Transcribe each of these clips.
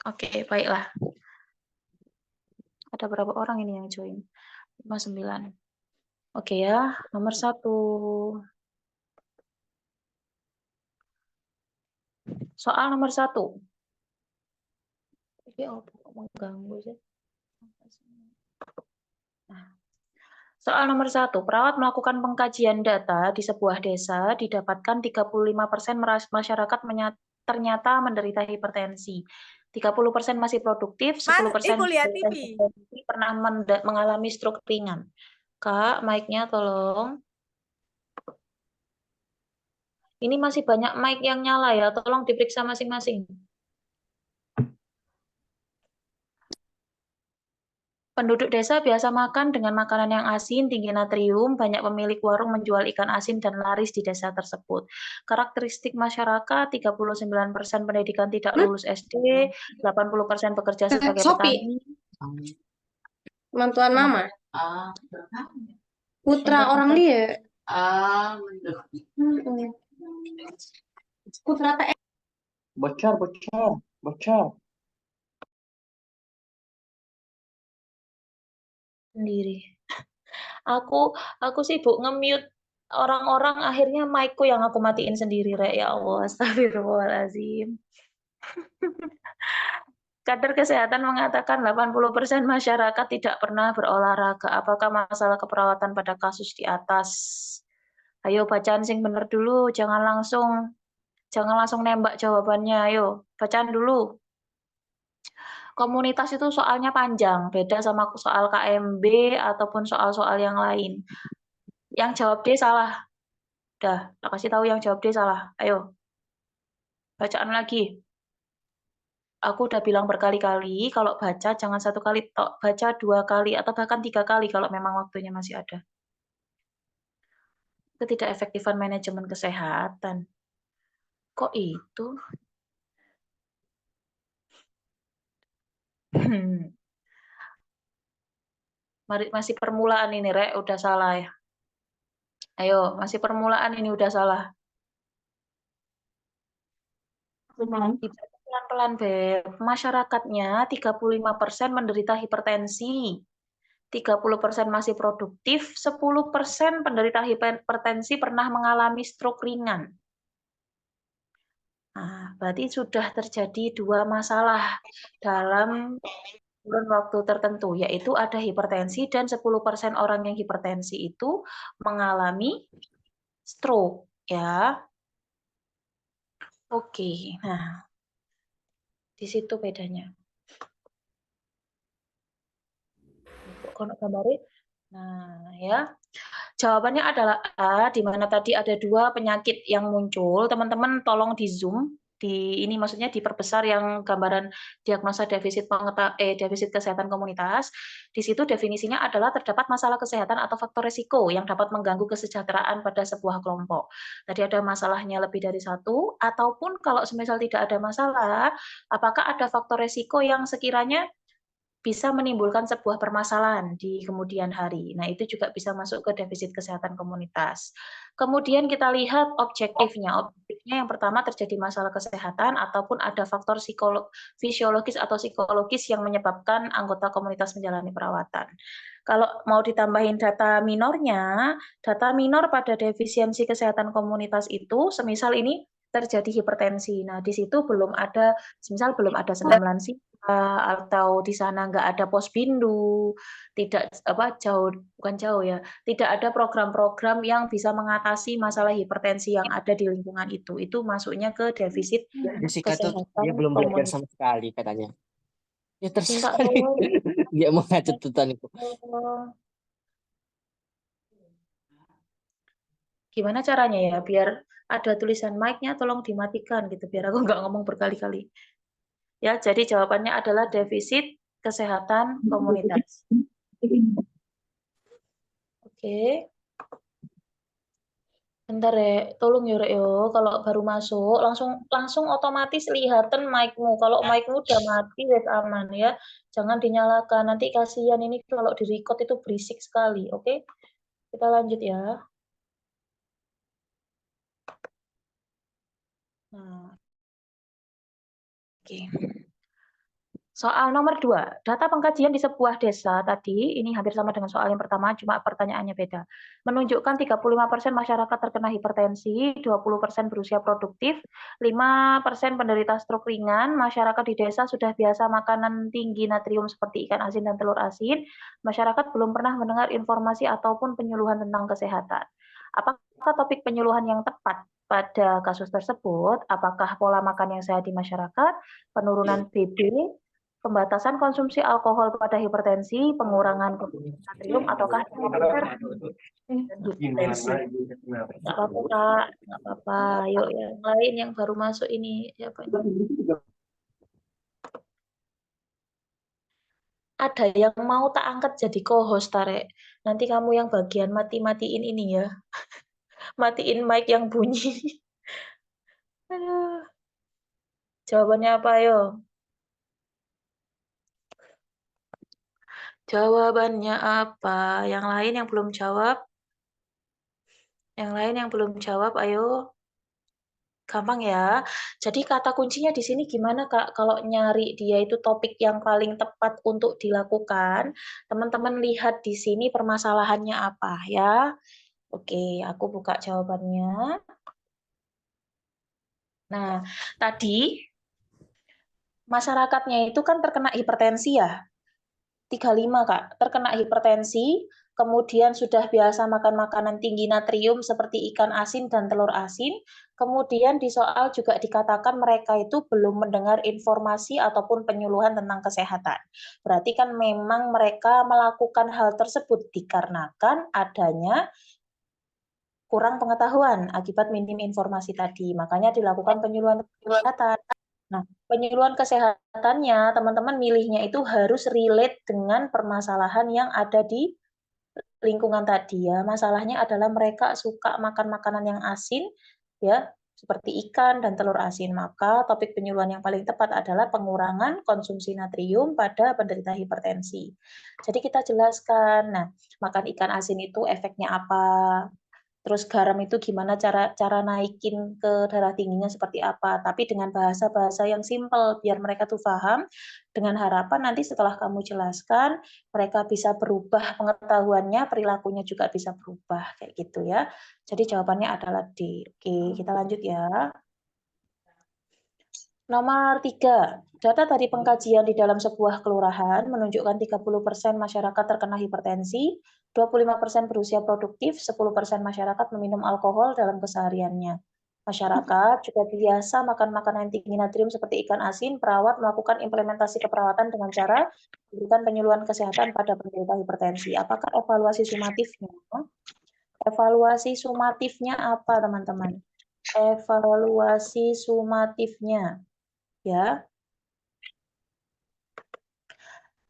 Oke, baiklah. Ada berapa orang ini yang join? 59. Oke ya, nomor 1. Soal nomor 1. Ini kok mengganggu sih? Nah, soal nomor 1. Perawat melakukan pengkajian data di sebuah desa, didapatkan 35% masyarakat ternyata menderita hipertensi. 30% masih produktif, 10% kuliah TV. hipertensi, pernah mengalami stroke ringan. Kak, mic-nya tolong. Ini masih banyak mic yang nyala ya, tolong diperiksa masing-masing. Penduduk desa biasa makan dengan makanan yang asin, tinggi natrium, banyak pemilik warung menjual ikan asin dan laris di desa tersebut. Karakteristik masyarakat, 39% pendidikan tidak lulus SD, 80% bekerja sebagai petani. Mantuan mama. Putra orang dia. Putra TM. Bocor. Sendiri. Aku sibuk nge-mute orang-orang, akhirnya mic-ku yang aku matiin sendiri, Rek. Ya Allah, astagfirullahaladzim. Kader kesehatan mengatakan 80% masyarakat tidak pernah berolahraga. Apakah masalah keperawatan pada kasus di atas? Ayo bacaan sing bener dulu, jangan langsung nembak jawabannya. Ayo, bacaan dulu. Komunitas itu soalnya panjang, beda sama soal KMB ataupun soal-soal yang lain. Yang jawab D salah. Udah, tak kasih tahu yang jawab D salah. Ayo. Bacaan lagi. Aku udah bilang berkali-kali, kalau baca jangan 1 kali tok, baca 2 kali atau bahkan 3 kali kalau memang waktunya masih ada. Ketidakefektifan manajemen kesehatan. Kok itu? Masih permulaan ini, Rek, udah salah ya. Ayo, masih permulaan ini udah salah. Pelan-pelan, Beb. Masyarakatnya 35% menderita hipertensi. 30% masih produktif, 10% penderita hipertensi pernah mengalami stroke ringan. Nah, berarti sudah terjadi 2 masalah dalam kurun waktu tertentu, yaitu ada hipertensi dan 10% orang yang hipertensi itu mengalami stroke, ya. Oke, nah, di situ bedanya. Kono gambare. Nah, ya. Jawabannya adalah A, di mana tadi ada 2 penyakit yang muncul. Teman-teman tolong di zoom, ini maksudnya diperbesar yang gambaran diagnosa defisit kesehatan komunitas. Di situ definisinya adalah terdapat masalah kesehatan atau faktor resiko yang dapat mengganggu kesejahteraan pada sebuah kelompok. Tadi ada masalahnya lebih dari 1, ataupun kalau semisal tidak ada masalah, apakah ada faktor resiko yang sekiranya bisa menimbulkan sebuah permasalahan di kemudian hari. Nah, itu juga bisa masuk ke defisit kesehatan komunitas. Kemudian kita lihat objektifnya. Objektifnya yang pertama terjadi masalah kesehatan ataupun ada faktor fisiologis atau psikologis yang menyebabkan anggota komunitas menjalani perawatan. Kalau mau ditambahin data minornya, data minor pada defisiensi kesehatan komunitas itu, semisal ini terjadi hipertensi. Nah, di situ belum ada, semisal belum ada senam lansia, atau di sana nggak ada posbindu, tidak bukan jauh ya, tidak ada program-program yang bisa mengatasi masalah hipertensi yang ada di lingkungan itu. Itu masuknya ke defisit Jessica tuh kesehatan dia belum belajar komunitas. sama sekali katanya. Ya Minta terserah tolong. dia mau ngacut tuntutan itu. Gimana caranya ya biar ada tulisan mic-nya tolong dimatikan gitu biar aku nggak ngomong berkali-kali. Ya, jadi jawabannya adalah defisit kesehatan komunitas. Oke. Bentar ya, tolong ya Rek yo, kalau baru masuk langsung otomatis lihatan mic-mu. Kalau mic-mu udah mati wes aman ya. Jangan dinyalakan. Nanti kasihan ini kalau di-record itu berisik sekali, oke? Kita lanjut ya. Nah. Oke. Soal nomor 2, data pengkajian di sebuah desa tadi, ini hampir sama dengan soal yang pertama, cuma pertanyaannya beda. Menunjukkan 35% masyarakat terkena hipertensi, 20% berusia produktif, 5% penderita stroke ringan, masyarakat di desa sudah biasa makanan tinggi natrium seperti ikan asin dan telur asin, masyarakat belum pernah mendengar informasi ataupun penyuluhan tentang kesehatan. Apakah topik penyuluhan yang tepat pada kasus tersebut? Apakah pola makan yang sehat di masyarakat, penurunan BB, pembatasan konsumsi alkohol pada hipertensi, pengurangan konsumsi natrium, ataukah hipertensi? Nggak apa-apa, Kak. Nggak apa-apa. Yuk, yang lain yang baru masuk ini. Siapa ini? Ada yang mau tak angkat jadi co-host, Tarek. Nanti kamu yang bagian mati-matiin ini ya. Matiin mic yang bunyi. Aduh. Jawabannya apa, yo? Jawabannya apa? Yang lain yang belum jawab? Yang lain yang belum jawab, ayo. Gampang ya. Jadi kata kuncinya di sini gimana, Kak, kalau nyari dia itu topik yang paling tepat untuk dilakukan, teman-teman lihat di sini permasalahannya apa ya. Oke, aku buka jawabannya. Nah, tadi masyarakatnya itu kan terkena hipertensi ya. 35, Kak. Terkena hipertensi, kemudian sudah biasa makan makanan tinggi natrium seperti ikan asin dan telur asin. Kemudian di soal juga dikatakan mereka itu belum mendengar informasi ataupun penyuluhan tentang kesehatan. Berarti kan memang mereka melakukan hal tersebut dikarenakan adanya kurang pengetahuan akibat minim informasi tadi. Makanya dilakukan penyuluhan kesehatan. Nah, penyuluhan kesehatannya, teman-teman milihnya itu harus relate dengan permasalahan yang ada di lingkungan tadi ya. Masalahnya adalah mereka suka makan makanan yang asin, ya, seperti ikan dan telur asin. Maka topik penyuluhan yang paling tepat adalah pengurangan konsumsi natrium pada penderita hipertensi. Jadi kita jelaskan, nah, makan ikan asin itu efeknya apa, terus garam itu gimana cara cara naikin ke darah tingginya seperti apa, tapi dengan bahasa-bahasa yang simpel biar mereka tuh paham, dengan harapan nanti setelah kamu jelaskan, mereka bisa berubah pengetahuannya, perilakunya juga bisa berubah, kayak gitu ya. Jadi jawabannya adalah D. Oke, kita lanjut ya. Nomor 3, data dari pengkajian di dalam sebuah kelurahan menunjukkan 30% masyarakat terkena hipertensi, 25% berusia produktif, 10% masyarakat meminum alkohol dalam kesehariannya. Masyarakat juga biasa makan makanan tinggi natrium seperti ikan asin, perawat melakukan implementasi keperawatan dengan cara memberikan penyuluhan kesehatan pada penderita hipertensi. Apakah evaluasi sumatifnya? Evaluasi sumatifnya apa, teman-teman? Evaluasi sumatifnya. Ya,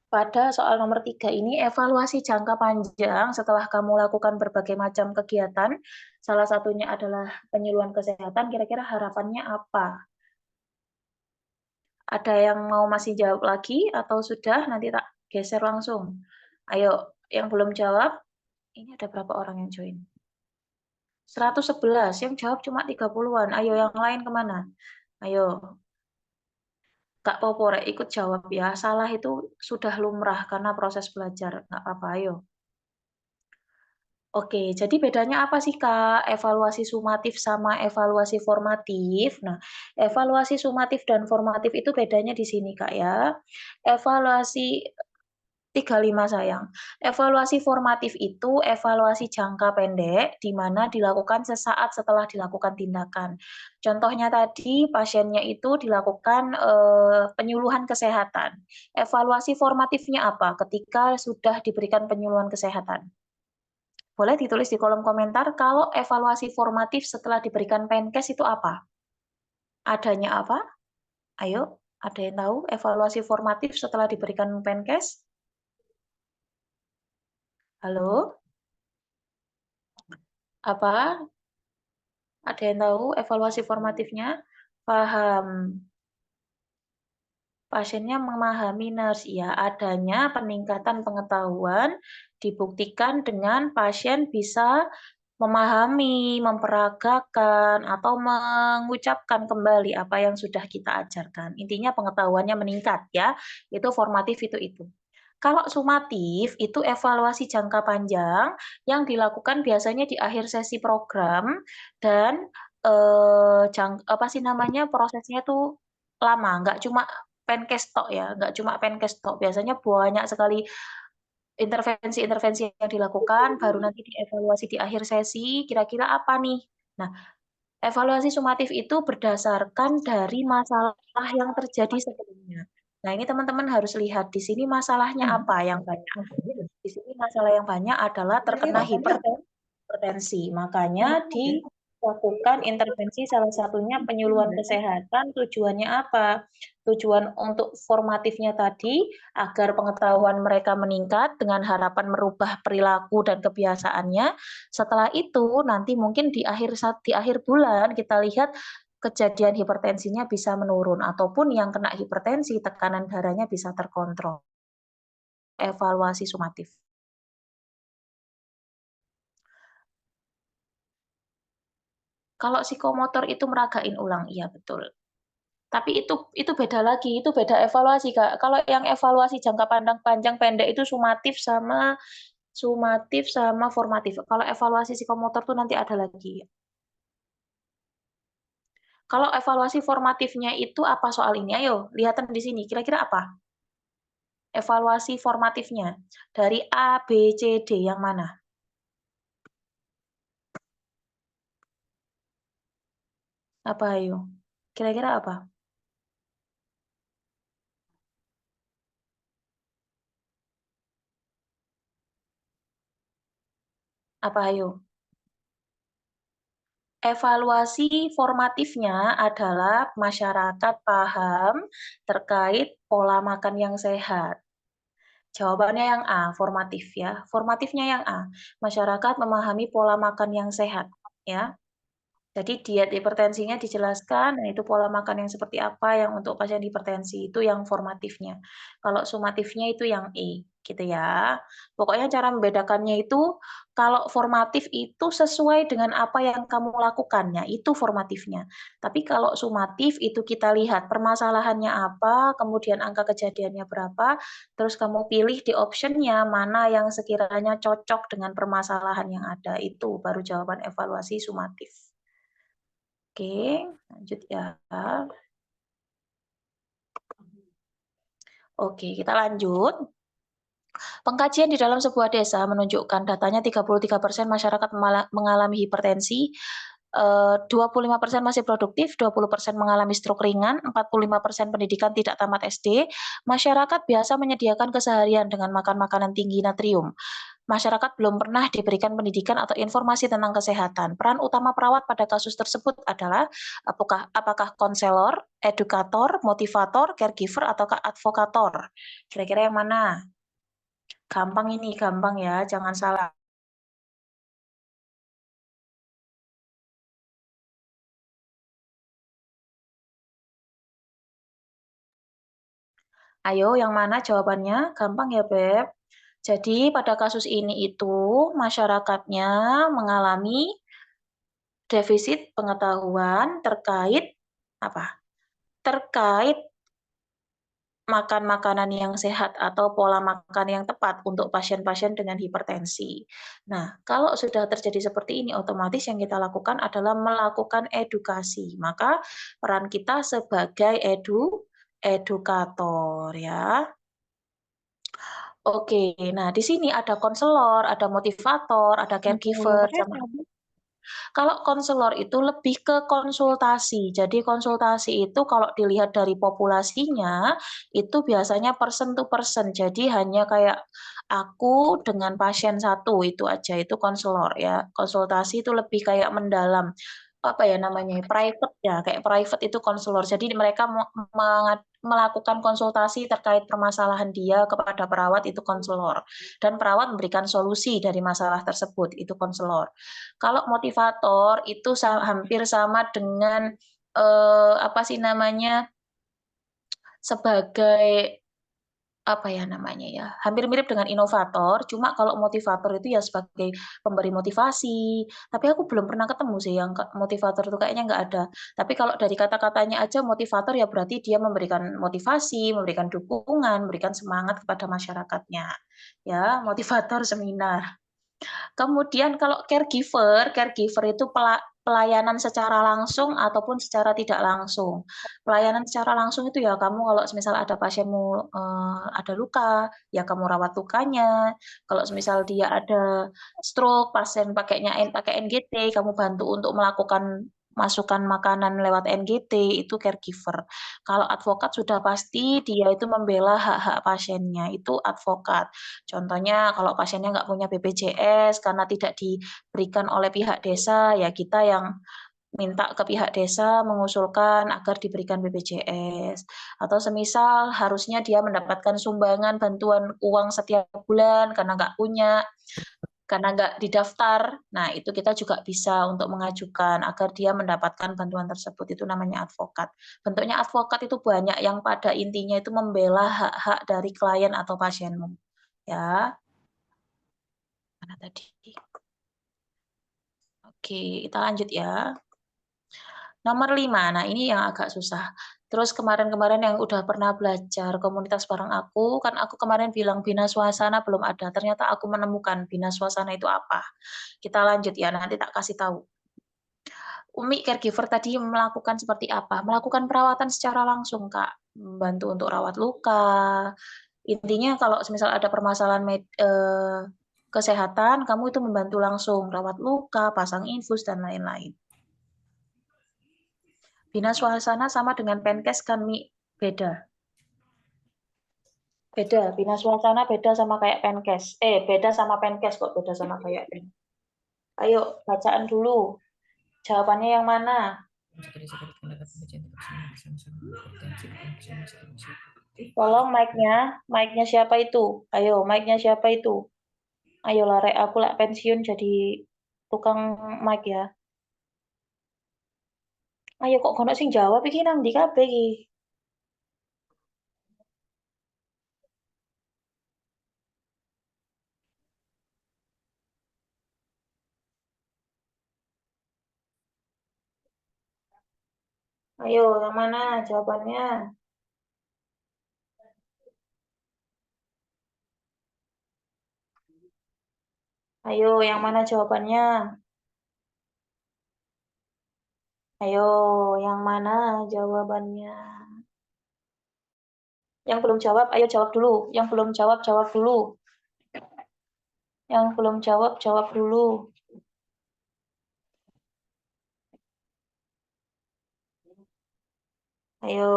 pada soal nomor 3 ini evaluasi jangka panjang setelah kamu lakukan berbagai macam kegiatan, salah satunya adalah penyuluhan kesehatan, kira-kira harapannya apa? Ada yang mau masih jawab lagi atau sudah? Nanti tak geser langsung. Ayo, yang belum jawab, ini ada berapa orang yang join? 111, yang jawab cuma 30-an. Ayo, yang lain kemana? Ayo, Kak Popore ikut jawab ya. Salah itu sudah lumrah karena proses belajar. Nggak apa-apa, ayo. Oke, jadi bedanya apa sih, Kak? Evaluasi sumatif sama evaluasi formatif. Nah, evaluasi sumatif dan formatif itu bedanya di sini, Kak, ya. Evaluasi 35 sayang. Evaluasi formatif itu evaluasi jangka pendek di mana dilakukan sesaat setelah dilakukan tindakan. Contohnya tadi pasiennya itu dilakukan penyuluhan kesehatan. Evaluasi formatifnya apa? Ketika sudah diberikan penyuluhan kesehatan. Boleh ditulis di kolom komentar kalau evaluasi formatif setelah diberikan Menkes itu apa? Adanya apa? Ayo, ada yang tahu evaluasi formatif setelah diberikan Menkes? Halo? Apa? Ada yang tahu evaluasi formatifnya? Paham. Pasiennya memahami nurse, ya, adanya peningkatan pengetahuan dibuktikan dengan pasien bisa memahami, memperagakan, atau mengucapkan kembali apa yang sudah kita ajarkan. Intinya pengetahuannya meningkat ya, itu formatif itu. Kalau sumatif itu evaluasi jangka panjang yang dilakukan biasanya di akhir sesi program dan prosesnya tuh lama, nggak cuma penkes tok ya, nggak cuma penkes tok. Biasanya banyak sekali intervensi-intervensi yang dilakukan, baru nanti dievaluasi di akhir sesi, kira-kira apa nih? Nah, evaluasi sumatif itu berdasarkan dari masalah yang terjadi sebelumnya. Nah, ini teman-teman harus lihat di sini masalahnya apa yang banyak. Di sini masalah yang banyak adalah terkena hipertensi. Makanya dilakukan intervensi salah satunya penyuluhan kesehatan. Tujuannya apa? Tujuan untuk formatifnya tadi agar pengetahuan mereka meningkat dengan harapan merubah perilaku dan kebiasaannya. Setelah itu nanti mungkin di akhir bulan kita lihat kejadian hipertensinya bisa menurun ataupun yang kena hipertensi tekanan darahnya bisa terkontrol. Evaluasi sumatif. Kalau psikomotor itu meragain ulang, iya betul. Tapi itu beda lagi, itu beda evaluasi, Kak. Kalau yang evaluasi jangka pandang panjang pendek itu sumatif sama formatif. Kalau evaluasi psikomotor tuh nanti ada lagi. Kalau evaluasi formatifnya itu apa soal ini? Ayo, lihatan di sini. Kira-kira apa? Evaluasi formatifnya dari A, B, C, D yang mana? Apa ayo? Kira-kira apa? Apa ayo? Evaluasi formatifnya adalah masyarakat paham terkait pola makan yang sehat. Jawabannya yang A, formatif ya. Formatifnya yang A, masyarakat memahami pola makan yang sehat ya. Jadi diet hipertensinya dijelaskan, nah itu pola makan yang seperti apa yang untuk pasien hipertensi, itu yang formatifnya. Kalau sumatifnya itu yang E, gitu ya. Pokoknya cara membedakannya itu, kalau formatif itu sesuai dengan apa yang kamu lakukannya, itu formatifnya. Tapi kalau sumatif itu kita lihat permasalahannya apa, kemudian angka kejadiannya berapa, terus kamu pilih di optionnya mana yang sekiranya cocok dengan permasalahan yang ada, itu baru jawaban evaluasi sumatif. Oke, lanjut ya. Oke, kita lanjut. Pengkajian di dalam sebuah desa menunjukkan datanya 33% masyarakat mengalami hipertensi, 25% masih produktif, 20% mengalami stroke ringan, 45% pendidikan tidak tamat SD. Masyarakat biasa menyediakan keseharian dengan makan makanan tinggi natrium. Masyarakat belum pernah diberikan pendidikan atau informasi tentang kesehatan. Peran utama perawat pada kasus tersebut adalah apakah konselor, edukator, motivator, caregiver, ataukah advokator? Kira-kira yang mana? Gampang ini, gampang ya, jangan salah. Ayo, yang mana jawabannya? Gampang ya, Beb. Jadi pada kasus ini itu masyarakatnya mengalami defisit pengetahuan terkait apa? Terkait makan makanan yang sehat atau pola makan yang tepat untuk pasien-pasien dengan hipertensi. Nah, kalau sudah terjadi seperti ini, otomatis yang kita lakukan adalah melakukan edukasi. Maka peran kita sebagai edukator ya. Oke, nah di sini ada konselor, ada motivator, ada caregiver, kalau konselor itu lebih ke konsultasi. Jadi konsultasi itu kalau dilihat dari populasinya, itu biasanya person to person. Jadi hanya kayak aku dengan pasien satu, itu aja, itu konselor ya. Konsultasi itu lebih kayak mendalam. Apa ya namanya, private ya, kayak private itu konselor. Jadi mereka melakukan konsultasi terkait permasalahan dia kepada perawat, itu konselor. Dan perawat memberikan solusi dari masalah tersebut, itu konselor. Kalau motivator itu hampir sama dengan apa sih namanya, sebagai apa ya namanya ya, hampir mirip dengan inovator, cuma kalau motivator itu ya sebagai pemberi motivasi. Tapi aku belum pernah ketemu sih yang motivator itu kayaknya nggak ada. Tapi kalau dari kata-katanya aja motivator ya berarti dia memberikan motivasi, memberikan dukungan, memberikan semangat kepada masyarakatnya. Ya, motivator seminar. Kemudian kalau caregiver, caregiver itu pelayanan secara langsung ataupun secara tidak langsung. Pelayanan secara langsung itu ya kamu kalau semisal ada pasienmu ada luka, ya kamu rawat lukanya. Kalau semisal dia ada stroke, pasien pakai NGT, kamu bantu untuk melakukan masukan makanan lewat NGT, itu caregiver. Kalau advokat sudah pasti dia itu membela hak-hak pasiennya, itu advokat. Contohnya kalau pasiennya nggak punya BPJS karena tidak diberikan oleh pihak desa, ya kita yang minta ke pihak desa mengusulkan agar diberikan BPJS. Atau semisal harusnya dia mendapatkan sumbangan bantuan uang setiap bulan karena nggak punya, karena nggak didaftar. Nah, itu kita juga bisa untuk mengajukan agar dia mendapatkan bantuan tersebut. Itu namanya advokat. Bentuknya advokat itu banyak yang pada intinya itu membela hak-hak dari klien atau pasienmu. Ya, mana tadi? Oke, kita lanjut ya. Nomor 5, nah ini yang agak susah. Terus kemarin-kemarin yang udah pernah belajar komunitas bareng aku, kan aku kemarin bilang bina suasana belum ada, ternyata aku menemukan bina suasana itu apa. Kita lanjut ya, nanti tak kasih tahu. Umi caregiver tadi melakukan seperti apa? Melakukan perawatan secara langsung, Kak. Membantu untuk rawat luka. Intinya kalau misal ada permasalahan kesehatan, kamu itu membantu langsung, rawat luka, pasang infus, dan lain-lain. Bina suasana sama dengan Penkes kan, Mi? Beda. Beda, bina suasana beda sama kayak Penkes. Beda sama Penkes kok, beda sama kayak Penkes. Ayo, bacaan dulu. Jawabannya yang mana? Tolong mic-nya. Mic-nya siapa itu? Ayo, mic-nya siapa itu? Ayo lare, aku lah pensiun jadi tukang mic ya. Ayo kok kono sing jawab iki nang ndi kabeh iki? Ayo, yang mana jawabannya? Ayo, yang mana jawabannya? Ayo, yang mana jawabannya? Yang belum jawab, ayo jawab dulu. Yang belum jawab, jawab dulu. Yang belum jawab, jawab dulu. Ayo.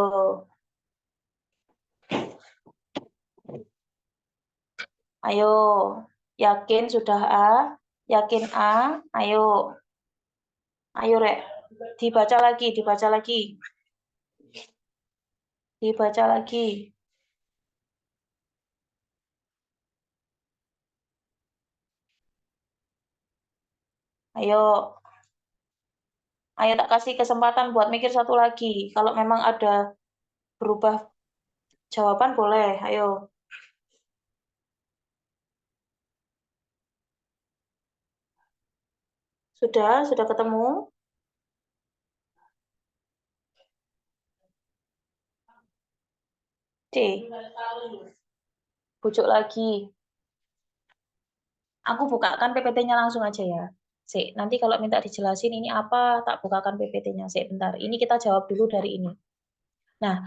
Ayo. Yakin sudah A? Yakin A? Ayo. Ayo, Rek. Dibaca lagi, dibaca lagi. Dibaca lagi. Ayo. Ayo tak kasih kesempatan buat mikir satu lagi. Kalau memang ada berubah jawaban boleh. Ayo. Sudah ketemu? C. Bujuk lagi. Aku bukakan PPT-nya langsung aja ya. Sik, nanti kalau minta dijelasin ini apa, tak bukakan PPT-nya. Sik, bentar. Ini kita jawab dulu dari ini. Nah,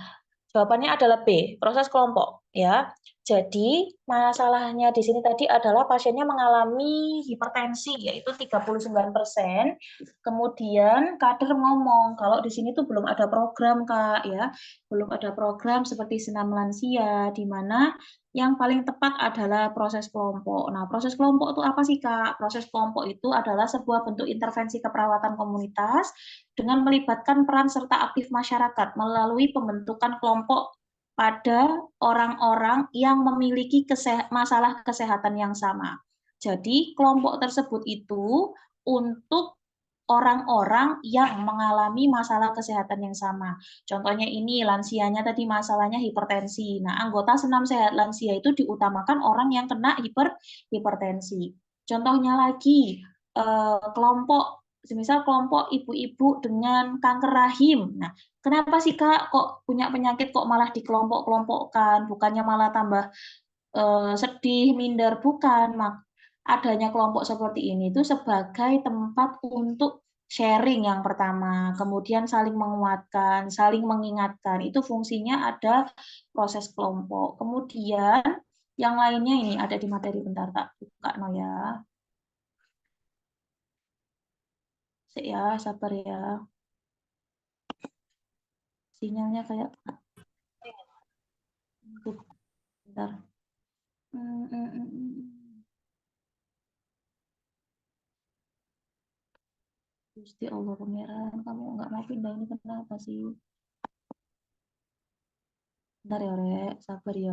jawabannya adalah B, proses kelompok ya. Jadi, masalahnya di sini tadi adalah pasiennya mengalami hipertensi yaitu 39%. Kemudian kader ngomong kalau di sini tuh belum ada program, Kak ya. Belum ada program seperti senam lansia di mana yang paling tepat adalah proses kelompok. Nah, proses kelompok itu apa sih, Kak? Proses kelompok itu adalah sebuah bentuk intervensi keperawatan komunitas dengan melibatkan peran serta aktif masyarakat melalui pembentukan kelompok pada orang-orang yang memiliki masalah kesehatan yang sama. Jadi, kelompok tersebut itu untuk orang-orang yang mengalami masalah kesehatan yang sama. Contohnya ini lansianya tadi masalahnya hipertensi. Nah, anggota senam sehat lansia itu diutamakan orang yang kena hipertensi. Contohnya lagi kelompok, misal kelompok ibu-ibu dengan kanker rahim. Nah, kenapa sih Kak kok punya penyakit kok malah dikelompok-kelompokkan, bukannya malah tambah sedih, minder, bukan. Adanya kelompok seperti ini itu sebagai tempat untuk sharing yang pertama, kemudian saling menguatkan, saling mengingatkan. Itu fungsinya ada proses kelompok. Kemudian yang lainnya ini ada di materi, bentar tak buka no ya. Sik ya, sabar ya. Sinyalnya kayak bentar. Gusti Allah pangeran, kamu nggak mau pindah ini kenapa sih? Bentar ya, Rek. Sabar ya.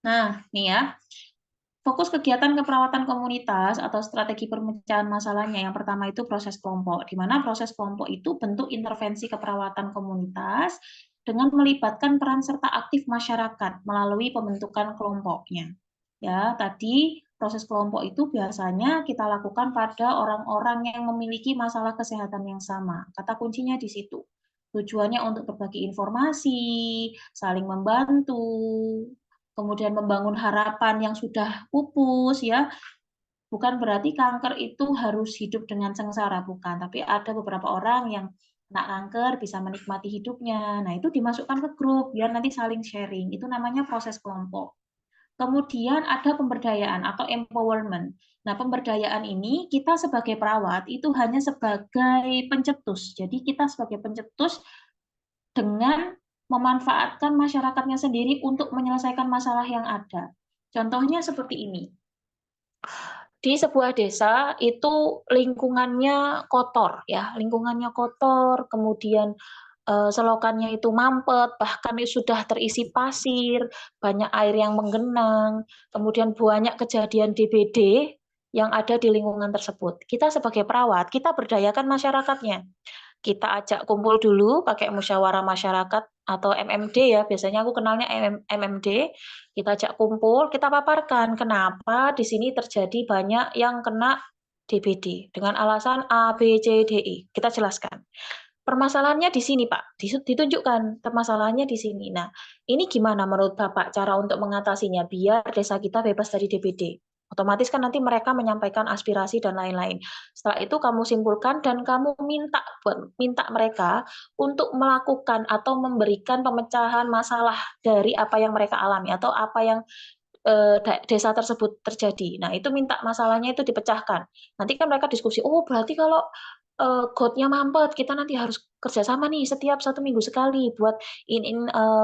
Nah, nih ya. Fokus kegiatan keperawatan komunitas atau strategi pemecahan masalahnya. Yang pertama itu proses kelompok, di mana proses kelompok itu bentuk intervensi keperawatan komunitas dengan melibatkan peran serta aktif masyarakat melalui pembentukan kelompoknya. Ya, tadi proses kelompok itu biasanya kita lakukan pada orang-orang yang memiliki masalah kesehatan yang sama. Kata kuncinya di situ. Tujuannya untuk berbagi informasi, saling membantu, kemudian membangun harapan yang sudah pupus ya. Bukan berarti kanker itu harus hidup dengan sengsara, bukan. Tapi ada beberapa orang yang kena kanker bisa menikmati hidupnya. Nah, itu dimasukkan ke grup biar nanti saling sharing. Itu namanya proses kelompok. Kemudian ada pemberdayaan atau empowerment. Nah, pemberdayaan ini kita sebagai perawat itu hanya sebagai pencetus. Jadi kita sebagai pencetus dengan memanfaatkan masyarakatnya sendiri untuk menyelesaikan masalah yang ada. Contohnya seperti ini. Di sebuah desa itu lingkungannya kotor ya, lingkungannya kotor, kemudian selokannya itu mampet, bahkan sudah terisi pasir, banyak air yang menggenang, kemudian banyak kejadian DBD yang ada di lingkungan tersebut. Kita sebagai perawat, kita berdayakan masyarakatnya. Kita ajak kumpul dulu pakai musyawarah masyarakat atau MMD ya, biasanya aku kenalnya MMD. Kita ajak kumpul, kita paparkan kenapa di sini terjadi banyak yang kena DBD dengan alasan A, B, C, D, E. Kita jelaskan. Permasalahannya di sini, Pak. Ditunjukkan permasalahannya di sini. Nah, ini gimana menurut Bapak cara untuk mengatasinya biar desa kita bebas dari DBD? Otomatis kan nanti mereka menyampaikan aspirasi dan lain-lain. Setelah itu kamu simpulkan dan kamu minta mereka untuk melakukan atau memberikan pemecahan masalah dari apa yang mereka alami atau apa yang desa tersebut terjadi. Nah, itu minta masalahnya itu dipecahkan. Nanti kan mereka diskusi, oh berarti kalau got-nya mampet, kita nanti harus kerjasama nih setiap 1 minggu sekali buat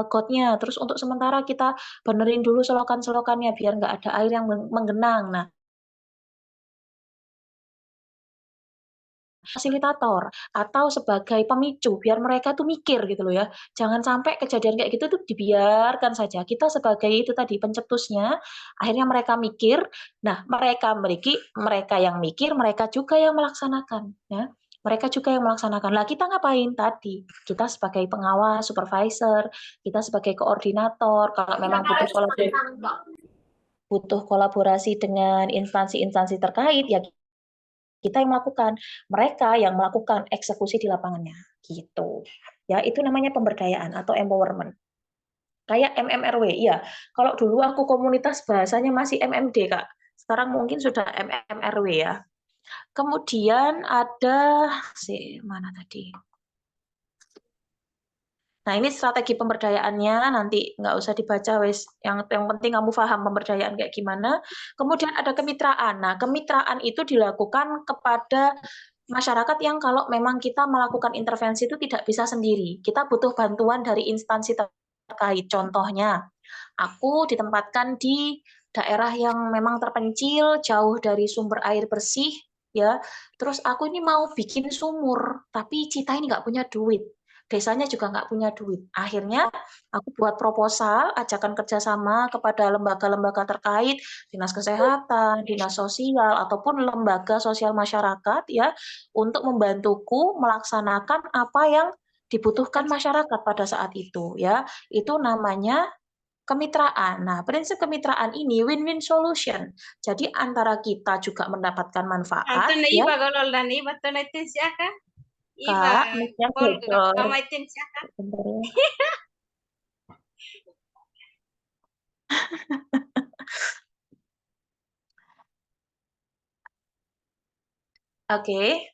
got-nya. Terus untuk sementara kita benerin dulu selokan-selokannya biar nggak ada air yang menggenang. Nah, fasilitator atau sebagai pemicu biar mereka tuh mikir gitu loh ya. Jangan sampai kejadian kayak gitu tuh dibiarkan saja. Kita sebagai itu tadi pencetusnya, akhirnya mereka mikir. Nah, mereka yang mikir, mereka juga yang melaksanakan ya. Mereka juga yang melaksanakan. Lah kita ngapain tadi? Kita sebagai pengawas, supervisor, kita sebagai koordinator, kalau memang butuh kolaborasi dengan instansi-instansi terkait ya kita yang melakukan, mereka yang melakukan eksekusi di lapangannya, gitu. Ya, itu namanya pemberdayaan atau empowerment. Kayak MMRW, iya. Kalau dulu aku komunitas bahasanya masih MMD, Kak. Sekarang mungkin sudah MMRW ya. Kemudian ada mana tadi? Nah, ini strategi pemberdayaannya, nanti nggak usah dibaca, wes. Yang penting kamu paham pemberdayaan kayak gimana. Kemudian ada kemitraan. Nah, kemitraan itu dilakukan kepada masyarakat yang kalau memang kita melakukan intervensi itu tidak bisa sendiri. Kita butuh bantuan dari instansi terkait. Contohnya, aku ditempatkan di daerah yang memang terpencil, jauh dari sumber air bersih, ya. Terus aku ini mau bikin sumur, tapi Cita ini nggak punya duit. desanya juga nggak punya duit. Akhirnya aku buat proposal, ajakan kerjasama kepada lembaga-lembaga terkait, dinas kesehatan, dinas sosial, ataupun lembaga sosial masyarakat ya, untuk membantuku melaksanakan apa yang dibutuhkan masyarakat pada saat itu ya. Itu namanya kemitraan. Nah, prinsip kemitraan ini win-win solution. Jadi antara kita juga mendapatkan manfaat Antun na ya, iba gololdan iba to na itin siya ka. Iba Kak, mic-nya gol bocor. pamaitin siya ka. Bentar ya. Oke.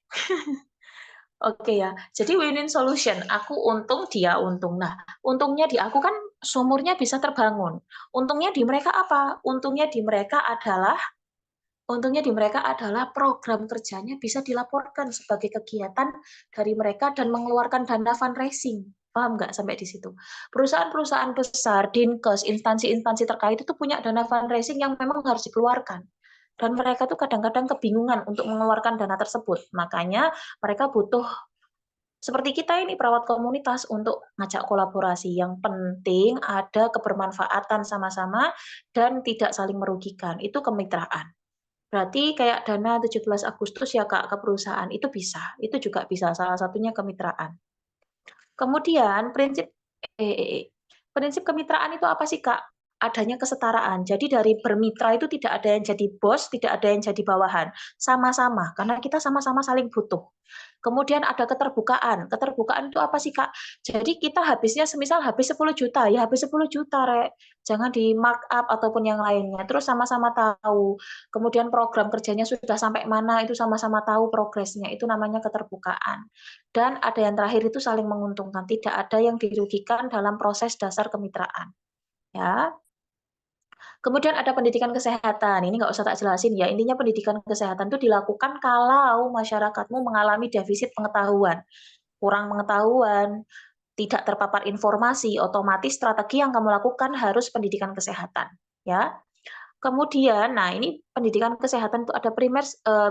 Oke ya. Jadi win-win solution. Aku untung, dia untung. Nah, untungnya di aku kan sumurnya bisa terbangun. Untungnya di mereka apa? Untungnya di mereka adalah program kerjanya bisa dilaporkan sebagai kegiatan dari mereka dan mengeluarkan dana fundraising. Paham nggak sampai di situ? Perusahaan-perusahaan besar, Dinkes, instansi-instansi terkait itu punya dana fundraising yang memang harus dikeluarkan. Dan mereka tuh kadang-kadang kebingungan untuk mengeluarkan dana tersebut. Makanya mereka butuh seperti kita ini perawat komunitas untuk ngajak kolaborasi. Yang penting ada kebermanfaatan sama-sama dan tidak saling merugikan. Itu kemitraan. Berarti kayak dana 17 Agustus ya Kak ke perusahaan itu bisa. Itu juga bisa salah satunya kemitraan. Kemudian prinsip kemitraan itu apa sih Kak? Adanya kesetaraan. Jadi dari bermitra itu tidak ada yang jadi bos, tidak ada yang jadi bawahan. Sama-sama, karena kita sama-sama saling butuh. Kemudian ada keterbukaan. Keterbukaan itu apa sih, Kak? Jadi kita habisnya semisal habis 10 juta, ya habis 10 juta, Rek. Jangan di markup ataupun yang lainnya. Terus sama-sama tahu. Kemudian program kerjanya sudah sampai mana, itu sama-sama tahu progresnya. Itu namanya keterbukaan. Dan ada yang terakhir itu saling menguntungkan. Tidak ada yang dirugikan dalam proses dasar kemitraan. Ya. Kemudian ada pendidikan kesehatan. Ini nggak usah tak jelasin ya. Intinya pendidikan kesehatan itu dilakukan kalau masyarakatmu mengalami defisit pengetahuan, kurang pengetahuan, tidak terpapar informasi, otomatis strategi yang kamu lakukan harus pendidikan kesehatan. Ya. Kemudian, nah ini pendidikan kesehatan itu ada primer,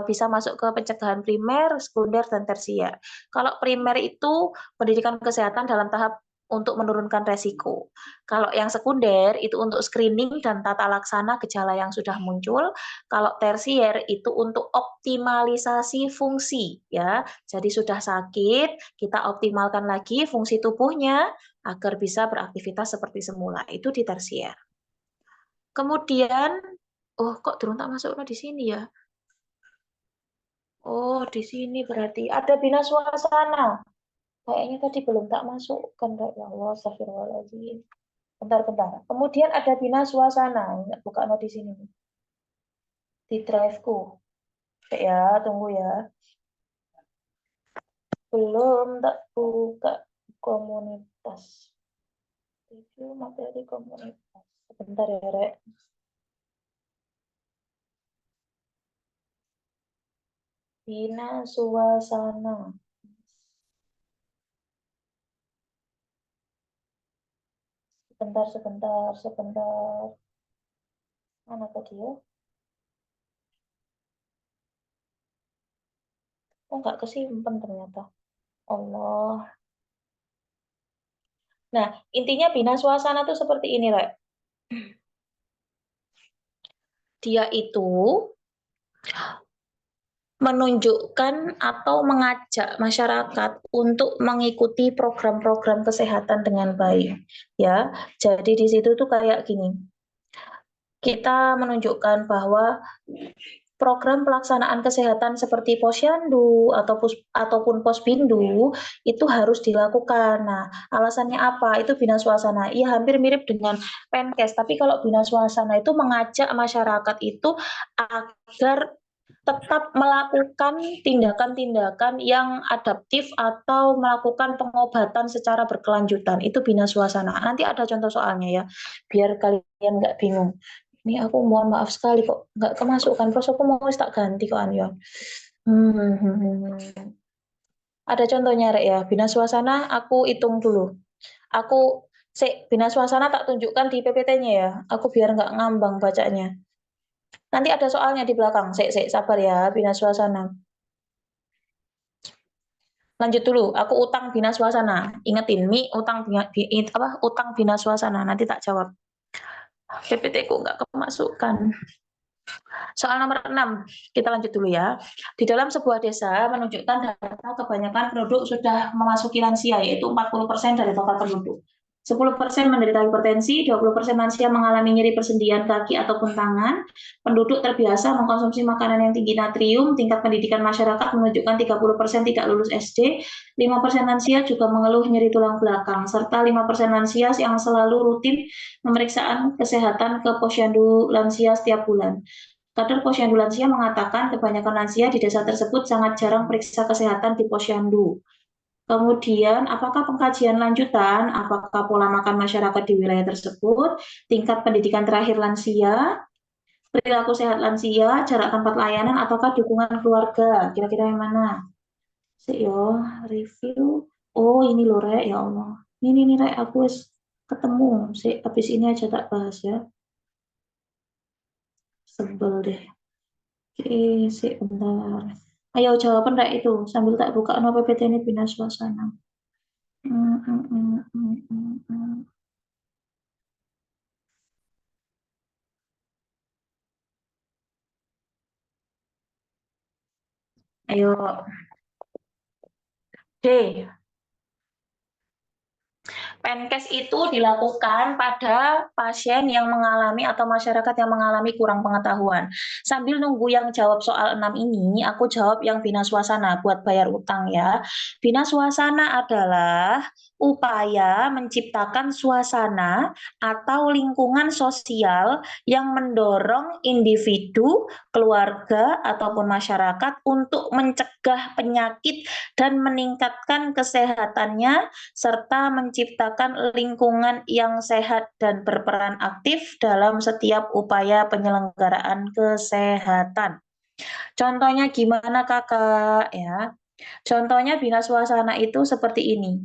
bisa masuk ke pencegahan primer, sekunder, dan tersier. Kalau primer itu pendidikan kesehatan dalam tahap untuk menurunkan resiko. Kalau yang sekunder itu untuk screening dan tata laksana gejala yang sudah muncul. Kalau tersier itu untuk optimalisasi fungsi, ya. Jadi sudah sakit, kita optimalkan lagi fungsi tubuhnya agar bisa beraktivitas seperti semula. Itu di tersier. Kemudian, oh kok turun tak masuk di sini ya? Oh, di sini berarti ada bina suasana. Kayaknya tadi belum tak masukkan, ya Allah, astagfirullahaladzim. Bentar. Kemudian ada bina suasana. Buka di sini. Di drive-ku. Ya, tunggu ya. Belum tak buka komunitas. Review materi komunitas. Sebentar ya, Rek. Bina suasana. Sebentar. Mana tadi ya? Oh, nggak kesimpan ternyata. Allah. Nah, intinya bina suasana tuh seperti ini, Rek. Dia itu menunjukkan atau mengajak masyarakat untuk mengikuti program-program kesehatan dengan baik. Ya, jadi di situ tuh kayak gini. Kita menunjukkan bahwa program pelaksanaan kesehatan seperti Posyandu ataupun Posbindu itu harus dilakukan. Nah, alasannya apa? Itu bina suasana. Iya, hampir mirip dengan Penkes, tapi kalau bina suasana itu mengajak masyarakat itu agar tetap melakukan tindakan-tindakan yang adaptif atau melakukan pengobatan secara berkelanjutan. Itu bina suasana. Nanti ada contoh soalnya ya, biar kalian nggak bingung. Ini aku mohon maaf sekali kok nggak kemasukan, terus aku mau tak ganti kok Anyon. Ada contohnya Rek ya, bina suasana aku hitung dulu. Bina suasana tak tunjukkan di PPT-nya ya, aku biar nggak ngambang bacanya. Nanti ada soalnya di belakang, sabar ya, bina suasana. Lanjut dulu, aku utang bina swasana. Ingetin, utang bina swasana. Nanti tak jawab. PPT ku nggak kemasukan. Soal nomor 6, kita lanjut dulu ya. Di dalam sebuah desa menunjukkan data kebanyakan penduduk sudah memasuki lansia, yaitu 40% dari total penduduk. 10% menderita hipertensi, 20% lansia mengalami nyeri persendian kaki ataupun tangan. Penduduk terbiasa mengkonsumsi makanan yang tinggi natrium, tingkat pendidikan masyarakat menunjukkan 30% tidak lulus SD, 5% lansia juga mengeluh nyeri tulang belakang, serta 5% lansia yang selalu rutin pemeriksaan kesehatan ke posyandu lansia setiap bulan. Kader posyandu lansia mengatakan kebanyakan lansia di desa tersebut sangat jarang periksa kesehatan di posyandu. Kemudian, apakah pengkajian lanjutan, apakah pola makan masyarakat di wilayah tersebut, tingkat pendidikan terakhir lansia, perilaku sehat lansia, jarak tempat layanan, ataukah dukungan keluarga? Kira-kira yang mana? Review. Oh, ini loh, Rek, ya Allah. Ini Rek, aku ketemu. Habis ini aja tak bahas ya. Sebel deh. Oke, bentar. Ayo jawaban Rek itu, sambil tak buka PPT ini bina suasana. Ayo. D. Penkes itu dilakukan pada pasien yang mengalami atau masyarakat yang mengalami kurang pengetahuan. Sambil nunggu yang jawab soal 6 ini, aku jawab yang bina suasana buat bayar utang ya. Bina suasana adalah upaya menciptakan suasana atau lingkungan sosial yang mendorong individu, keluarga, ataupun masyarakat untuk mencegah penyakit dan meningkatkan kesehatannya serta menciptakan lingkungan yang sehat dan berperan aktif dalam setiap upaya penyelenggaraan kesehatan. Contohnya gimana Kakak ya? Contohnya bina suasana itu seperti ini.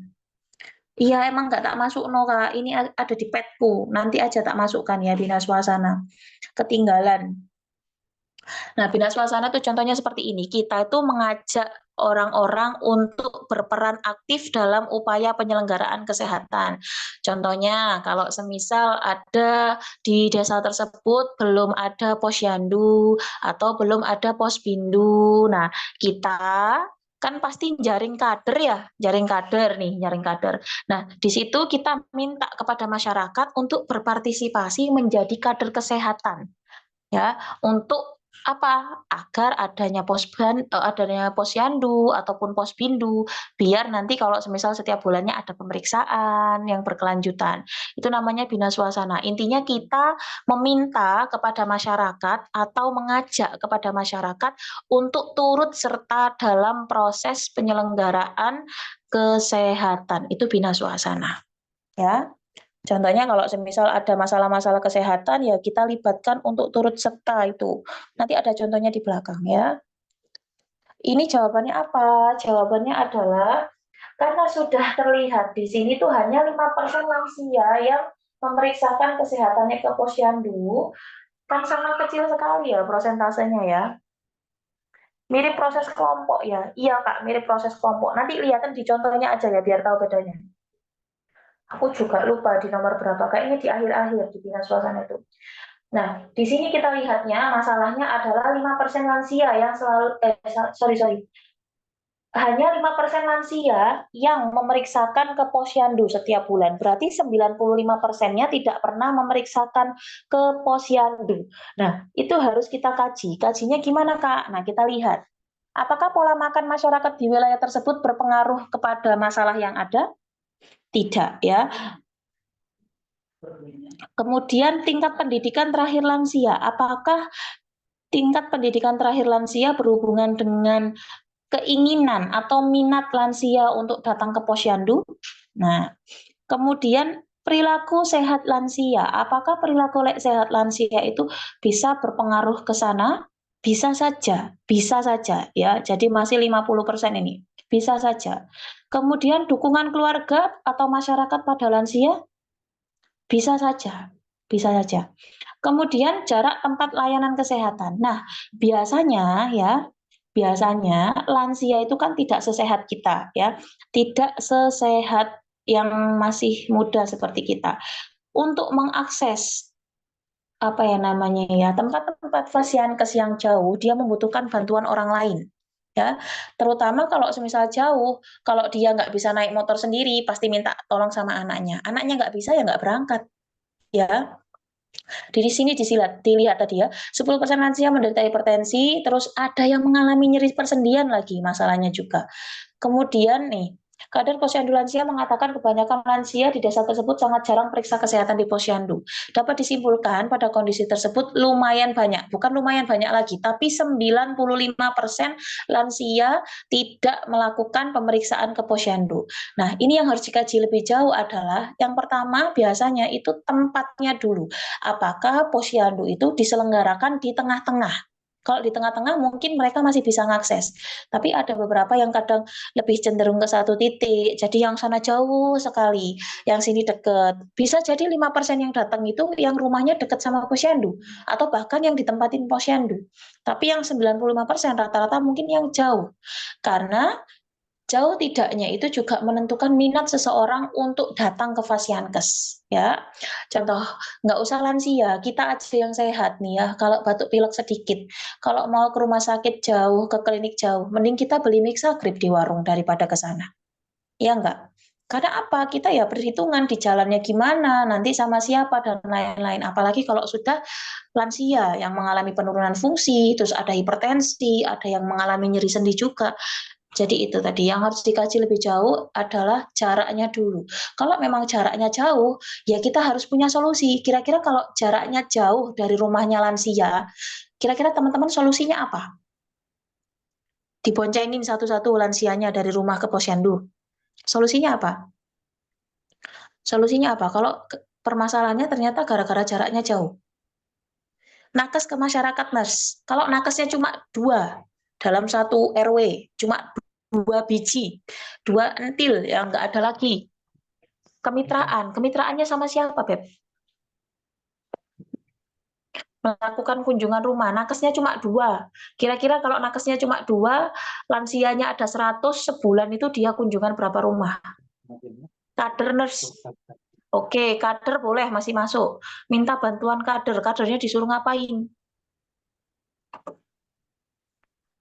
Iya emang nggak tak masuk no Kak, ini ada di petku, nanti aja tak masukkan ya bina suasana. Ketinggalan. Nah, bina suasana itu contohnya seperti ini. Kita itu mengajak orang-orang untuk berperan aktif dalam upaya penyelenggaraan kesehatan. Contohnya, kalau semisal ada di desa tersebut belum ada posyandu atau belum ada pospindu. Nah, kita kan pasti jaring kader ya, jaring kader. Nah, di situ kita minta kepada masyarakat untuk berpartisipasi menjadi kader kesehatan. Ya, untuk apa? Agar adanya posyandu ataupun pospindu, biar nanti kalau semisal setiap bulannya ada pemeriksaan yang berkelanjutan. Itu namanya bina suasana. Intinya kita meminta kepada masyarakat atau mengajak kepada masyarakat untuk turut serta dalam proses penyelenggaraan kesehatan. Itu bina suasana. Ya. Contohnya kalau semisal ada masalah-masalah kesehatan, ya kita libatkan untuk turut serta itu. Nanti ada contohnya di belakang ya. Ini jawabannya apa? Jawabannya adalah, karena sudah terlihat di sini tuh hanya 5% lansia yang memeriksakan kesehatannya ke posyandu, kan sangat kecil sekali ya prosentasenya ya. Mirip proses kelompok ya. Iya Kak, mirip proses kelompok. Nanti lihatin di contohnya aja ya, biar tahu bedanya. Aku juga lupa di nomor berapa, kayaknya di akhir-akhir di bina suasana itu. Nah, di sini kita lihatnya masalahnya adalah 5% lansia yang selalu hanya 5% lansia yang memeriksakan ke posyandu setiap bulan. Berarti 95%-nya tidak pernah memeriksakan ke posyandu. Nah, itu harus kita kaji. Kajinya gimana, Kak? Nah, kita lihat. Apakah pola makan masyarakat di wilayah tersebut berpengaruh kepada masalah yang ada? Tidak, ya. Kemudian tingkat pendidikan terakhir lansia. Apakah tingkat pendidikan terakhir lansia berhubungan dengan keinginan atau minat lansia untuk datang ke posyandu? Nah, kemudian perilaku sehat lansia. Apakah perilaku sehat lansia itu bisa berpengaruh ke sana? Bisa saja ya. Jadi masih 50% ini. Bisa saja. Kemudian dukungan keluarga atau masyarakat pada lansia? Bisa saja. Kemudian jarak tempat layanan kesehatan. Nah, biasanya ya, biasanya lansia itu kan tidak sesehat kita ya, tidak sesehat yang masih muda seperti kita. Untuk mengakses apa ya namanya ya, tempat-tempat fasiankes yang jauh, dia membutuhkan bantuan orang lain. Ya, terutama kalau semisal jauh, kalau dia nggak bisa naik motor sendiri, pasti minta tolong sama anaknya. Anaknya nggak bisa ya nggak berangkat. Ya, di sini dilihat tadi ya, 10% lansia menderita hipertensi, terus ada yang mengalami nyeri persendian lagi masalahnya juga. Kemudian nih, Kader Posyandu Lansia mengatakan kebanyakan lansia di desa tersebut sangat jarang periksa kesehatan di Posyandu. Dapat disimpulkan pada kondisi tersebut lumayan banyak, bukan lumayan banyak lagi, tapi 95% lansia tidak melakukan pemeriksaan ke Posyandu. Nah, ini yang harus dikaji lebih jauh adalah yang pertama biasanya itu tempatnya dulu. Apakah Posyandu itu diselenggarakan di tengah-tengah? Kalau di tengah-tengah mungkin mereka masih bisa mengakses, tapi ada beberapa yang kadang lebih cenderung ke satu titik, jadi yang sana jauh sekali, yang sini deket. Bisa jadi 5% yang datang itu yang rumahnya deket sama posyandu, atau bahkan yang ditempatin posyandu. Tapi yang 95% rata-rata mungkin yang jauh. Karena jauh tidaknya itu juga menentukan minat seseorang untuk datang ke fasiankes ya. Contoh, nggak usah lansia, kita aja yang sehat nih ya, kalau batuk pilek sedikit, kalau mau ke rumah sakit jauh, ke klinik jauh, mending kita beli Mixagrip di warung daripada ke sana. Ya enggak? Karena apa? Kita ya perhitungan di jalannya gimana, nanti sama siapa dan lain-lain. Apalagi kalau sudah lansia yang mengalami penurunan fungsi, terus ada hipertensi, ada yang mengalami nyeri sendi juga. Jadi itu tadi yang harus dikaji lebih jauh adalah jaraknya dulu. Kalau memang jaraknya jauh, ya kita harus punya solusi. Kira-kira kalau jaraknya jauh dari rumahnya lansia, kira-kira teman-teman solusinya apa? Diboncengin satu-satu lansianya dari rumah ke posyandu. Solusinya apa? Solusinya apa? Kalau permasalahannya ternyata gara-gara jaraknya jauh. Nakes ke masyarakat, Mas. Kalau nakesnya cuma 2 dalam satu RW, cuma 2 biji, 2 entil, ya nggak ada lagi. Kemitraannya sama siapa, Beb? Melakukan kunjungan rumah, nakesnya cuma 2. Kira-kira kalau nakesnya cuma 2, lansianya ada 100, sebulan itu dia kunjungan berapa rumah? Kader nurse. Oke, kader boleh masih masuk. Minta bantuan kadernya disuruh ngapain?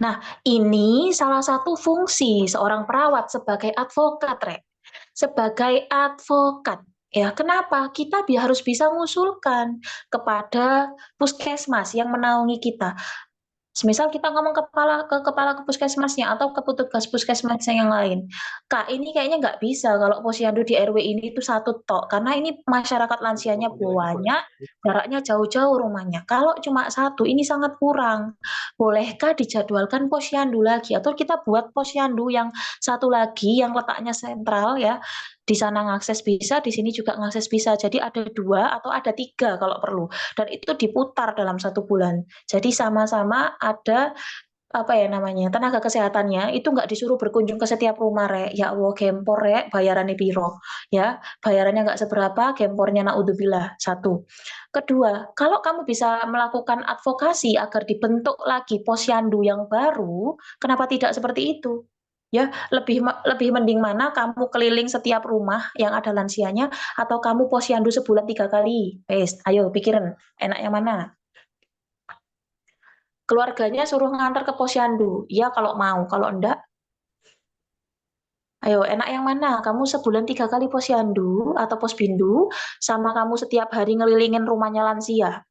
Nah, ini salah satu fungsi seorang perawat sebagai advokat, Rek. Sebagai advokat. Ya, kenapa? Kita harus bisa mengusulkan kepada puskesmas yang menaungi kita. Semisal kita ngomong ke kepala puskesmasnya atau ke petugas puskesmasnya yang lain, Kak, ini kayaknya nggak bisa kalau posyandu di RW ini itu satu tok, karena ini masyarakat lansianya banyak, jaraknya jauh-jauh rumahnya. Kalau cuma satu, ini sangat kurang. Bolehkah dijadwalkan posyandu lagi? Atau kita buat posyandu yang satu lagi, yang letaknya sentral ya, di sana ngakses bisa, di sini juga ngakses bisa. Jadi ada 2 atau ada 3 kalau perlu. Dan itu diputar dalam 1 bulan. Jadi sama-sama ada apa ya namanya tenaga kesehatannya itu nggak disuruh berkunjung ke setiap rumah rek. Ya Allah gempor rek bayarannya piro ya, bayarannya nggak seberapa, gempornya naudzubillah. 1. Kedua, kalau kamu bisa melakukan advokasi agar dibentuk lagi posyandu yang baru, kenapa tidak seperti itu? Ya, lebih mending mana kamu keliling setiap rumah yang ada lansianya atau kamu posyandu sebulan 3 kali? Ayo pikirin, enak yang mana? Keluarganya suruh ngantar ke posyandu. Ya kalau mau, kalau enggak, ayo enak yang mana? Kamu sebulan 3 kali posyandu atau posbindu, sama kamu setiap hari ngelilingin rumahnya lansia.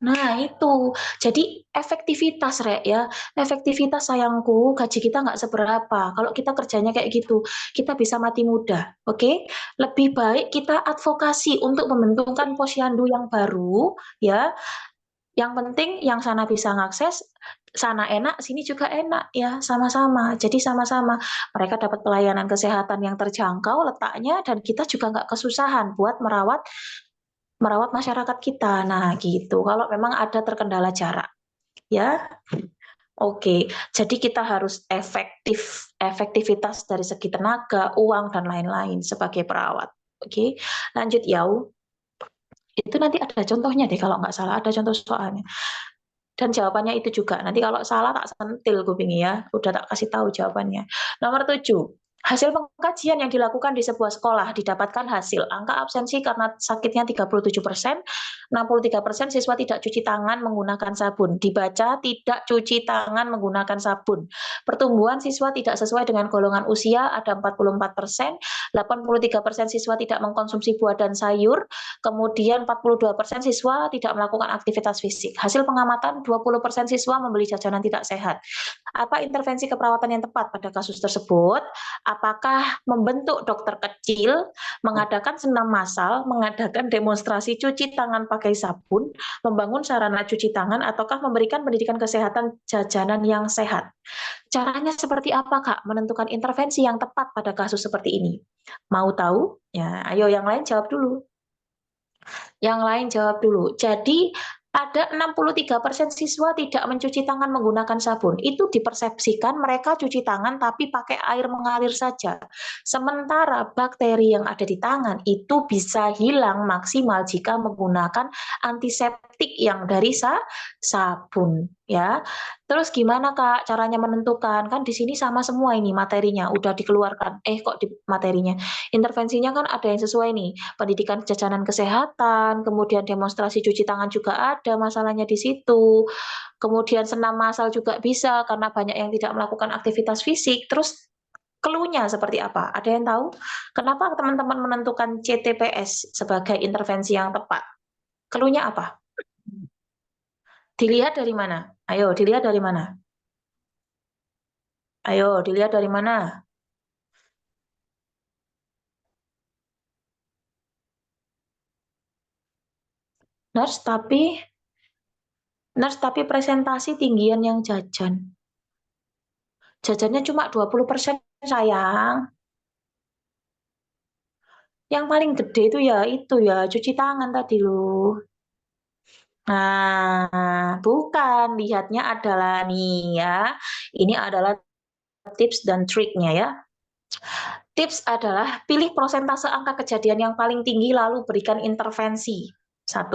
Nah itu, jadi efektivitas Rek ya, efektivitas sayangku, gaji kita nggak seberapa. Kalau kita kerjanya kayak gitu, kita bisa mati muda, oke? Lebih baik kita advokasi untuk membentukkan posyandu yang baru, ya. Yang penting yang sana bisa ngakses, sana enak, sini juga enak ya, sama-sama. Jadi sama-sama mereka dapat pelayanan kesehatan yang terjangkau letaknya dan kita juga nggak kesusahan buat merawat masyarakat kita. Nah, gitu. Kalau memang ada terkendala jarak, ya. Oke. Jadi kita harus efektivitas dari segi tenaga, uang dan lain-lain sebagai perawat. Oke. Lanjut, Yau. Itu nanti ada contohnya deh kalau nggak salah, ada contoh soalnya. Dan jawabannya itu juga. Nanti kalau salah tak sentil kuping ya. Udah tak kasih tahu jawabannya. Nomor 7. Hasil pengkajian yang dilakukan di sebuah sekolah didapatkan hasil angka absensi karena sakitnya 37%, 63% siswa tidak cuci tangan menggunakan sabun. Dibaca tidak cuci tangan menggunakan sabun. Pertumbuhan siswa tidak sesuai dengan golongan usia ada 44%, 83% siswa tidak mengkonsumsi buah dan sayur, kemudian 42% siswa tidak melakukan aktivitas fisik. Hasil pengamatan 20% siswa membeli jajanan tidak sehat. Apa intervensi keperawatan yang tepat pada kasus tersebut? Apakah membentuk dokter kecil, mengadakan senam massal, mengadakan demonstrasi cuci tangan pakai sabun, membangun sarana cuci tangan, ataukah memberikan pendidikan kesehatan jajanan yang sehat? Caranya seperti apa, Kak, menentukan intervensi yang tepat pada kasus seperti ini? Mau tahu? Ya, ayo yang lain jawab dulu. Yang lain jawab dulu. Jadi ada 63% siswa tidak mencuci tangan menggunakan sabun. Itu dipersepsikan mereka cuci tangan tapi pakai air mengalir saja. Sementara bakteri yang ada di tangan itu bisa hilang maksimal jika menggunakan antiseptik yang dari sabun, ya. Terus gimana, Kak, caranya menentukan? Kan di sini sama semua ini materinya, udah dikeluarkan. Kok di materinya? Intervensinya kan ada yang sesuai nih, pendidikan jajanan kesehatan, kemudian demonstrasi cuci tangan juga ada masalahnya di situ. Kemudian senam massal juga bisa karena banyak yang tidak melakukan aktivitas fisik. Terus clue-nya seperti apa? Ada yang tahu? Kenapa teman-teman menentukan CTPS sebagai intervensi yang tepat? Clue-nya apa? Dilihat dari mana? Ayo, dilihat dari mana? Ayo, dilihat dari mana? Nurse tapi presentasi tinggian yang jajan. Jajannya cuma 20% sayang. Yang paling gede itu ya cuci tangan tadi loh. Nah, bukan. Lihatnya adalah nih ya. Ini adalah tips dan triknya ya. Tips adalah pilih prosentase angka kejadian yang paling tinggi lalu berikan intervensi. 1.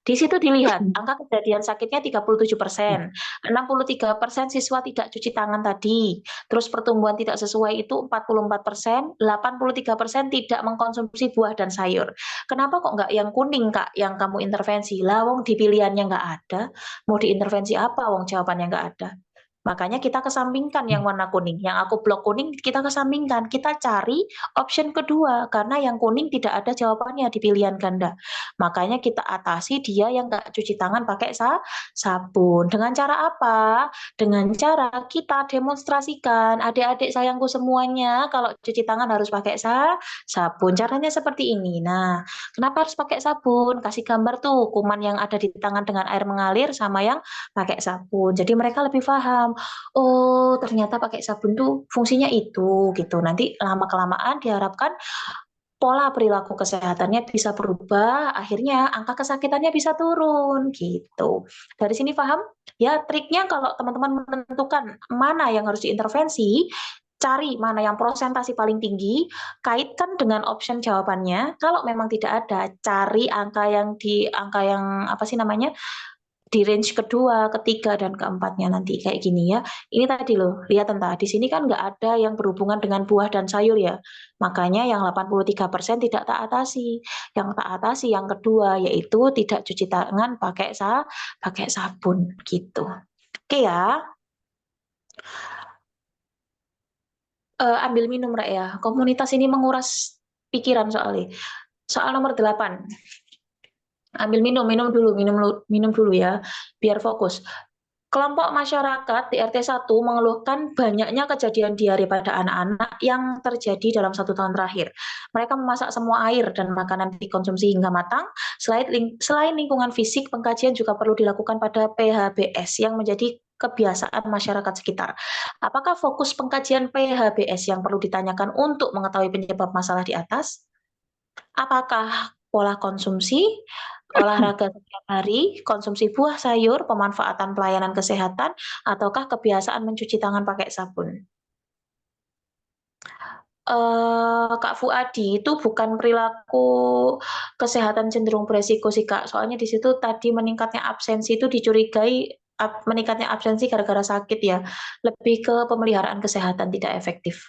Di situ dilihat angka kejadian sakitnya 37%, 63% siswa tidak cuci tangan tadi, terus pertumbuhan tidak sesuai itu 44%, 83% tidak mengkonsumsi buah dan sayur. Kenapa kok nggak yang kuning, Kak, yang kamu intervensi? Lah wong di pilihannya nggak ada, mau diintervensi apa wong jawabannya nggak ada. Makanya kita kesampingkan yang warna kuning, yang aku blok kuning kita kesampingkan, kita cari option kedua, karena yang kuning tidak ada jawabannya di pilihan ganda. Makanya kita atasi dia yang nggak cuci tangan pakai sabun. Dengan cara apa? Dengan cara kita demonstrasikan, adik-adik sayangku semuanya, kalau cuci tangan harus pakai sabun. Caranya seperti ini. Nah, kenapa harus pakai sabun? Kasih gambar tuh kuman yang ada di tangan dengan air mengalir sama yang pakai sabun. Jadi mereka lebih paham. Oh, ternyata pakai sabun tuh fungsinya itu gitu. Nanti lama-kelamaan diharapkan pola perilaku kesehatannya bisa berubah, akhirnya angka kesakitannya bisa turun gitu. Dari sini paham? Ya, triknya kalau teman-teman menentukan mana yang harus diintervensi, cari mana yang prosentasi paling tinggi, kaitkan dengan option jawabannya. Kalau memang tidak ada, cari angka yang apa sih namanya? Di range kedua, ketiga, dan keempatnya nanti kayak gini ya. Ini tadi loh, lihat entah di sini kan nggak ada yang berhubungan dengan buah dan sayur ya. Makanya yang 83% tidak tak atasi. Yang tak atasi yang kedua yaitu tidak cuci tangan pakai sabun gitu. Oke ya. Ambil minum Rek ya. Komunitas ini menguras pikiran soalnya. Soal nomor 8. Ambil minum dulu ya, biar fokus. Kelompok masyarakat di RT 1 mengeluhkan banyaknya kejadian diare pada anak-anak yang terjadi dalam 1 tahun terakhir. Mereka memasak semua air dan makanan dikonsumsi hingga matang. Selain lingkungan fisik, pengkajian juga perlu dilakukan pada PHBS yang menjadi kebiasaan masyarakat sekitar. Apakah fokus pengkajian PHBS yang perlu ditanyakan untuk mengetahui penyebab masalah di atas? Apakah pola konsumsi, olahraga setiap hari, konsumsi buah sayur, pemanfaatan pelayanan kesehatan, ataukah kebiasaan mencuci tangan pakai sabun? Kak Fuadi, itu bukan perilaku kesehatan cenderung beresiko sih, Kak. Soalnya di situ tadi meningkatnya absensi itu dicurigai meningkatnya absensi gara-gara sakit ya. Lebih ke pemeliharaan kesehatan tidak efektif.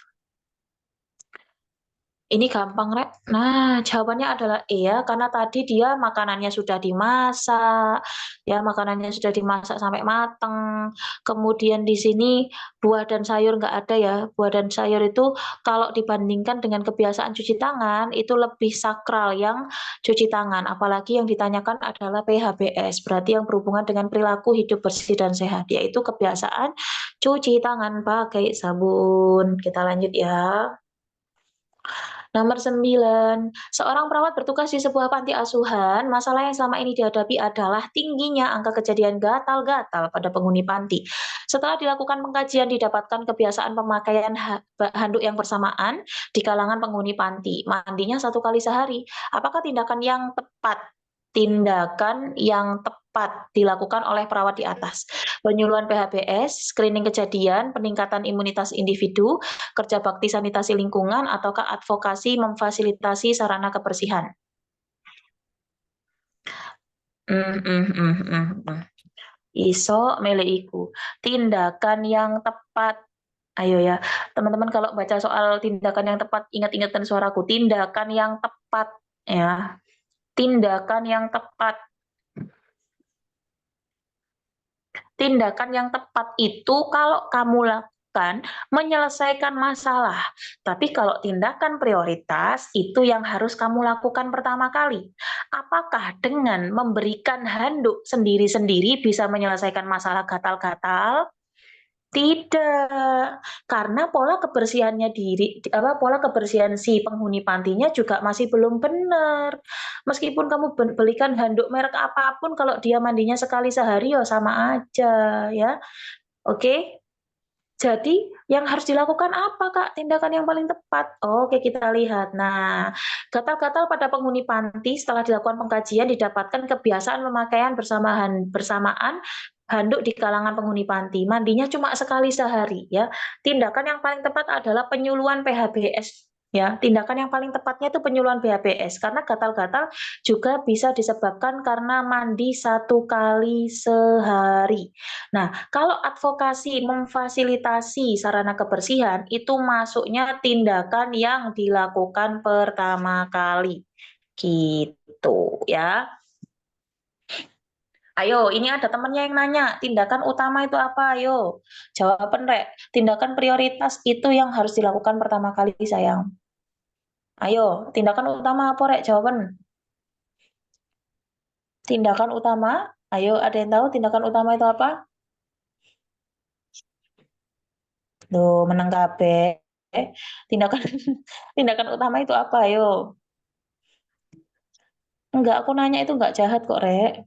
Ini gampang, Rek. Nah, jawabannya adalah E ya, karena tadi dia makanannya sudah dimasak, ya makanannya sudah dimasak sampai mateng. Kemudian di sini buah dan sayur nggak ada ya. Buah dan sayur itu kalau dibandingkan dengan kebiasaan cuci tangan, itu lebih sakral yang cuci tangan. Apalagi yang ditanyakan adalah PHBS, berarti yang berhubungan dengan perilaku hidup bersih dan sehat, yaitu kebiasaan cuci tangan pakai sabun. Kita lanjut ya. Nomor 9, seorang perawat bertugas di sebuah panti asuhan. Masalah yang selama ini dihadapi adalah tingginya angka kejadian gatal-gatal pada penghuni panti. Setelah dilakukan pengkajian, didapatkan kebiasaan pemakaian handuk yang bersamaan di kalangan penghuni panti. Mandinya 1 kali sehari. Apakah tindakan yang tepat? Tindakan yang tepat dilakukan oleh perawat di atas. Penyuluhan PHBS, screening kejadian, peningkatan imunitas individu, kerja bakti sanitasi lingkungan, ataukah advokasi memfasilitasi sarana kebersihan? Iso milih iku. Tindakan yang tepat. Ayo ya, teman-teman kalau baca soal tindakan yang tepat, ingat-ingatan suaraku. Tindakan yang tepat ya. Tindakan yang tepat. Tindakan yang tepat itu kalau kamu lakukan menyelesaikan masalah. Tapi kalau tindakan prioritas itu yang harus kamu lakukan pertama kali. Apakah dengan memberikan handuk sendiri-sendiri bisa menyelesaikan masalah gatal-gatal? Tidak, karena pola kebersihannya pola kebersihan si penghuni pantinya juga masih belum benar. Meskipun kamu belikan handuk merek apapun, kalau dia mandinya sekali sehari ya sama aja ya. Oke? Jadi yang harus dilakukan apa, Kak? Tindakan yang paling tepat. Oke, kita lihat. Nah, gatal-gatal pada penghuni panti setelah dilakukan pengkajian didapatkan kebiasaan pemakaian bersamaan handuk di kalangan penghuni panti. Mandinya cuma sekali sehari ya. Tindakan yang paling tepat adalah penyuluhan PHBS ya. Tindakan yang paling tepatnya itu penyuluhan PHBS karena gatal-gatal juga bisa disebabkan karena mandi 1 kali sehari. Nah, kalau advokasi memfasilitasi sarana kebersihan itu masuknya tindakan yang dilakukan pertama kali. Gitu ya. Ayo, ini ada temennya yang nanya, tindakan utama itu apa? Ayo, jawaban Rek. Tindakan prioritas itu yang harus dilakukan pertama kali, sayang. Ayo, tindakan utama apa, Rek? Jawaban. Tindakan utama, ayo ada yang tahu tindakan utama itu apa? Loh, menang kabeh. Tindakan tindakan utama itu apa? Ayo. Enggak, aku nanya itu enggak jahat kok, Rek.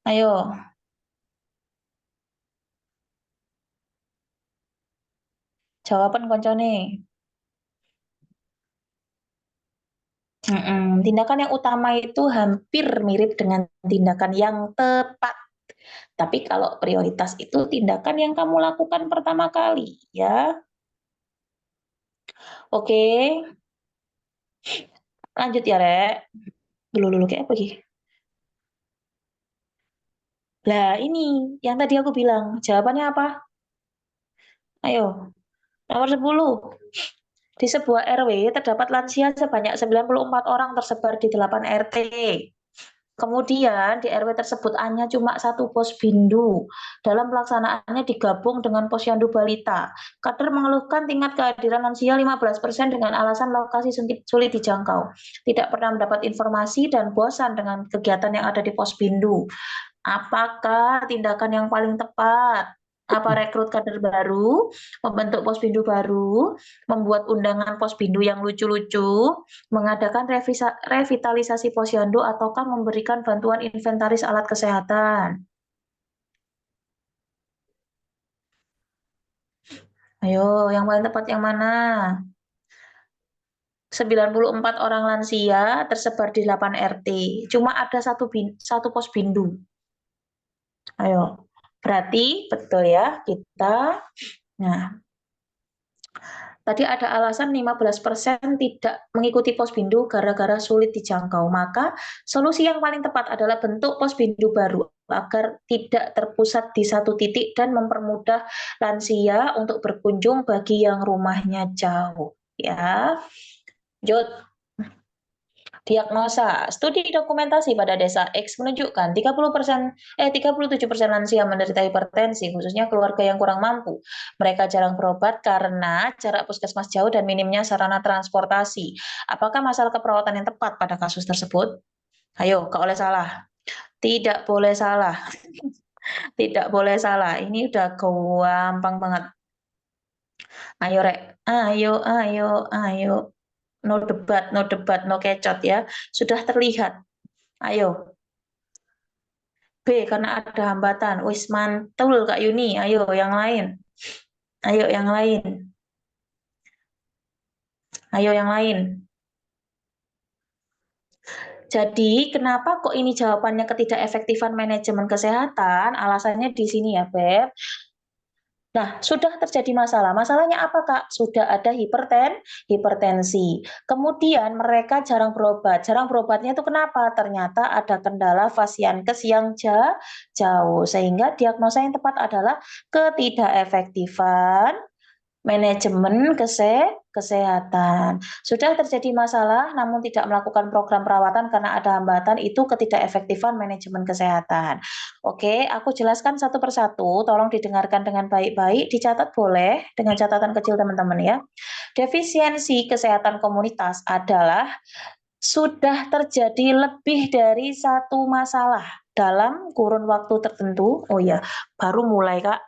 Ayo. Jawaban koncone. Tindakan yang utama itu hampir mirip dengan tindakan yang tepat. Tapi kalau prioritas itu tindakan yang kamu lakukan pertama kali, ya. Oke. Lanjut ya, Rek. Dulu kayak apa sih? Lah, ini yang tadi aku bilang. Jawabannya apa? Ayo. Nomor 10. Di sebuah RW terdapat lansia sebanyak 94 orang tersebar di 8 RT. Kemudian di RW tersebut hanya cuma 1 posbindu. Dalam pelaksanaannya digabung dengan posyandu balita. Kader mengeluhkan tingkat kehadiran lansia 15% dengan alasan lokasi sulit dijangkau. Tidak pernah mendapat informasi dan bosan dengan kegiatan yang ada di posbindu. Apakah tindakan yang paling tepat? Apa rekrut kader baru, membentuk posbindu baru, membuat undangan posbindu yang lucu-lucu, mengadakan revitalisasi posyandu, ataukah memberikan bantuan inventaris alat kesehatan? Ayo, yang paling tepat yang mana? 94 orang lansia tersebar di 8 RT. Cuma ada satu posbindu. Ayo, berarti betul ya kita. Nah, Tadi ada alasan 15% tidak mengikuti Posbindu gara-gara sulit dijangkau. Maka solusi yang paling tepat adalah bentuk Posbindu baru agar tidak terpusat di satu titik dan mempermudah lansia untuk berkunjung bagi yang rumahnya jauh. Ya, Jod. Diagnosa, studi dokumentasi pada desa X menunjukkan 37% lansia menderita hipertensi, khususnya keluarga yang kurang mampu. Mereka jarang berobat karena jarak puskesmas jauh dan minimnya sarana transportasi. Apakah masalah keperawatan yang tepat pada kasus tersebut? Ayo, Kak Oleh salah. Tidak boleh salah. Tidak boleh salah. Ini udah gampang banget. Ayo, Rek. Ayo. No debat, no kecot ya. Sudah terlihat. Ayo. B, karena ada hambatan. Wis mantul Kak Yuni. Ayo yang lain. Ayo yang lain. Ayo yang lain. Jadi, kenapa kok ini jawabannya ketidak-efektifan manajemen kesehatan? Alasannya di sini ya, Beb. Nah, sudah terjadi masalah. Masalahnya apa, Kak? Sudah ada hipertensi. Kemudian mereka jarang berobat. Jarang berobatnya itu kenapa? Ternyata ada kendala fasiankes yang jauh. Sehingga diagnosa yang tepat adalah ketidak-efektifan manajemen kesehatan. Sudah terjadi masalah namun tidak melakukan program perawatan karena ada hambatan, itu ketidak-efektifan manajemen kesehatan. Oke, aku jelaskan satu persatu, tolong didengarkan dengan baik-baik, dicatat boleh dengan catatan kecil teman-teman ya. Defisiensi kesehatan komunitas adalah sudah terjadi lebih dari satu masalah dalam kurun waktu tertentu. Oh ya, baru mulai Kak.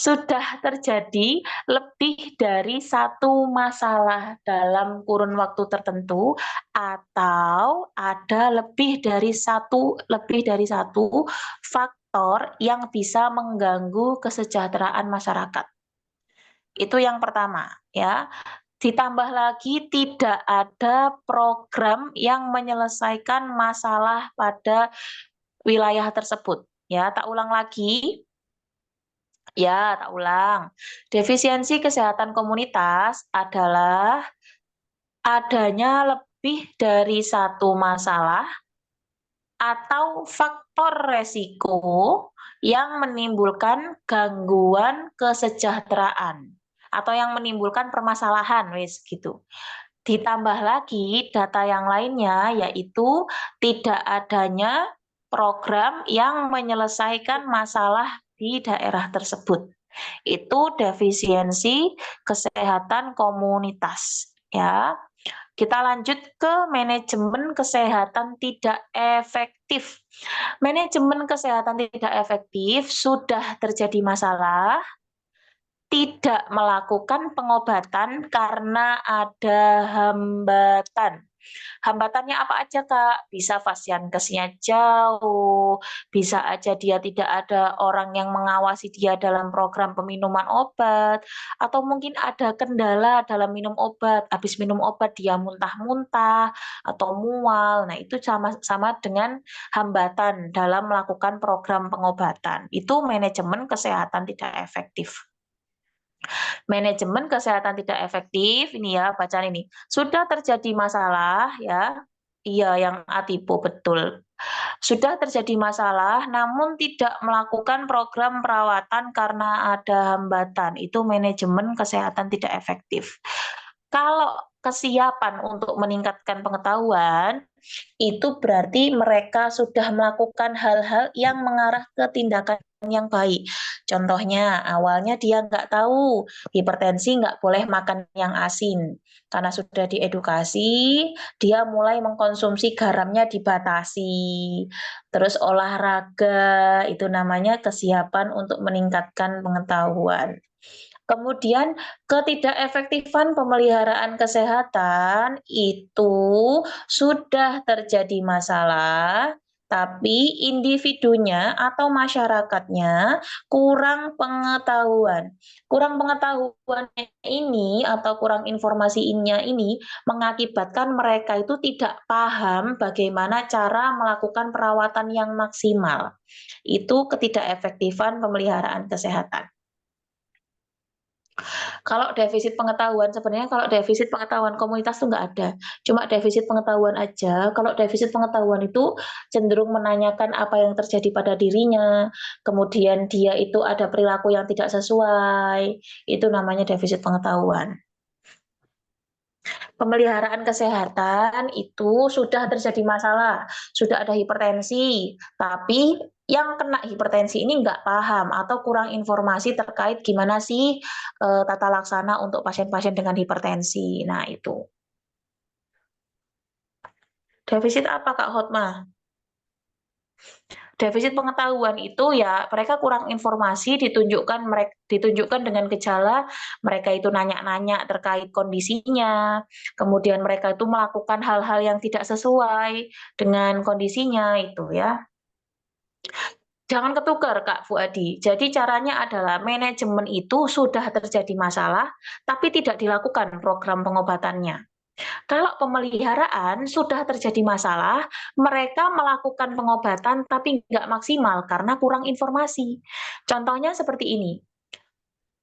Sudah terjadi lebih dari satu masalah dalam kurun waktu tertentu atau ada lebih dari satu faktor yang bisa mengganggu kesejahteraan masyarakat. Itu yang pertama ya. Ditambah lagi tidak ada program yang menyelesaikan masalah pada wilayah tersebut. Ya, tak ulang lagi. Ya, tak ulang. Defisiensi kesehatan komunitas adalah adanya lebih dari satu masalah atau faktor resiko yang menimbulkan gangguan kesejahteraan atau yang menimbulkan permasalahan, wis gitu. Ditambah lagi data yang lainnya yaitu tidak adanya program yang menyelesaikan masalah di daerah tersebut. Itu defisiensi kesehatan komunitas ya. Kita lanjut ke manajemen kesehatan tidak efektif. Manajemen kesehatan tidak efektif sudah terjadi masalah, tidak melakukan pengobatan karena ada hambatan. Hambatannya apa aja, Kak? Bisa fasiankesnya jauh, bisa aja dia tidak ada orang yang mengawasi dia dalam program peminuman obat, atau mungkin ada kendala dalam minum obat, habis minum obat dia muntah-muntah atau mual. Nah, itu sama dengan hambatan dalam melakukan program pengobatan. Itu manajemen kesehatan tidak efektif. Manajemen kesehatan tidak efektif, ini ya bacaan ini. Sudah terjadi masalah ya. Iya, yang atipo betul. Sudah terjadi masalah namun tidak melakukan program perawatan karena ada hambatan. Itu manajemen kesehatan tidak efektif. Kalau kesiapan untuk meningkatkan pengetahuan, itu berarti mereka sudah melakukan hal-hal yang mengarah ke tindakan yang baik. Contohnya, awalnya dia nggak tahu hipertensi nggak boleh makan yang asin. Karena sudah diedukasi, dia mulai mengkonsumsi garamnya dibatasi. Terus olahraga, itu namanya kesiapan untuk meningkatkan pengetahuan. Kemudian ketidakefektifan pemeliharaan kesehatan itu sudah terjadi masalah, tapi individunya atau masyarakatnya kurang pengetahuan. Kurang pengetahuan ini atau kurang informasinya ini mengakibatkan mereka itu tidak paham bagaimana cara melakukan perawatan yang maksimal. Itu ketidakefektifan pemeliharaan kesehatan. Kalau defisit pengetahuan, sebenarnya kalau defisit pengetahuan komunitas tuh nggak ada. Cuma defisit pengetahuan aja. Kalau defisit pengetahuan itu cenderung menanyakan apa yang terjadi pada dirinya, kemudian dia itu ada perilaku yang tidak sesuai, itu namanya defisit pengetahuan. Pemeliharaan kesehatan itu sudah terjadi masalah, sudah ada hipertensi, tapi yang kena hipertensi ini nggak paham atau kurang informasi terkait gimana sih tata laksana untuk pasien-pasien dengan hipertensi. Nah, itu. Defisit apa, Kak Hotma? Defisit pengetahuan itu ya mereka kurang informasi, ditunjukkan dengan gejala, mereka itu nanya-nanya terkait kondisinya, kemudian mereka itu melakukan hal-hal yang tidak sesuai dengan kondisinya itu ya. Jangan ketukar Kak Fuadi. Jadi caranya adalah manajemen itu sudah terjadi masalah, tapi tidak dilakukan program pengobatannya. Kalau pemeliharaan sudah terjadi masalah, mereka melakukan pengobatan tapi nggak maksimal karena kurang informasi. Contohnya seperti ini,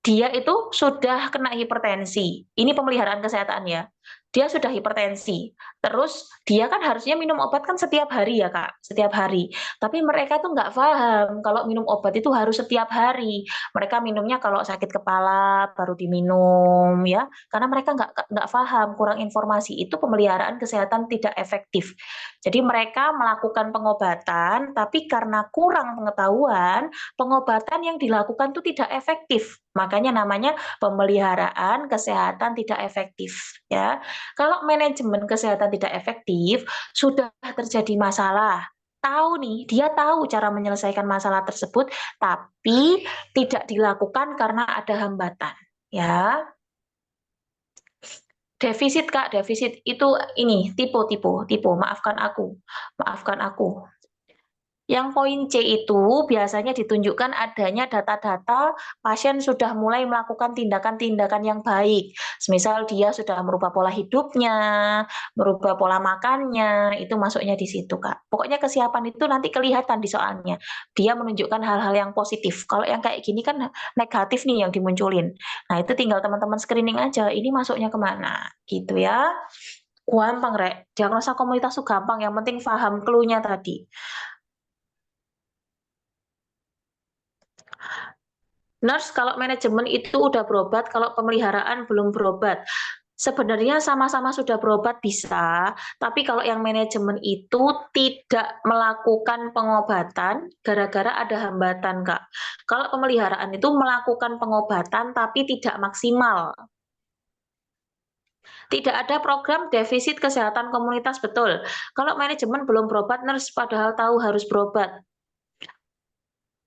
dia itu sudah kena hipertensi. Ini pemeliharaan kesehatan ya. Dia sudah hipertensi. Terus dia kan harusnya minum obat kan setiap hari ya Kak, setiap hari. Tapi mereka tuh nggak paham kalau minum obat itu harus setiap hari. Mereka minumnya kalau sakit kepala baru diminum ya, karena mereka nggak paham, kurang informasi. Itu pemeliharaan kesehatan tidak efektif. Jadi mereka melakukan pengobatan, tapi karena kurang pengetahuan, pengobatan yang dilakukan itu tidak efektif. Makanya namanya pemeliharaan kesehatan tidak efektif ya. Kalau manajemen kesehatan tidak efektif, sudah terjadi masalah. Tahu nih, dia tahu cara menyelesaikan masalah tersebut, tapi tidak dilakukan karena ada hambatan ya. Defisit Kak, defisit itu ini tipu, maafkan aku. Maafkan aku. Yang poin C itu biasanya ditunjukkan adanya data-data pasien sudah mulai melakukan tindakan-tindakan yang baik. Semisal dia sudah merubah pola hidupnya, merubah pola makannya, itu masuknya di situ, Kak. Pokoknya kesiapan itu nanti kelihatan di soalnya. Dia menunjukkan hal-hal yang positif. Kalau yang kayak gini kan negatif nih yang dimunculin. Nah, itu tinggal teman-teman screening aja, ini masuknya kemana, gitu ya. Gampang, Rek. Diagnosa komunitas tuh gampang, yang penting paham clue-nya tadi. Nurse kalau manajemen itu udah berobat, kalau pemeliharaan belum berobat. Sebenarnya sama-sama sudah berobat bisa, tapi kalau yang manajemen itu tidak melakukan pengobatan gara-gara ada hambatan, Kak. Kalau pemeliharaan itu melakukan pengobatan tapi tidak maksimal. Tidak ada program defisit kesehatan komunitas, betul. Kalau manajemen belum berobat, nurse padahal tahu harus berobat.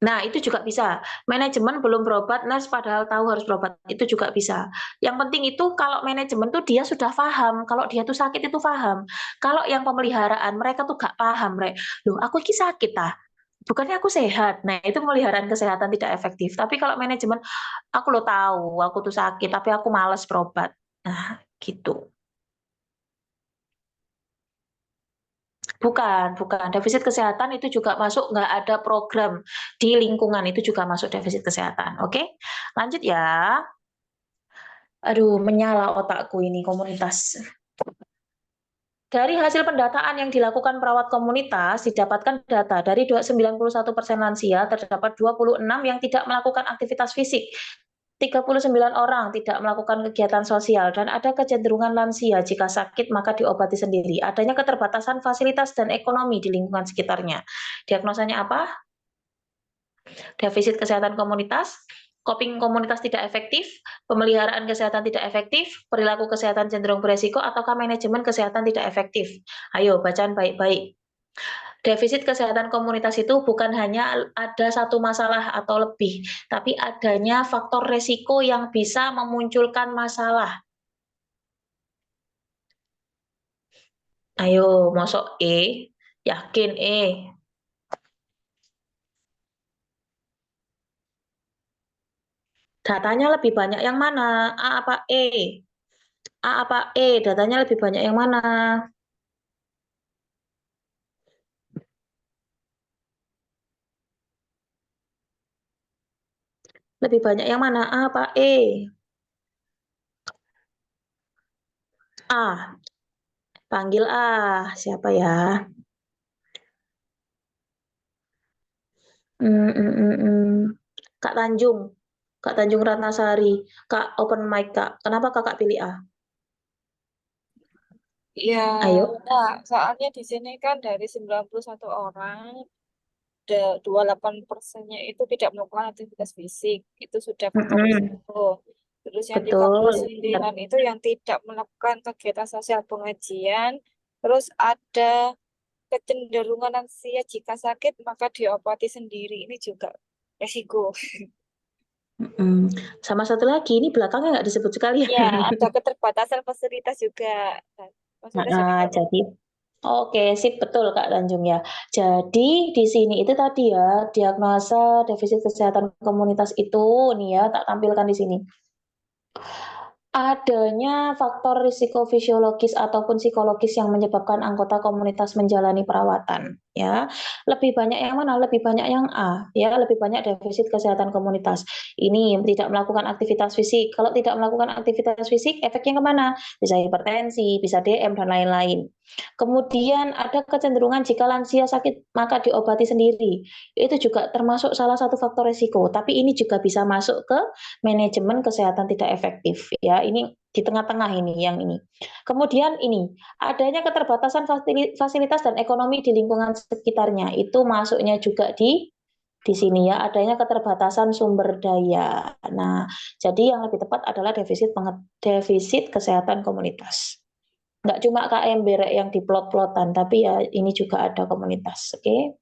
Nah, itu juga bisa. Manajemen belum berobat, nurse padahal tahu harus berobat, itu juga bisa. Yang penting itu kalau manajemen tuh dia sudah paham, kalau dia tuh sakit itu paham. Kalau yang pemeliharaan, mereka tuh gak paham, Rek. Loh, aku ini sakit ah, bukannya aku sehat. Nah, itu pemeliharaan kesehatan tidak efektif. Tapi kalau manajemen, aku lo tahu, aku tuh sakit, tapi aku malas berobat. Nah, gitu. Bukan. Defisit kesehatan itu juga masuk, nggak ada program di lingkungan, itu juga masuk defisit kesehatan. Oke, lanjut ya. Aduh, menyala otakku ini komunitas. Dari hasil pendataan yang dilakukan perawat komunitas, didapatkan data dari 91% lansia, terdapat 26 yang tidak melakukan aktivitas fisik, 39 orang tidak melakukan kegiatan sosial, dan ada kecenderungan lansia jika sakit maka diobati sendiri. Adanya keterbatasan fasilitas dan ekonomi di lingkungan sekitarnya. Diagnosanya apa? Defisit kesehatan komunitas, coping komunitas tidak efektif, pemeliharaan kesehatan tidak efektif, perilaku kesehatan cenderung beresiko, ataukah manajemen kesehatan tidak efektif? Ayo, bacaan baik-baik. Defisit kesehatan komunitas itu bukan hanya ada satu masalah atau lebih, tapi adanya faktor resiko yang bisa memunculkan masalah. Ayo, masuk E? Yakin E? Datanya lebih banyak yang mana? A apa E? A apa E? Datanya lebih banyak yang mana? Lebih banyak yang mana? A apa E? A. Panggil A. Siapa ya? Kak Tanjung. Kak Tanjung Ratnasari. Kak, open mic, Kak. Kenapa Kakak pilih A? Ya, Ayo. nah, soalnya di sini kan dari 91 orang, 28%-nya itu tidak melakukan aktivitas fisik. Itu sudah faktor risiko. Terus yang Betul. 39 itu yang tidak melakukan kegiatan sosial pengajian. Terus ada kecenderungan lansia jika sakit maka diobati sendiri. Ini juga risiko. Sama satu lagi, ini belakangnya nggak disebut sekali ya. Ya, ada keterbatasan fasilitas juga. Fasilitas yang tidak Jadi oke, sip, betul Kak Tanjung ya. Jadi di sini itu tadi ya, diagnosa defisit kesehatan komunitas itu nih ya, tak tampilkan di sini. Adanya faktor risiko fisiologis ataupun psikologis yang menyebabkan anggota komunitas menjalani perawatan, ya. Lebih banyak yang mana? Lebih banyak yang A, ya, lebih banyak defisit kesehatan komunitas. Ini tidak melakukan aktivitas fisik. Kalau tidak melakukan aktivitas fisik, efeknya kemana? Bisa hipertensi, bisa DM, dan lain-lain. Kemudian ada kecenderungan jika lansia sakit, maka diobati sendiri. Itu juga termasuk salah satu faktor risiko, tapi ini juga bisa masuk ke manajemen kesehatan tidak efektif ya. Ini di tengah-tengah ini yang ini. Kemudian ini, adanya keterbatasan fasilitas dan ekonomi di lingkungan sekitarnya. Itu masuknya juga di sini ya, adanya keterbatasan sumber daya. Nah, jadi yang lebih tepat adalah defisit kesehatan komunitas. Nggak cuma KM berek yang diplot-plotan, tapi ya ini juga ada komunitas, oke?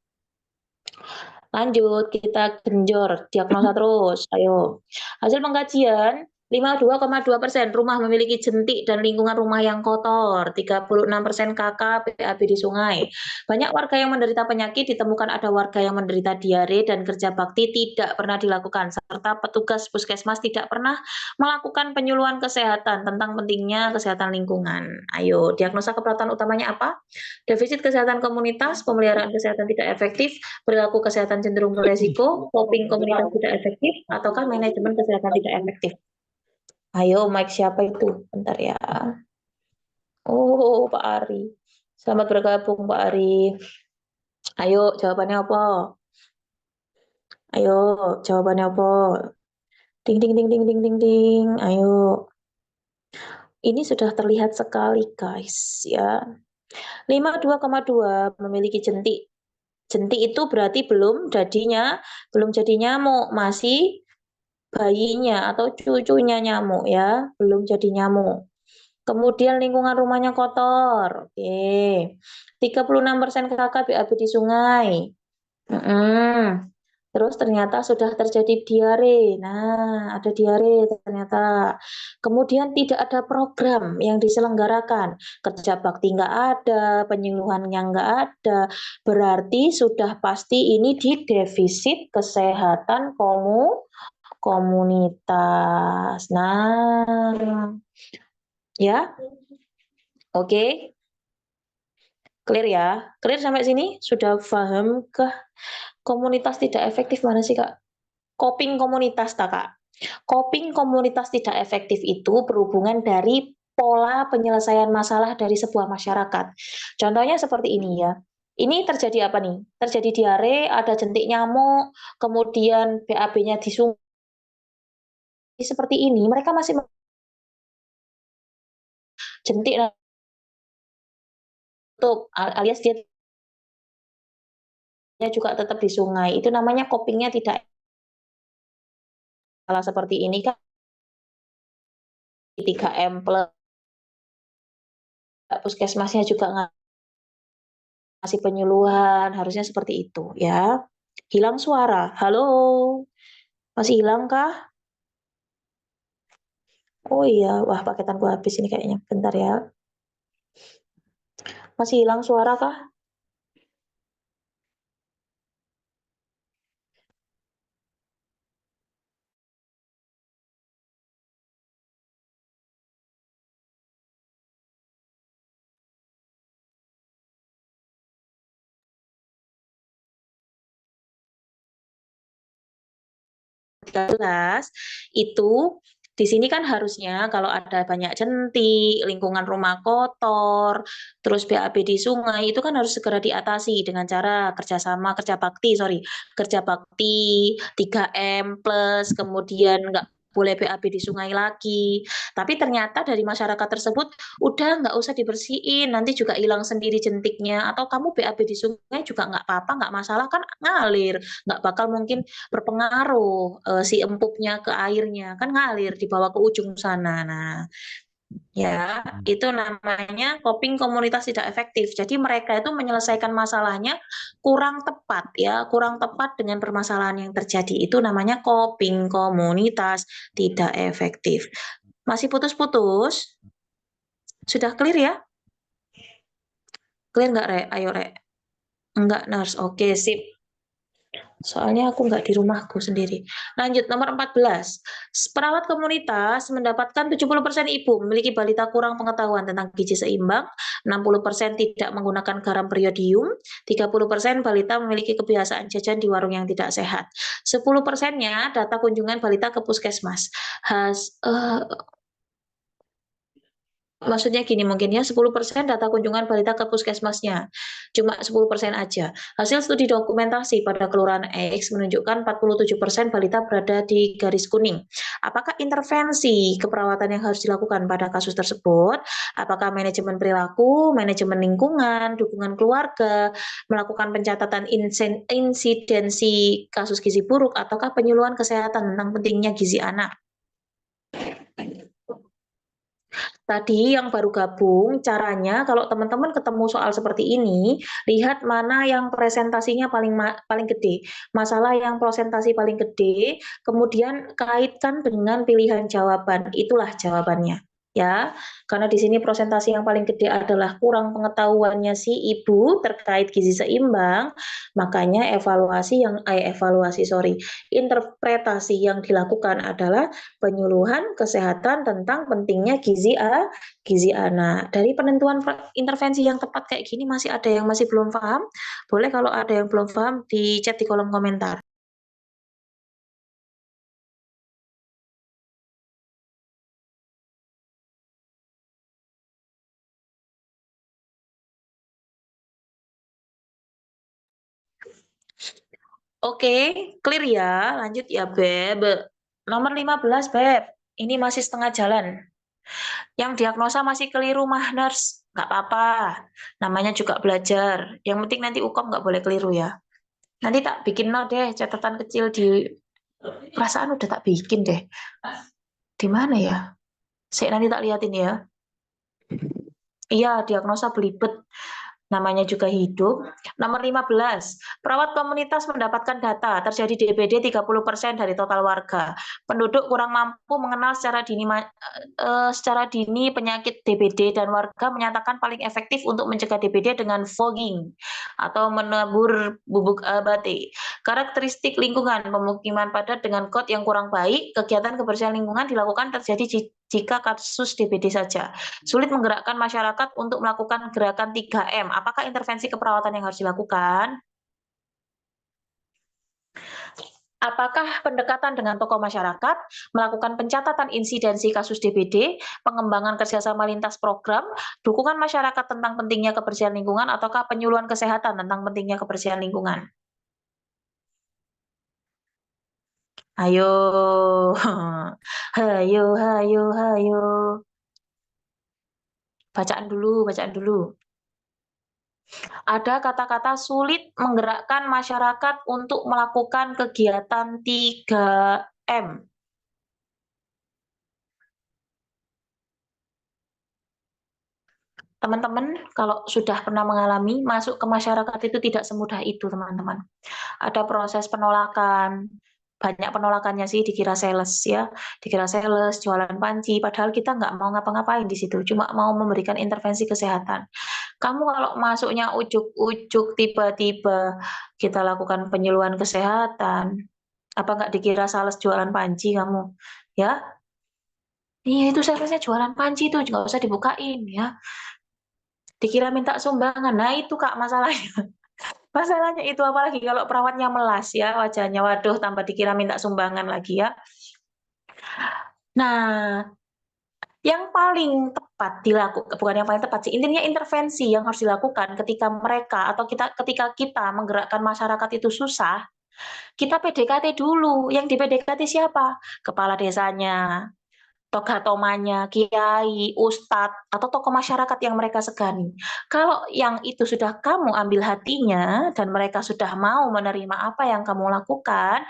Lanjut, kita genjor, diagnosa terus, ayo. Hasil pengkajian, 52,2% rumah memiliki jentik dan lingkungan rumah yang kotor, 36% KK PAB di sungai. Banyak warga yang menderita penyakit, ditemukan ada warga yang menderita diare dan kerja bakti tidak pernah dilakukan, serta petugas puskesmas tidak pernah melakukan penyuluhan kesehatan tentang pentingnya kesehatan lingkungan. Ayo, diagnosa keberatan utamanya apa? Defisit kesehatan komunitas, pemeliharaan kesehatan tidak efektif, perilaku kesehatan cenderung beresiko, coping komunitas tidak efektif, ataukah manajemen kesehatan tidak efektif? Ayo, Mike siapa itu? Bentar ya. Oh, Pak Ari. Selamat bergabung, Pak Ari. Ayo, jawabannya apa? Ayo, jawabannya apa? Ding, ding, ding, ding, ding, ding, ding. Ayo. Ini sudah terlihat sekali, guys, ya. 52,2 memiliki jentik. Jentik itu berarti belum jadi nyamuk, masih bayinya atau cucunya nyamuk ya, belum jadi nyamuk. Kemudian lingkungan rumahnya kotor. Oke. 36% KK BAB di sungai. Terus ternyata sudah terjadi diare. Nah, ada diare ternyata. Kemudian tidak ada program yang diselenggarakan. Kerja bakti nggak ada, penyuluhannya nggak ada. Berarti sudah pasti ini di defisit kesehatan komunitas. Nah, ya, oke. Clear ya? Clear sampai sini? Sudah paham kah? Komunitas tidak efektif mana sih, Kak? Coping komunitas, Kak. Coping komunitas tidak efektif itu berhubungan dari pola penyelesaian masalah dari sebuah masyarakat. Contohnya seperti ini ya. Ini terjadi apa nih? Terjadi diare, ada jentik nyamuk, kemudian BAB-nya di sungai seperti ini. Mereka masih jentik tutup alias dia juga tetap di sungai. Itu namanya copingnya tidak salah seperti ini kan 3M plus puskesmasnya juga ngasih penyuluhan, harusnya seperti itu ya. Hilang suara. Halo. Masih hilang kah? Oh iya, wah paketanku habis ini kayaknya. Bentar ya. Masih hilang suara kah? Itu Di sini kan harusnya kalau ada banyak jentik, lingkungan rumah kotor, terus BAB di sungai, itu kan harus segera diatasi dengan cara kerja bakti, 3M plus, kemudian nggak boleh BAB di sungai lagi. Tapi ternyata dari masyarakat tersebut, udah nggak usah dibersihin, nanti juga hilang sendiri jentiknya, atau kamu BAB di sungai juga nggak apa-apa, nggak masalah, kan ngalir, nggak bakal mungkin berpengaruh si empuknya ke airnya, kan ngalir dibawa ke ujung sana. Nah, ya itu namanya coping komunitas tidak efektif. Jadi mereka itu menyelesaikan masalahnya kurang tepat ya, kurang tepat dengan permasalahan yang terjadi. Itu namanya coping komunitas tidak efektif. Masih putus-putus? Sudah clear ya? Clear nggak, Rek? Ayo, Rek. Enggak, Nurse. Oke, sip. Soalnya aku nggak di rumahku sendiri. Lanjut, nomor 14. Perawat komunitas mendapatkan 70% ibu memiliki balita kurang pengetahuan tentang gizi seimbang, 60% tidak menggunakan garam periodium, 30% balita memiliki kebiasaan jajan di warung yang tidak sehat. 10%-nya data kunjungan balita ke puskesmas. Maksudnya gini mungkin ya, 10% data kunjungan balita ke puskesmasnya, cuma 10% aja. Hasil studi dokumentasi pada Kelurahan X menunjukkan 47% balita berada di garis kuning. Apakah intervensi keperawatan yang harus dilakukan pada kasus tersebut? Apakah manajemen perilaku, manajemen lingkungan, dukungan keluarga, melakukan pencatatan insidensi kasus gizi buruk, ataukah penyuluhan kesehatan tentang pentingnya gizi anak? Tadi yang baru gabung, caranya kalau teman-teman ketemu soal seperti ini, lihat mana yang presentasinya paling gede. Masalah yang presentasi paling gede, kemudian kaitkan dengan pilihan jawaban. Itulah jawabannya. Ya, karena di sini presentasi yang paling gede adalah kurang pengetahuannya si ibu terkait gizi seimbang, makanya interpretasi yang dilakukan adalah penyuluhan kesehatan tentang pentingnya gizi anak. Dari penentuan intervensi yang tepat kayak gini masih ada yang masih belum paham? Boleh kalau ada yang belum paham di chat di kolom komentar. Oke, clear ya. Lanjut ya, Beb. Nomor 15, Beb. Ini masih setengah jalan. Yang diagnosa masih keliru mah, nurse. Nggak apa-apa. Namanya juga belajar. Yang penting nanti UKOM nggak boleh keliru ya. Nanti tak bikin deh catatan kecil di perasaan udah tak bikin deh. Di mana ya? Saya nanti tak liatin ya. Iya, diagnosa belibet. Namanya juga hidup. Nomor 15, perawat komunitas mendapatkan data terjadi DBD 30% dari total warga. Penduduk kurang mampu mengenal secara dini penyakit DBD dan warga menyatakan paling efektif untuk mencegah DBD dengan fogging atau menabur bubuk abate. Karakteristik lingkungan pemukiman padat dengan kot yang kurang baik, kegiatan kebersihan lingkungan dilakukan terjadi jika kasus DBD saja. Sulit menggerakkan masyarakat untuk melakukan gerakan 3M. Apakah intervensi keperawatan yang harus dilakukan? Apakah pendekatan dengan tokoh masyarakat, melakukan pencatatan insidensi kasus DBD, pengembangan kerjasama lintas program, dukungan masyarakat tentang pentingnya kebersihan lingkungan, ataukah penyuluhan kesehatan tentang pentingnya kebersihan lingkungan? Ayo, hayo. Bacaan dulu. Ada kata-kata sulit menggerakkan masyarakat untuk melakukan kegiatan 3M. Teman-teman, kalau sudah pernah mengalami, masuk ke masyarakat itu tidak semudah itu, teman-teman. Ada proses penolakan, banyak penolakannya sih, dikira sales ya, jualan panci, padahal kita nggak mau ngapa-ngapain di situ, cuma mau memberikan intervensi kesehatan. Kamu kalau masuknya ujuk-ujuk tiba-tiba kita lakukan penyuluhan kesehatan, apa nggak dikira sales jualan panci kamu? Ya, iya itu salesnya jualan panci itu nggak usah dibukain ya. Dikira minta sumbangan, nah itu Kak masalahnya. Masalahnya itu apalagi kalau perawatnya melas ya wajahnya, waduh tambah dikira minta sumbangan lagi ya. Nah, yang paling tepat dilakukan, bukan yang paling tepat sih, intinya intervensi yang harus dilakukan ketika mereka atau ketika kita menggerakkan masyarakat itu susah, kita PDKT dulu. Yang di PDKT siapa? Kepala desanya, toga-tomanya, kiai, ustadz, atau tokoh masyarakat yang mereka segani. Kalau yang itu sudah kamu ambil hatinya dan mereka sudah mau menerima apa yang kamu lakukan,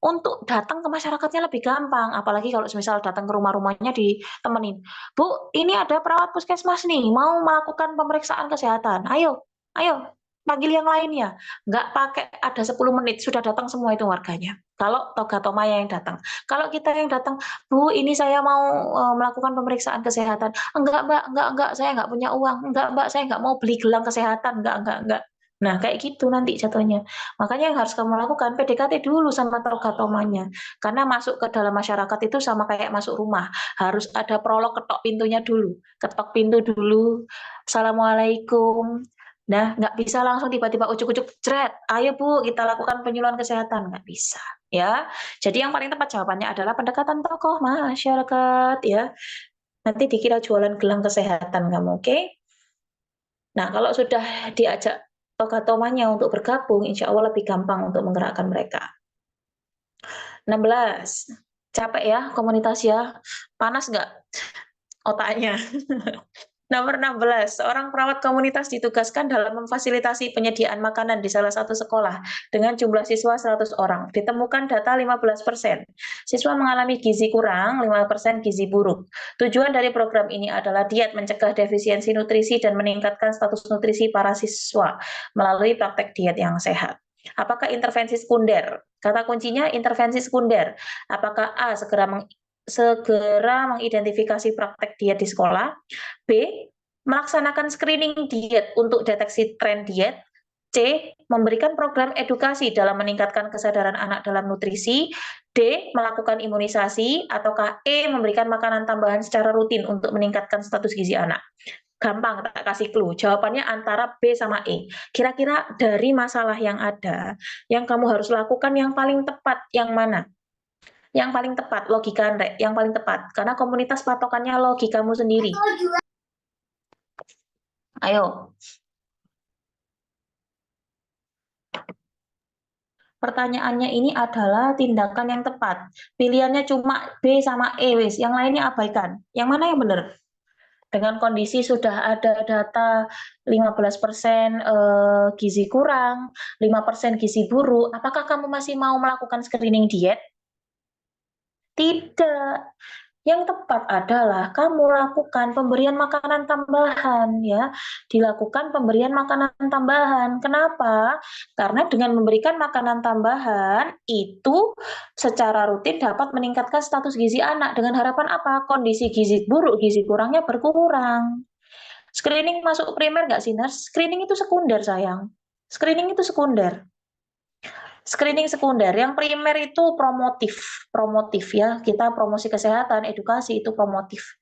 untuk datang ke masyarakatnya lebih gampang. Apalagi kalau misal datang ke rumah-rumahnya ditemenin. Bu, ini ada perawat puskesmas nih, mau melakukan pemeriksaan kesehatan. Ayo, ayo, panggil yang lainnya. Nggak pakai ada 10 menit, sudah datang semua itu warganya. Kalau toga tomaya yang datang. Kalau kita yang datang, Bu, ini saya mau melakukan pemeriksaan kesehatan. Enggak, Mbak, enggak, saya enggak punya uang. Enggak, Mbak, saya enggak mau beli gelang kesehatan. Enggak. Nah, kayak gitu nanti jatuhnya. Makanya yang harus kamu lakukan, PDKT dulu sama toga tomanya. Karena masuk ke dalam masyarakat itu sama kayak masuk rumah. Harus ada prolog, ketok pintunya dulu. Ketok pintu dulu. Assalamualaikum. Nah, nggak bisa langsung tiba-tiba ujuk-ujuk, jret, ayo Bu, kita lakukan penyuluhan kesehatan. Nggak bisa. Ya, jadi yang paling tepat jawabannya adalah pendekatan tokoh masyarakat ya. Nanti dikira jualan gelang kesehatan kamu, oke? Nah, kalau sudah diajak toga-tomanya untuk bergabung, insya Allah lebih gampang untuk menggerakkan mereka. 16, capek ya komunitas ya? Panas nggak otaknya? Nomor 16, seorang perawat komunitas ditugaskan dalam memfasilitasi penyediaan makanan di salah satu sekolah dengan jumlah siswa 100 orang. Ditemukan data 15%. Siswa mengalami gizi kurang, 5% gizi buruk. Tujuan dari program ini adalah diet mencegah defisiensi nutrisi dan meningkatkan status nutrisi para siswa melalui praktek diet yang sehat. Apakah intervensi sekunder? Kata kuncinya intervensi sekunder. Apakah A, segera mengidentifikasi praktek diet di sekolah, B, melaksanakan screening diet untuk deteksi tren diet, C, memberikan program edukasi dalam meningkatkan kesadaran anak dalam nutrisi, D, melakukan imunisasi, ataukah E, memberikan makanan tambahan secara rutin untuk meningkatkan status gizi anak. Gampang, tak kasih clue. Jawabannya antara B sama E. Kira-kira dari masalah yang ada, yang kamu harus lakukan yang paling tepat, yang mana? Yang paling tepat, logika Andre, yang paling tepat. Karena komunitas patokannya logikamu sendiri. Ayo. Pertanyaannya ini adalah tindakan yang tepat. Pilihannya cuma B sama E, wis. Yang lainnya abaikan. Yang mana yang benar? Dengan kondisi sudah ada data 15% gizi kurang, 5% gizi buruk, apakah kamu masih mau melakukan screening diet? Tidak. Yang tepat adalah kamu lakukan pemberian makanan tambahan ya. Dilakukan pemberian makanan tambahan. Kenapa? Karena dengan memberikan makanan tambahan itu secara rutin dapat meningkatkan status gizi anak dengan harapan apa? Kondisi gizi buruk, gizi kurangnya berkurang. Screening masuk primer nggak sih, Nurse? Screening itu sekunder, sayang. Screening itu sekunder. Screening sekunder, yang primer itu promotif ya, kita promosi kesehatan, edukasi itu promotif.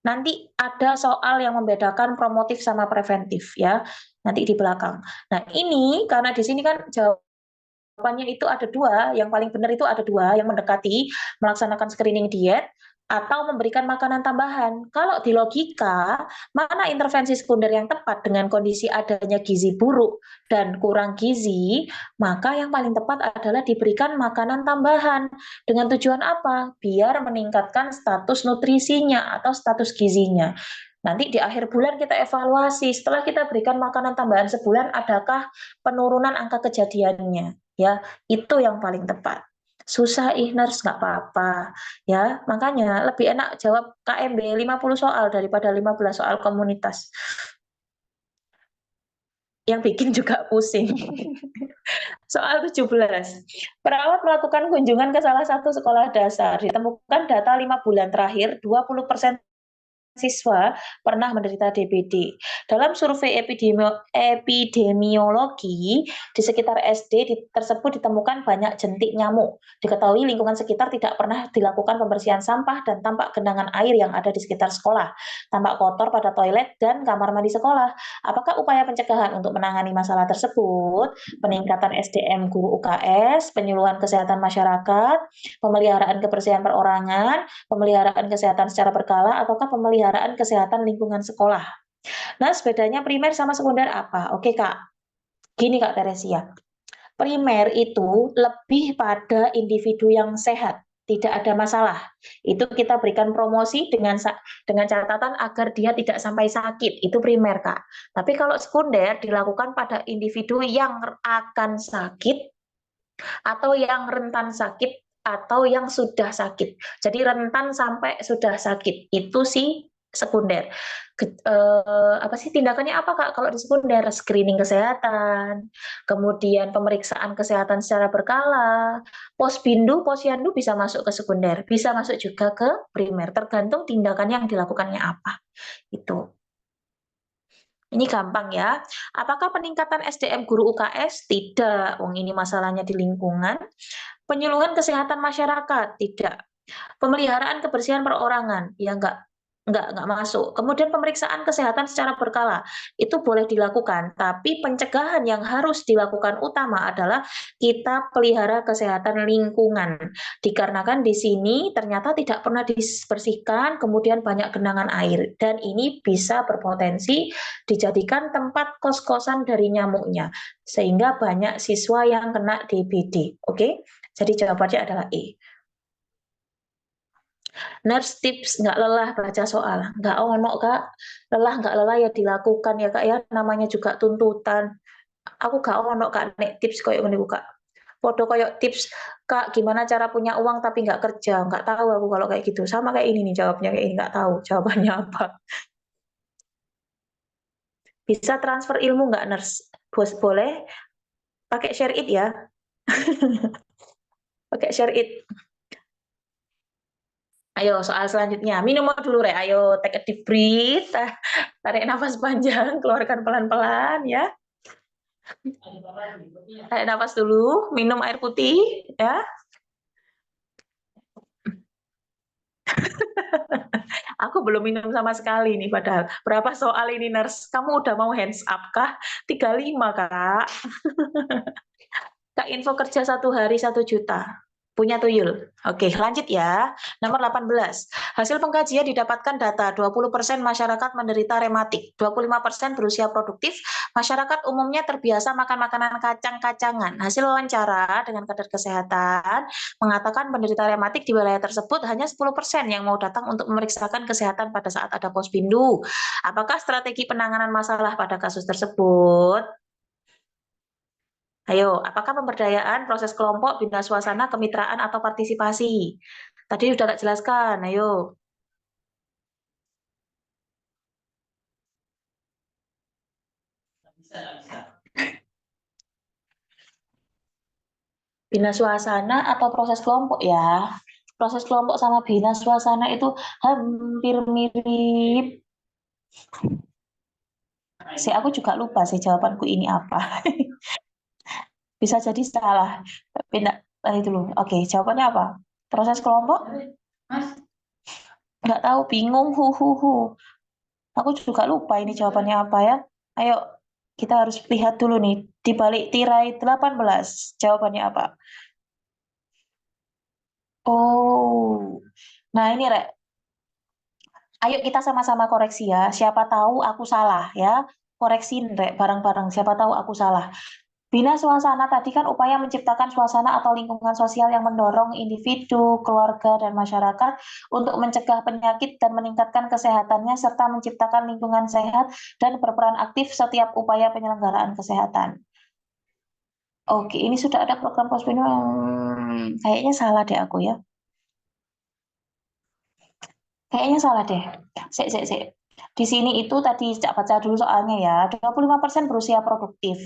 Nanti ada soal yang membedakan promotif sama preventif ya, nanti di belakang. Nah ini karena di sini kan jawabannya itu ada dua, yang paling benar itu ada dua, yang mendekati melaksanakan screening diet atau memberikan makanan tambahan. Kalau di logika, mana intervensi sekunder yang tepat dengan kondisi adanya gizi buruk dan kurang gizi, maka yang paling tepat adalah diberikan makanan tambahan. Dengan tujuan apa? Biar meningkatkan status nutrisinya atau status gizinya. Nanti di akhir bulan kita evaluasi, setelah kita berikan makanan tambahan sebulan, adakah penurunan angka kejadiannya? Ya, itu yang paling tepat. Susah nurse, nggak apa-apa ya, makanya lebih enak jawab KMB 50 soal daripada 15 soal komunitas yang bikin juga pusing. Soal 17, perawat melakukan kunjungan ke salah satu sekolah dasar, ditemukan data 5 bulan terakhir 20% siswa pernah menderita DBD. Dalam survei epidemiologi, di sekitar SD tersebut ditemukan banyak jentik nyamuk. Diketahui lingkungan sekitar tidak pernah dilakukan pembersihan sampah dan tampak genangan air yang ada di sekitar sekolah. Tampak kotor pada toilet dan kamar mandi sekolah. Apakah upaya pencegahan untuk menangani masalah tersebut? Peningkatan SDM guru UKS, penyuluhan kesehatan masyarakat, pemeliharaan kebersihan perorangan, pemeliharaan kesehatan secara berkala, ataukah pemeliharaan kesehatan lingkungan sekolah. Nah, bedanya primer sama sekunder apa? Oke, Kak. Gini, Kak Teresia. Primer itu lebih pada individu yang sehat, tidak ada masalah. Itu kita berikan promosi dengan catatan agar dia tidak sampai sakit. Itu primer, Kak. Tapi kalau sekunder dilakukan pada individu yang akan sakit atau yang rentan sakit atau yang sudah sakit. Jadi rentan sampai sudah sakit itu sih sekunder. Apa sih tindakannya apa, Kak? Kalau di sekunder, screening kesehatan, kemudian pemeriksaan kesehatan secara berkala, posbindu, posyandu bisa masuk ke sekunder, bisa masuk juga ke primer, tergantung tindakan yang dilakukannya apa. Itu. Ini gampang ya. Apakah peningkatan SDM guru UKS? Tidak. Ini masalahnya di lingkungan. Penyuluhan kesehatan masyarakat? Tidak. Pemeliharaan kebersihan perorangan? Ya enggak masuk. Kemudian pemeriksaan kesehatan secara berkala itu boleh dilakukan, tapi pencegahan yang harus dilakukan utama adalah kita pelihara kesehatan lingkungan. Dikarenakan di sini ternyata tidak pernah dibersihkan, kemudian banyak genangan air dan ini bisa berpotensi dijadikan tempat kos-kosan dari nyamuknya sehingga banyak siswa yang kena DBD. Oke? Jadi jawabannya adalah E. Nurse tips nggak lelah baca soal, nggak ono Kak, nggak lelah ya dilakukan ya Kak ya, namanya juga tuntutan. Aku nggak ono Kak nek tips koyo ngene Kak. Podo koyo tips Kak gimana cara punya uang tapi nggak kerja, nggak tahu aku kalau kayak gitu. Sama kayak ini nih jawabnya kayak ini nggak tahu jawabannya apa. Bisa transfer ilmu nggak nurse? Bos boleh pakai share it ya. Pakai share it. Ayo soal selanjutnya, minum dulu Rek, ayo take a deep breath, tarik nafas panjang, keluarkan pelan-pelan ya. Tarik nafas dulu, minum air putih ya. Aku belum minum sama sekali nih padahal. Berapa soal ini nurse? Kamu udah mau hands up kah? 35 Kak. Kak info kerja 1 hari 1 juta. Punya tuyul. Oke, lanjut ya. Nomor 18. Hasil pengkajian didapatkan data 20% masyarakat menderita rematik, 25% berusia produktif, masyarakat umumnya terbiasa makan makanan kacang-kacangan. Hasil wawancara dengan kadar kesehatan mengatakan penderita rematik di wilayah tersebut hanya 10% yang mau datang untuk memeriksakan kesehatan pada saat ada posbindu. Apakah strategi penanganan masalah pada kasus tersebut? Ayo, apakah pemberdayaan, proses kelompok, bina suasana, kemitraan, atau partisipasi? Tadi sudah tak jelaskan, ayo. Bina suasana atau proses kelompok ya? Proses kelompok sama bina suasana itu hampir mirip. Aku juga lupa sih jawabanku ini apa. Bisa jadi salah. Itu loh. Oke, jawabannya apa? Proses kelompok? Nggak tahu, bingung. Aku juga lupa ini jawabannya apa ya. Ayo, kita harus lihat dulu nih. Di balik tirai 18, jawabannya apa? Oh, nah ini Rek. Ayo kita sama-sama koreksi ya. Siapa tahu aku salah ya. Koreksin Rek, bareng-bareng. Siapa tahu aku salah. Bina suasana tadi kan upaya menciptakan suasana atau lingkungan sosial yang mendorong individu, keluarga, dan masyarakat untuk mencegah penyakit dan meningkatkan kesehatannya serta menciptakan lingkungan sehat dan berperan aktif setiap upaya penyelenggaraan kesehatan. Oke, ini sudah ada program posbindu. Kayaknya salah deh aku ya. Kayaknya salah deh. Sik. Di sini itu tadi Cak baca dulu soalnya ya, 25% berusia produktif.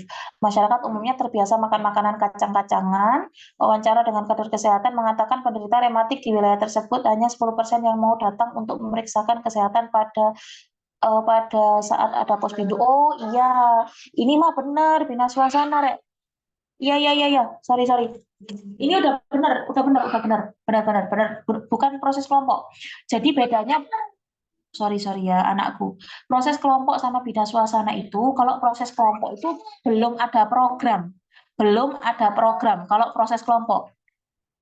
Masyarakat umumnya terbiasa makan makanan kacang-kacangan. Wawancara dengan kader kesehatan mengatakan penderita rematik di wilayah tersebut hanya 10% yang mau datang untuk memeriksakan kesehatan pada saat ada posyandu. Oh iya, ini mah benar, bina suasana, Rek. Iya, iya, iya, iya. Sorry, sorry. Ini udah benar, benar. Bukan proses kelompok. Jadi bedanya, sorry ya anakku. Proses kelompok sama bina suasana itu, kalau proses kelompok itu belum ada program. Kalau proses kelompok.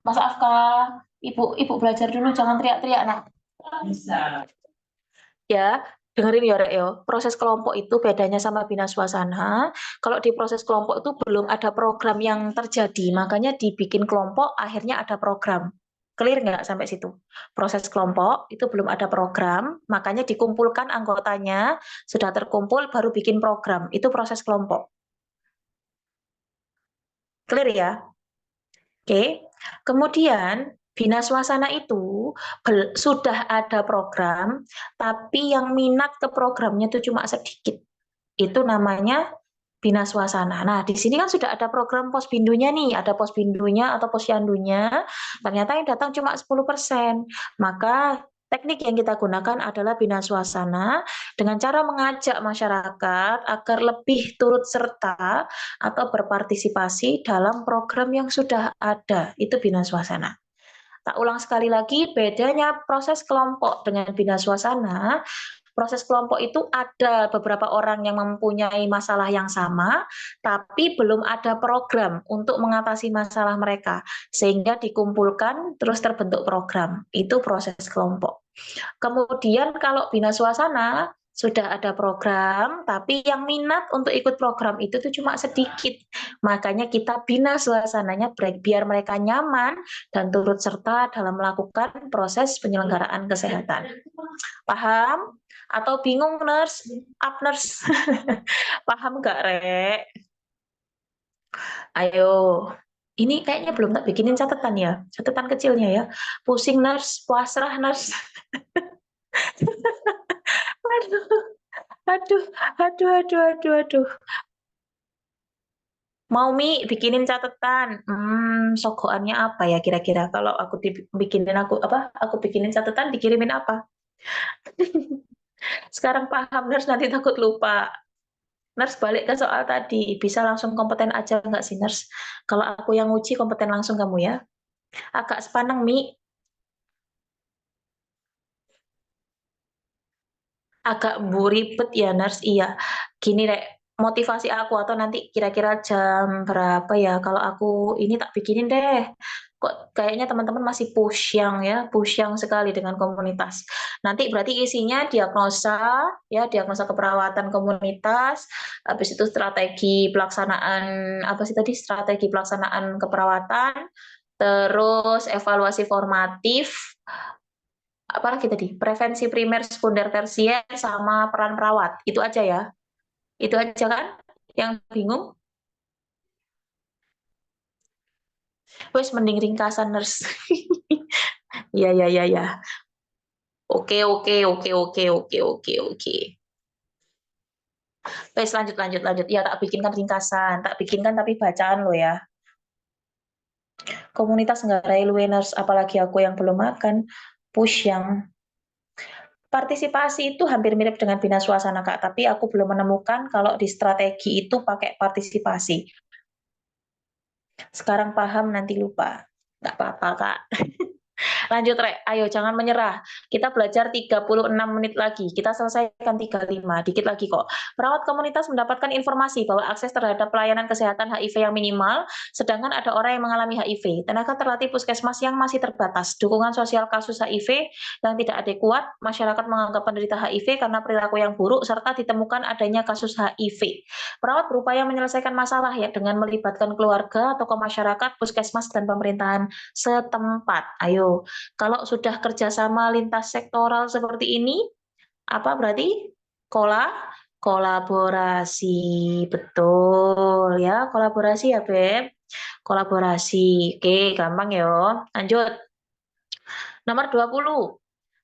Mas Afka, ibu belajar dulu, jangan teriak-teriak, nak. Ya, dengerin ya Rek ya. Proses kelompok itu bedanya sama bina suasana. Kalau di proses kelompok itu belum ada program yang terjadi, makanya dibikin kelompok akhirnya ada program. Clear nggak sampai situ? Proses kelompok itu belum ada program, makanya dikumpulkan anggotanya, sudah terkumpul baru bikin program. Itu proses kelompok. Clear ya? Oke. Kemudian bina suasana itu sudah ada program, tapi yang minat ke programnya itu cuma sedikit. Itu namanya bina suasana. Nah, di sini kan sudah ada program posbindunya nih, ada posbindunya atau posyandunya, ternyata yang datang cuma 10%. Maka teknik yang kita gunakan adalah bina suasana dengan cara mengajak masyarakat agar lebih turut serta atau berpartisipasi dalam program yang sudah ada. Itu bina suasana. Tak ulang sekali lagi, bedanya proses kelompok dengan bina suasana. Proses kelompok itu ada beberapa orang yang mempunyai masalah yang sama, tapi belum ada program untuk mengatasi masalah mereka, sehingga dikumpulkan terus terbentuk program. Itu proses kelompok. Kemudian kalau bina suasana, sudah ada program, tapi yang minat untuk ikut program itu tuh cuma sedikit. Makanya kita bina suasananya biar mereka nyaman dan turut serta dalam melakukan proses penyelenggaraan kesehatan. Paham? Atau bingung, nurse? Up, nurse? Paham nggak, Rek? Ayo. Ini kayaknya belum tak bikinin catatan ya. Catatan kecilnya ya. Pusing, nurse. Pasrah, nurse. Aduh, aduh. Mau Mi bikinin catatan. Sogoannya apa ya kira-kira kalau aku bikinin catatan dikirimin apa? Sekarang paham Nurse, nanti takut lupa. Nurse balik ke soal tadi, bisa langsung kompeten aja nggak sih Nurse? Kalau aku yang uji kompeten langsung kamu ya. Agak sepaneng Mi. Agak ribet ya Nurse, iya. Gini Rek, motivasi aku atau nanti kira-kira jam berapa ya kalau aku ini tak bikinin deh. Kok kayaknya teman-teman masih pusyang sekali dengan komunitas. Nanti berarti isinya diagnosa keperawatan komunitas, habis itu strategi pelaksanaan strategi pelaksanaan keperawatan, terus evaluasi formatif, apalagi tadi prevensi primer, sekunder, tersier, sama peran perawat. Itu aja ya. Itu aja kan yang bingung? Wes mending ringkasan nurse. Ya ya ya ya. Oke. Wes lanjut. Ya tak bikinkan ringkasan, tak bikinkan tapi bacaan lo ya. Komunitas nggak railway nurse, apalagi aku yang belum makan. Push yang partisipasi itu hampir mirip dengan bina suasana Kak, tapi aku belum menemukan kalau di strategi itu pakai partisipasi. Sekarang paham, nanti lupa. Nggak apa-apa, Kak. Lanjut, Rek. Ayo, jangan menyerah. Kita belajar 36 menit lagi. Kita selesaikan 35. Dikit lagi kok. Perawat komunitas mendapatkan informasi bahwa akses terhadap pelayanan kesehatan HIV yang minimal, sedangkan ada orang yang mengalami HIV. Tenaga terlatih puskesmas yang masih terbatas. Dukungan sosial kasus HIV yang tidak adekuat, masyarakat menganggap penderita HIV karena perilaku yang buruk, serta ditemukan adanya kasus HIV. Perawat berupaya menyelesaikan masalah ya dengan melibatkan keluarga, tokoh masyarakat, puskesmas, dan pemerintahan setempat. Ayo, kalau sudah kerjasama lintas sektoral seperti ini, apa berarti? Kolaborasi. Betul ya, kolaborasi ya, Beb. Kolaborasi. Oke, gampang ya. Lanjut. Nomor 20.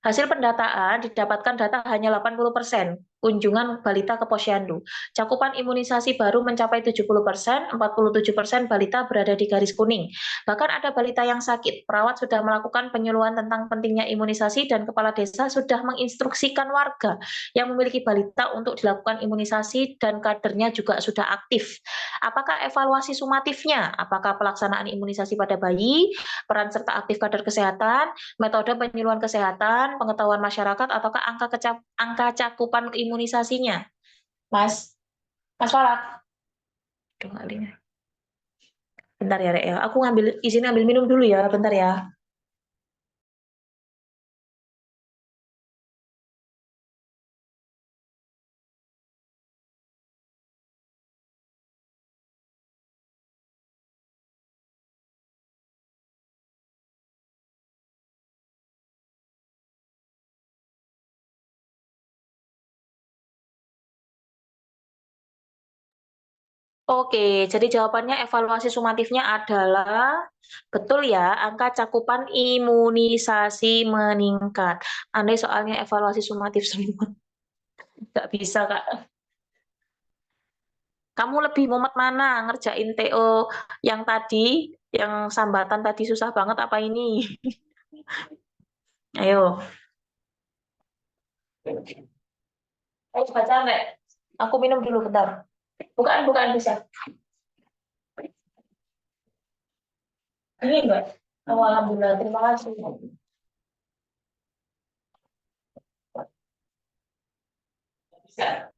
Hasil pendataan didapatkan data hanya 80% kunjungan balita ke posyandu. Cakupan imunisasi baru mencapai 70%, 47% balita berada di garis kuning. Bahkan ada balita yang sakit. Perawat sudah melakukan penyuluhan tentang pentingnya imunisasi dan kepala desa sudah menginstruksikan warga yang memiliki balita untuk dilakukan imunisasi dan kadernya juga sudah aktif. Apakah evaluasi sumatifnya? Apakah pelaksanaan imunisasi pada bayi, peran serta aktif kader kesehatan, metode penyuluhan kesehatan, pengetahuan masyarakat, ataukah angka cakupan imunisasinya? Mas Farad. Aduh, nggak lihat. Bentar ya, Rek ya. Aku izin ngambil minum dulu ya, bentar ya. Oke, jadi jawabannya evaluasi sumatifnya adalah betul ya, angka cakupan imunisasi meningkat. Andai soalnya evaluasi sumatif semua, nggak bisa Kak. Kamu lebih mumet mana, ngerjain TO yang tadi, yang sambatan tadi susah banget apa ini? Ayo. Ayo baca, Nek. Aku minum dulu bentar. Bukan bisa. Ini enggak? Oh, alhamdulillah, terima kasih. Bisa.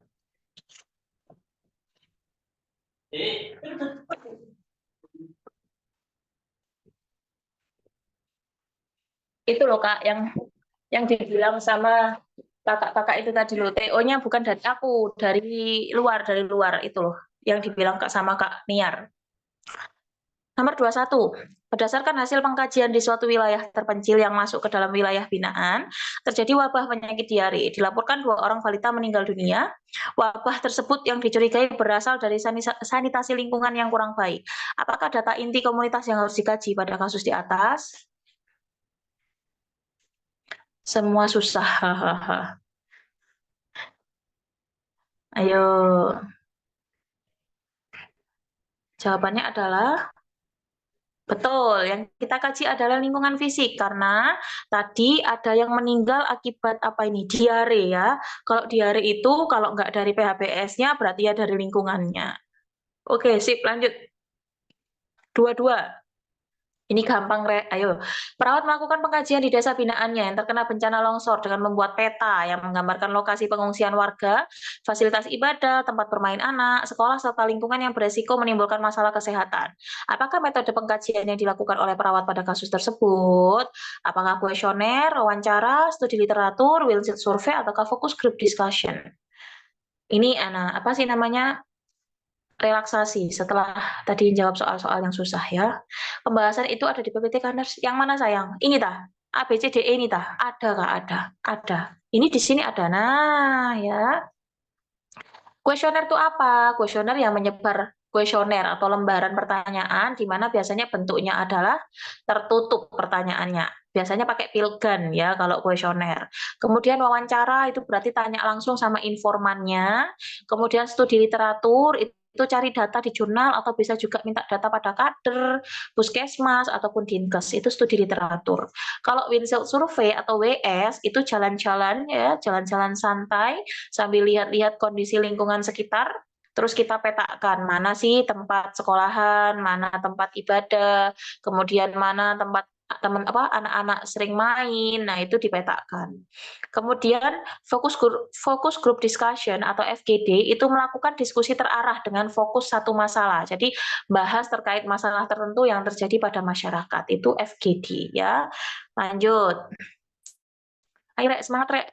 Itu loh Kak, yang dibilang sama kakak-kakak itu tadi loh, TO-nya bukan dari aku, dari luar itu loh, yang dibilang Kak sama Kak Niar. Nomor 21, berdasarkan hasil pengkajian di suatu wilayah terpencil yang masuk ke dalam wilayah binaan, terjadi wabah penyakit diare. Dilaporkan 2 orang balita meninggal dunia. Wabah tersebut yang dicurigai berasal dari sanitasi lingkungan yang kurang baik. Apakah data inti komunitas yang harus dikaji pada kasus di atas? Semua susah. Ayo. Jawabannya adalah betul, yang kita kaji adalah lingkungan fisik karena tadi ada yang meninggal akibat apa ini? Diare ya. Kalau diare itu kalau nggak dari PHBS-nya berarti ya dari lingkungannya. Oke, sip, lanjut. 22. Ini gampang, ayo. Perawat melakukan pengkajian di desa binaannya yang terkena bencana longsor dengan membuat peta yang menggambarkan lokasi pengungsian warga, fasilitas ibadah, tempat bermain anak, sekolah, serta lingkungan yang beresiko menimbulkan masalah kesehatan. Apakah metode pengkajian yang dilakukan oleh perawat pada kasus tersebut? Apakah kuesioner, wawancara, studi literatur, Wilson survey, ataukah fokus group discussion? Ini apa sih namanya? Relaksasi setelah tadi jawab soal-soal yang susah ya. Pembahasan itu ada di PPT Kaners. Yang mana sayang? Ini tah. A, B, C, D, E ini tah. Ada Kak? Ada. Ini di sini ada. Nah, ya. Kuesioner itu apa? Kuesioner yang menyebar kuesioner atau lembaran pertanyaan di mana biasanya bentuknya adalah tertutup pertanyaannya. Biasanya pakai pilgan ya kalau kuesioner. Kemudian wawancara itu berarti tanya langsung sama informannya. Kemudian studi literatur itu cari data di jurnal atau bisa juga minta data pada kader, puskesmas ataupun dinkes, itu studi literatur. Kalau Winfield survey atau WS itu jalan-jalan ya, jalan-jalan santai sambil lihat-lihat kondisi lingkungan sekitar, terus kita petakan mana sih tempat sekolahan, mana tempat ibadah, kemudian mana tempat anak-anak sering main. Nah, itu dipetakan. Kemudian fokus group discussion atau FGD itu melakukan diskusi terarah dengan fokus satu masalah. Jadi bahas terkait masalah tertentu yang terjadi pada masyarakat. Itu FGD ya. Lanjut. Ayo Rek, semangat Rek.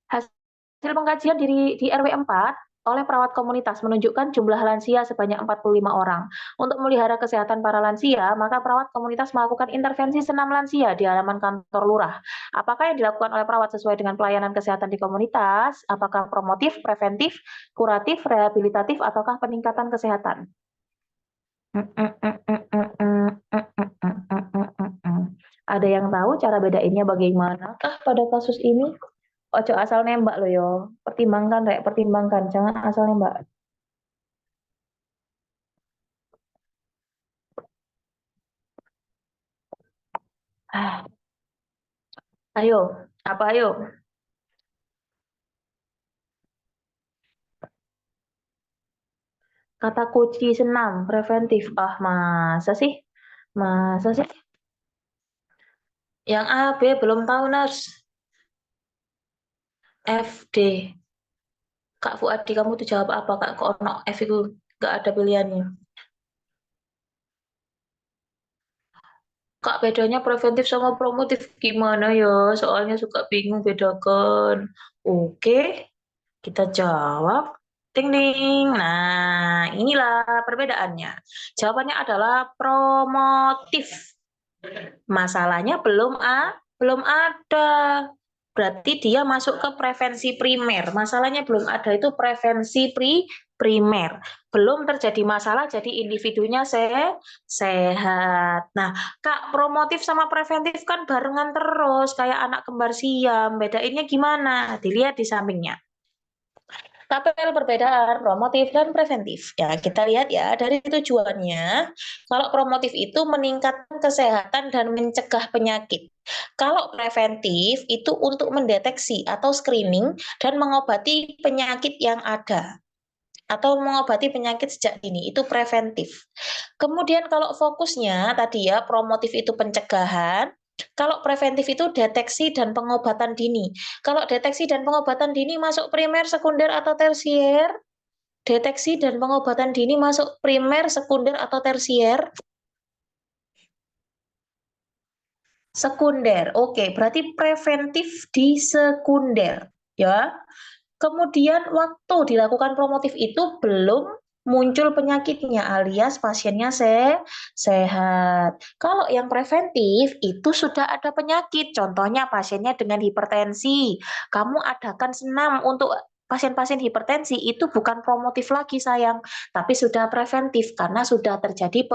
Hasil pengkajian di RW 4 oleh perawat komunitas menunjukkan jumlah lansia sebanyak 45 orang. Untuk memelihara kesehatan para lansia, maka perawat komunitas melakukan intervensi senam lansia di halaman kantor lurah. Apakah yang dilakukan oleh perawat sesuai dengan pelayanan kesehatan di komunitas? Apakah promotif, preventif, kuratif, rehabilitatif, ataukah peningkatan kesehatan? Ada yang tahu cara bedainnya bagaimanakah pada kasus ini? Ojo asal nembak loh yo. Pertimbangkan, Rek, pertimbangkan. Jangan asal nembak. Ah, ayo, apa ayo? Kata kunci senam, preventif. Ah, masa sih? Masa sih? Yang A, B belum tahu, Nars. F, D. Kak Fuadi, kamu tuh jawab apa, Kak? Kok ono F itu nggak ada pilihannya? Kak, bedanya preventif sama promotif gimana ya? Soalnya suka bingung bedakan. Oke, kita jawab. Ting ding. Nah, inilah perbedaannya. Jawabannya adalah promotif. Masalahnya belum ada. Berarti dia masuk ke prevensi primer. Masalahnya belum ada, itu prevensi primer. Belum terjadi masalah, jadi individunya sehat. Nah, Kak, promotif sama preventif kan barengan terus, kayak anak kembar siam. Bedainnya gimana? Dilihat di sampingnya. Tabel perbedaan promotif dan preventif. Ya, kita lihat ya dari tujuannya. Kalau promotif itu meningkatkan kesehatan dan mencegah penyakit. Kalau preventif itu untuk mendeteksi atau screening dan mengobati penyakit yang ada atau mengobati penyakit sejak dini, itu preventif. Kemudian kalau fokusnya tadi ya, promotif itu pencegahan, kalau preventif itu deteksi dan pengobatan dini. Kalau deteksi dan pengobatan dini masuk primer, sekunder, atau tersier? Deteksi dan pengobatan dini masuk primer, sekunder, atau tersier? Sekunder. Oke, berarti preventif di sekunder, ya. Kemudian waktu dilakukan promotif itu belum muncul penyakitnya alias pasiennya sehat. Kalau yang preventif itu sudah ada penyakit, contohnya pasiennya dengan hipertensi. Kamu adakan senam untuk pasien-pasien hipertensi, itu bukan promotif lagi sayang, tapi sudah preventif karena sudah terjadi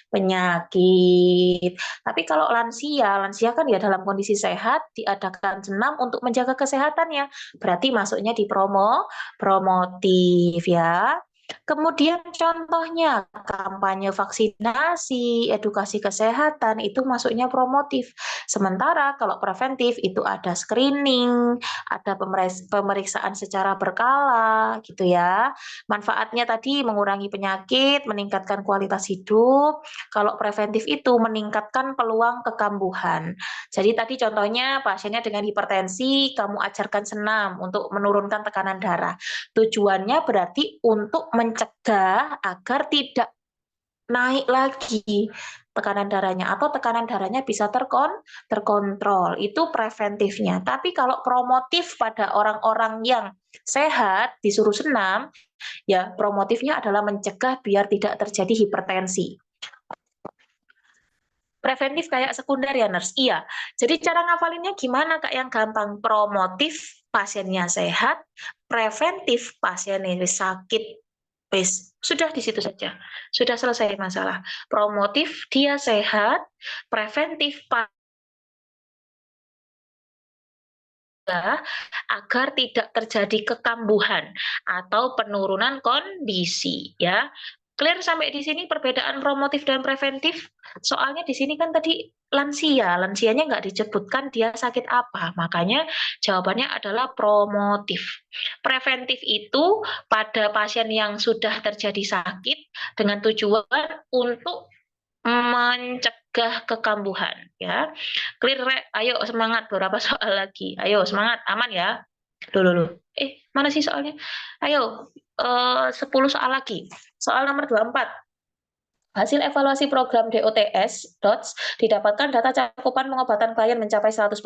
penyakit. Tapi kalau lansia kan ya dalam kondisi sehat, diadakan senam untuk menjaga kesehatannya. Berarti masuknya di promotif ya. Kemudian contohnya kampanye vaksinasi, edukasi kesehatan itu masuknya promotif. Sementara kalau preventif itu ada screening, ada pemeriksaan secara berkala gitu ya. Manfaatnya tadi mengurangi penyakit, meningkatkan kualitas hidup. Kalau preventif itu meningkatkan peluang kekambuhan. Jadi tadi contohnya pasiennya dengan hipertensi, kamu ajarkan senam untuk menurunkan tekanan darah. Tujuannya berarti untuk mencegah agar tidak naik lagi tekanan darahnya atau tekanan darahnya bisa terkontrol. Itu preventifnya. Tapi kalau promotif pada orang-orang yang sehat disuruh senam, ya promotifnya adalah mencegah biar tidak terjadi hipertensi. Preventif kayak sekunder ya, nurse? Iya. Jadi cara ngafalinnya gimana, Kak? Yang gampang. Promotif, pasiennya sehat. Preventif, pasiennya sakit. Sudah di situ saja. Sudah selesai masalah. Promotif, dia sehat. Preventif, agar tidak terjadi kekambuhan atau penurunan kondisi, ya. Clear sampai di sini perbedaan promotif dan preventif? Soalnya di sini kan tadi lansianya nggak disebutkan dia sakit apa, makanya jawabannya adalah promotif. Preventif itu pada pasien yang sudah terjadi sakit dengan tujuan untuk mencegah kekambuhan, ya. Clear, Rek? Ayo semangat, beberapa soal lagi. Ayo semangat, aman ya. Dulu. Mana sih soalnya? Ayo, 10 soal lagi. Soal nomor 24. Hasil evaluasi program DOTS (DOTS) didapatkan data cakupan pengobatan klien mencapai 100%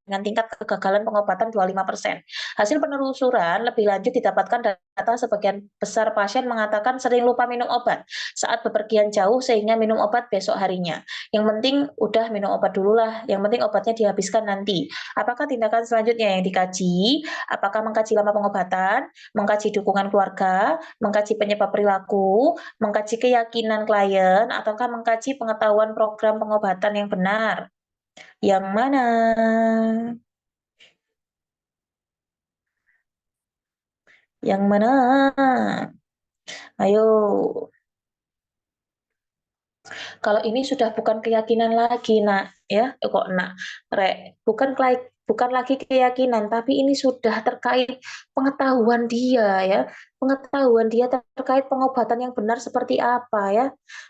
dengan tingkat kegagalan pengobatan 25%. Hasil penelusuran lebih lanjut didapatkan data sebagian besar pasien mengatakan sering lupa minum obat saat bepergian jauh sehingga minum obat besok harinya. Yang penting udah minum obat dulu lah, yang penting obatnya dihabiskan nanti. Apakah tindakan selanjutnya yang dikaji? Apakah mengkaji lama pengobatan, mengkaji dukungan keluarga, mengkaji penyebab perilaku, mengkaji keyakinan klien, ataukah mengkaji pengetahuan program pengobatan yang benar? Yang mana? Yang mana? Ayo. Kalau ini sudah bukan keyakinan lagi, nak, ya, kok nak, rek, bukan lagi keyakinan, tapi ini sudah terkait pengetahuan dia, ya, pengetahuan dia terkait pengobatan yang benar seperti apa, ya.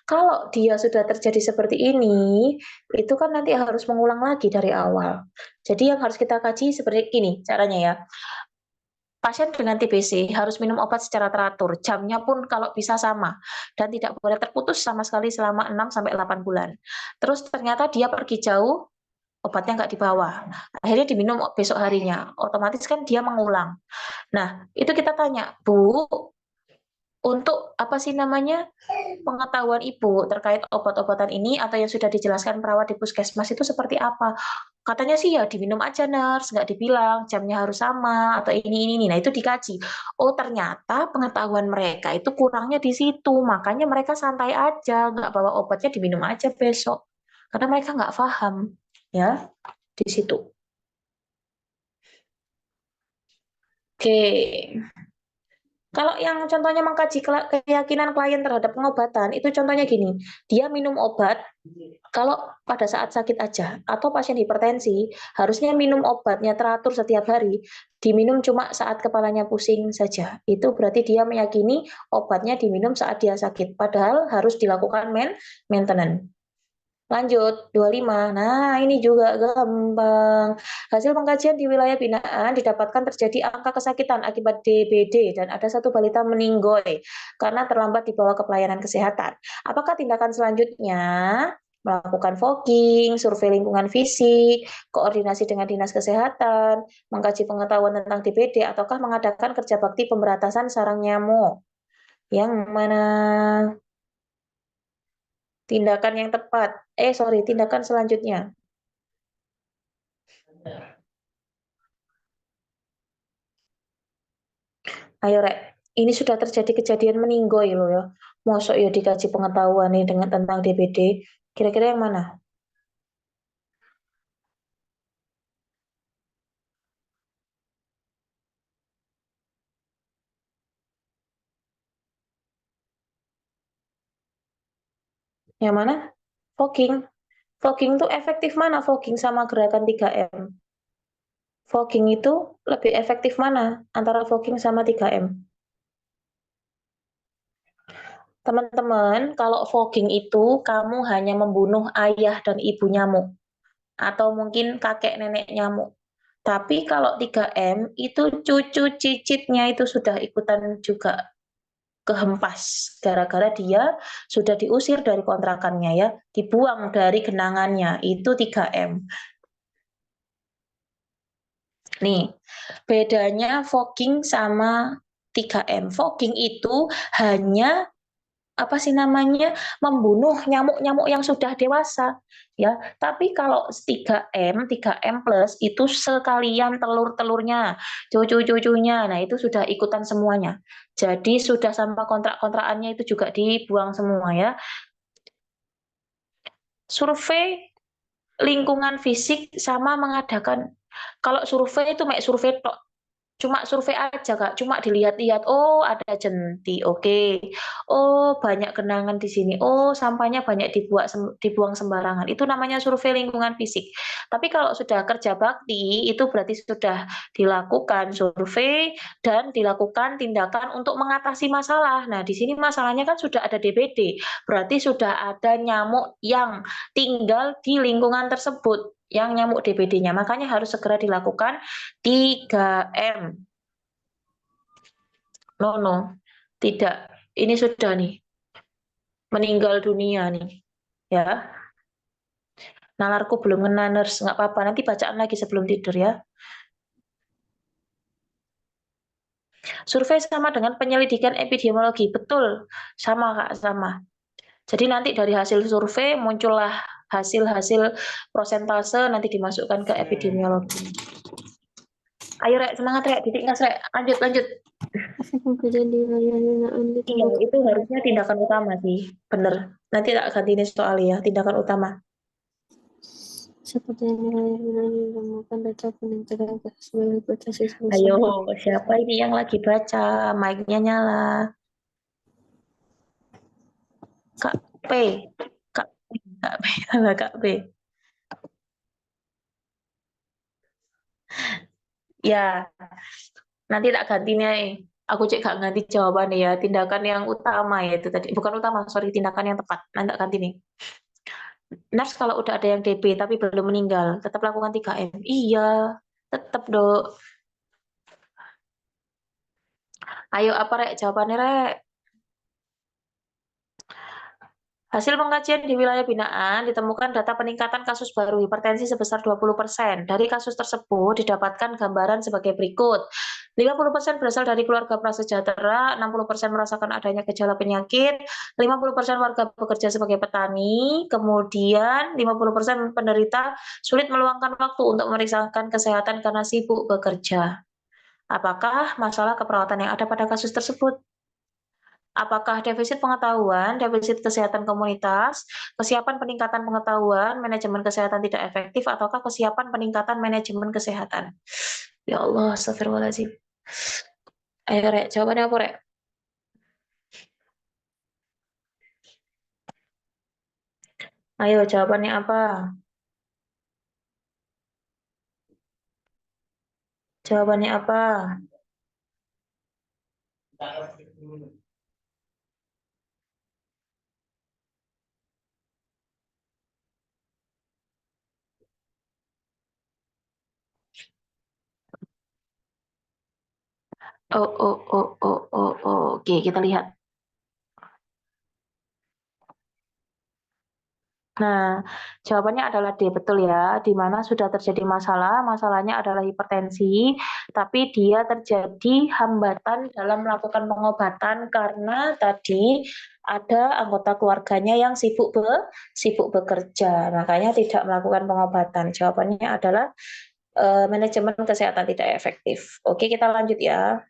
Kalau dia sudah terjadi seperti ini, itu kan nanti harus mengulang lagi dari awal. Jadi yang harus kita kaji seperti ini caranya, ya. Pasien dengan TBC harus minum obat secara teratur, jamnya pun kalau bisa sama, dan tidak boleh terputus sama sekali selama 6-8 bulan. Terus ternyata dia pergi jauh, obatnya nggak dibawa. Akhirnya diminum besok harinya, otomatis kan dia mengulang. Nah, itu kita tanya, Bu, untuk apa sih namanya pengetahuan Ibu terkait obat-obatan ini atau yang sudah dijelaskan perawat di puskesmas itu seperti apa? Katanya sih ya diminum aja nurse, nggak dibilang jamnya harus sama atau ini. Nah itu dikaji. Oh ternyata pengetahuan mereka itu kurangnya di situ, makanya mereka santai aja, nggak bawa obatnya diminum aja besok. Karena mereka nggak paham, ya di situ. Oke. Kalau yang contohnya mengkaji keyakinan klien terhadap pengobatan, itu contohnya gini, dia minum obat kalau pada saat sakit aja, atau pasien hipertensi, harusnya minum obatnya teratur setiap hari, diminum cuma saat kepalanya pusing saja. Itu berarti dia meyakini obatnya diminum saat dia sakit, padahal harus dilakukan maintenance. Lanjut, 25. Nah, ini juga gampang. Hasil pengkajian di wilayah binaan didapatkan terjadi angka kesakitan akibat DBD dan ada satu balita meninggoy karena terlambat dibawa ke pelayanan kesehatan. Apakah tindakan selanjutnya? Melakukan fogging, survei lingkungan fisik, koordinasi dengan dinas kesehatan, mengkaji pengetahuan tentang DBD, ataukah mengadakan kerja bakti pemberantasan sarang nyamuk? Yang mana? Tindakan yang tepat. Tindakan selanjutnya. Ayo, Rek. Ini sudah terjadi kejadian meninggoy loh ya. Mosok ya dikaji pengetahuan nih dengan tentang DBD. Kira-kira yang mana? Yang mana? Fogging. Fogging itu efektif mana fogging sama gerakan 3M? Fogging itu lebih efektif mana antara fogging sama 3M? Teman-teman, kalau fogging itu kamu hanya membunuh ayah dan ibu nyamuk atau mungkin kakek nenek nyamuk. Tapi kalau 3M itu cucu cicitnya itu sudah ikutan juga kehempas gara-gara dia sudah diusir dari kontrakannya ya, dibuang dari genangannya. Itu 3M. Nih, bedanya fogging sama 3M. Fogging itu hanya apa sih namanya membunuh nyamuk-nyamuk yang sudah dewasa ya, tapi kalau 3M plus itu sekalian telur-telurnya, cucu-cucunya, nah itu sudah ikutan semuanya, jadi sudah sama kontrak-kontrakannya itu juga dibuang semua ya. Survei lingkungan fisik sama mengadakan, kalau survei itu survei tok, cuma survei aja Kak, cuma dilihat-lihat, oh ada jenti, oke. Oh banyak genangan di sini, oh sampahnya banyak dibuang sembarangan. Itu namanya survei lingkungan fisik. Tapi kalau sudah kerja bakti, itu berarti sudah dilakukan survei dan dilakukan tindakan untuk mengatasi masalah. Nah di sini masalahnya kan sudah ada DBD, berarti sudah ada nyamuk yang tinggal di lingkungan tersebut, yang nyamuk DBD-nya, makanya harus segera dilakukan 3M. No, tidak. Ini sudah nih, meninggal dunia nih, ya. Nalarku belum kena nurse, nggak apa-apa. Nanti bacaan lagi sebelum tidur ya. Survei sama dengan penyelidikan epidemiologi, betul. Sama Kak, sama. Jadi nanti dari hasil survei muncullah hasil-hasil prosentase nanti dimasukkan ke epidemiologi. Ayo Rek, semangat Rek, titik ngas Rek, lanjut. Iya, itu harusnya tindakan utama sih, bener. Nanti tak ganti ini soal ya, tindakan utama. Seperti nilai ditemukan data peningkatan kasus reputasi Ayo, siapa ini yang lagi baca? Mic-nya nyala. Kak P. Kak P. Kak P. Nyala, Kak P. Ya, nanti tak ganti nih. Aku cek gak ganti jawabannya ya. Tindakan yang utama ya itu tadi. Bukan utama, sorry. Tindakan yang tepat. Nanti tak ganti nih. Nurse kalau udah ada yang DB tapi belum meninggal, tetap lakukan 3M. Iya, tetap dok. Ayo apa rek jawabannya rek? Hasil pengkajian di wilayah binaan ditemukan data peningkatan kasus baru hipertensi sebesar 20%. Dari kasus tersebut didapatkan gambaran sebagai berikut. 50% berasal dari keluarga prasejahtera, 60% merasakan adanya gejala penyakit, 50% warga bekerja sebagai petani, kemudian 50% penderita sulit meluangkan waktu untuk memeriksakan kesehatan karena sibuk bekerja. Apakah masalah keperawatan yang ada pada kasus tersebut? Apakah defisit pengetahuan, defisit kesehatan komunitas, kesiapan peningkatan pengetahuan, manajemen kesehatan tidak efektif, ataukah kesiapan peningkatan manajemen kesehatan? Ya Allah, astagfirullahaladzim. Ayo, Rek, jawabannya apa, Rek? Ayo, jawabannya apa? Jawabannya apa? Oh. Oke, kita lihat. Nah, jawabannya adalah D, betul ya, di mana sudah terjadi masalah, masalahnya adalah hipertensi, tapi dia terjadi hambatan dalam melakukan pengobatan karena tadi ada anggota keluarganya yang sibuk bekerja, makanya tidak melakukan pengobatan. Jawabannya adalah manajemen kesehatan tidak efektif. Oke, kita lanjut ya.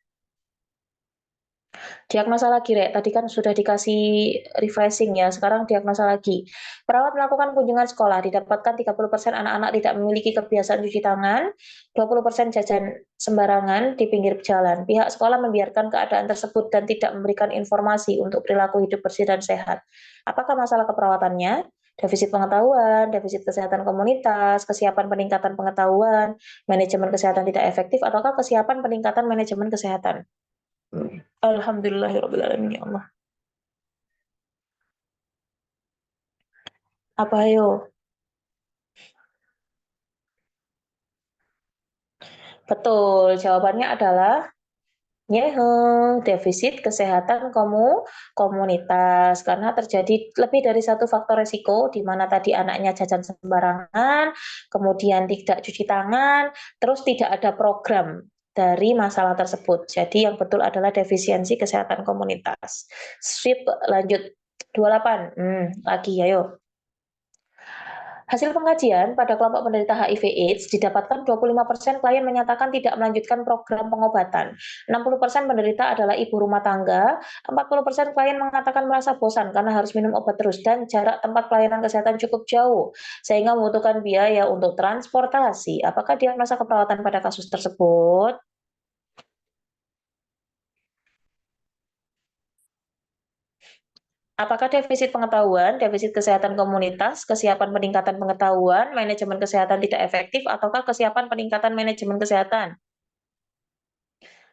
Diagnosa lagi, Rek. Tadi kan sudah dikasih refreshing ya, sekarang diagnosa lagi. Perawat melakukan kunjungan sekolah, didapatkan 30% anak-anak tidak memiliki kebiasaan cuci tangan, 20% jajan sembarangan di pinggir jalan. Pihak sekolah membiarkan keadaan tersebut dan tidak memberikan informasi untuk perilaku hidup bersih dan sehat. Apakah masalah keperawatannya? Defisit pengetahuan, defisit kesehatan komunitas, kesiapan peningkatan pengetahuan, manajemen kesehatan tidak efektif, ataukah kesiapan peningkatan manajemen kesehatan? Alhamdulillahirrahmanirrahim, ya Allah. Apa ayo? Betul, jawabannya adalah defisit kesehatan komunitas karena terjadi lebih dari satu faktor resiko di mana tadi anaknya jajan sembarangan, kemudian tidak cuci tangan, terus tidak ada program dari masalah tersebut. Jadi yang betul adalah defisiensi kesehatan komunitas. Sip, lanjut 28. Lagi ayo. Hasil pengkajian pada kelompok penderita HIV/AIDS didapatkan 25% klien menyatakan tidak melanjutkan program pengobatan. 60% penderita adalah ibu rumah tangga, 40% klien mengatakan merasa bosan karena harus minum obat terus, dan jarak tempat pelayanan kesehatan cukup jauh, sehingga membutuhkan biaya untuk transportasi. Apakah diagnosa keperawatan pada kasus tersebut? Apakah defisit pengetahuan, defisit kesehatan komunitas, kesiapan peningkatan pengetahuan, manajemen kesehatan tidak efektif, ataukah kesiapan peningkatan manajemen kesehatan?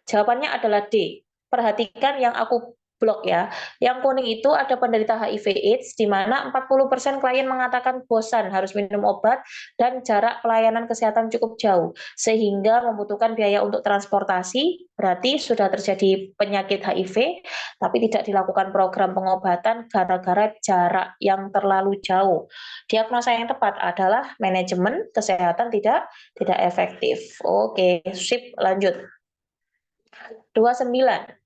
Jawabannya adalah D. Perhatikan yang aku blok ya. Yang kuning itu ada penderita HIV/AIDS di mana 40% klien mengatakan bosan harus minum obat dan jarak pelayanan kesehatan cukup jauh sehingga membutuhkan biaya untuk transportasi. Berarti sudah terjadi penyakit HIV tapi tidak dilakukan program pengobatan gara-gara jarak yang terlalu jauh. Diagnosa yang tepat adalah manajemen kesehatan tidak efektif. Oke, sip, lanjut. 29.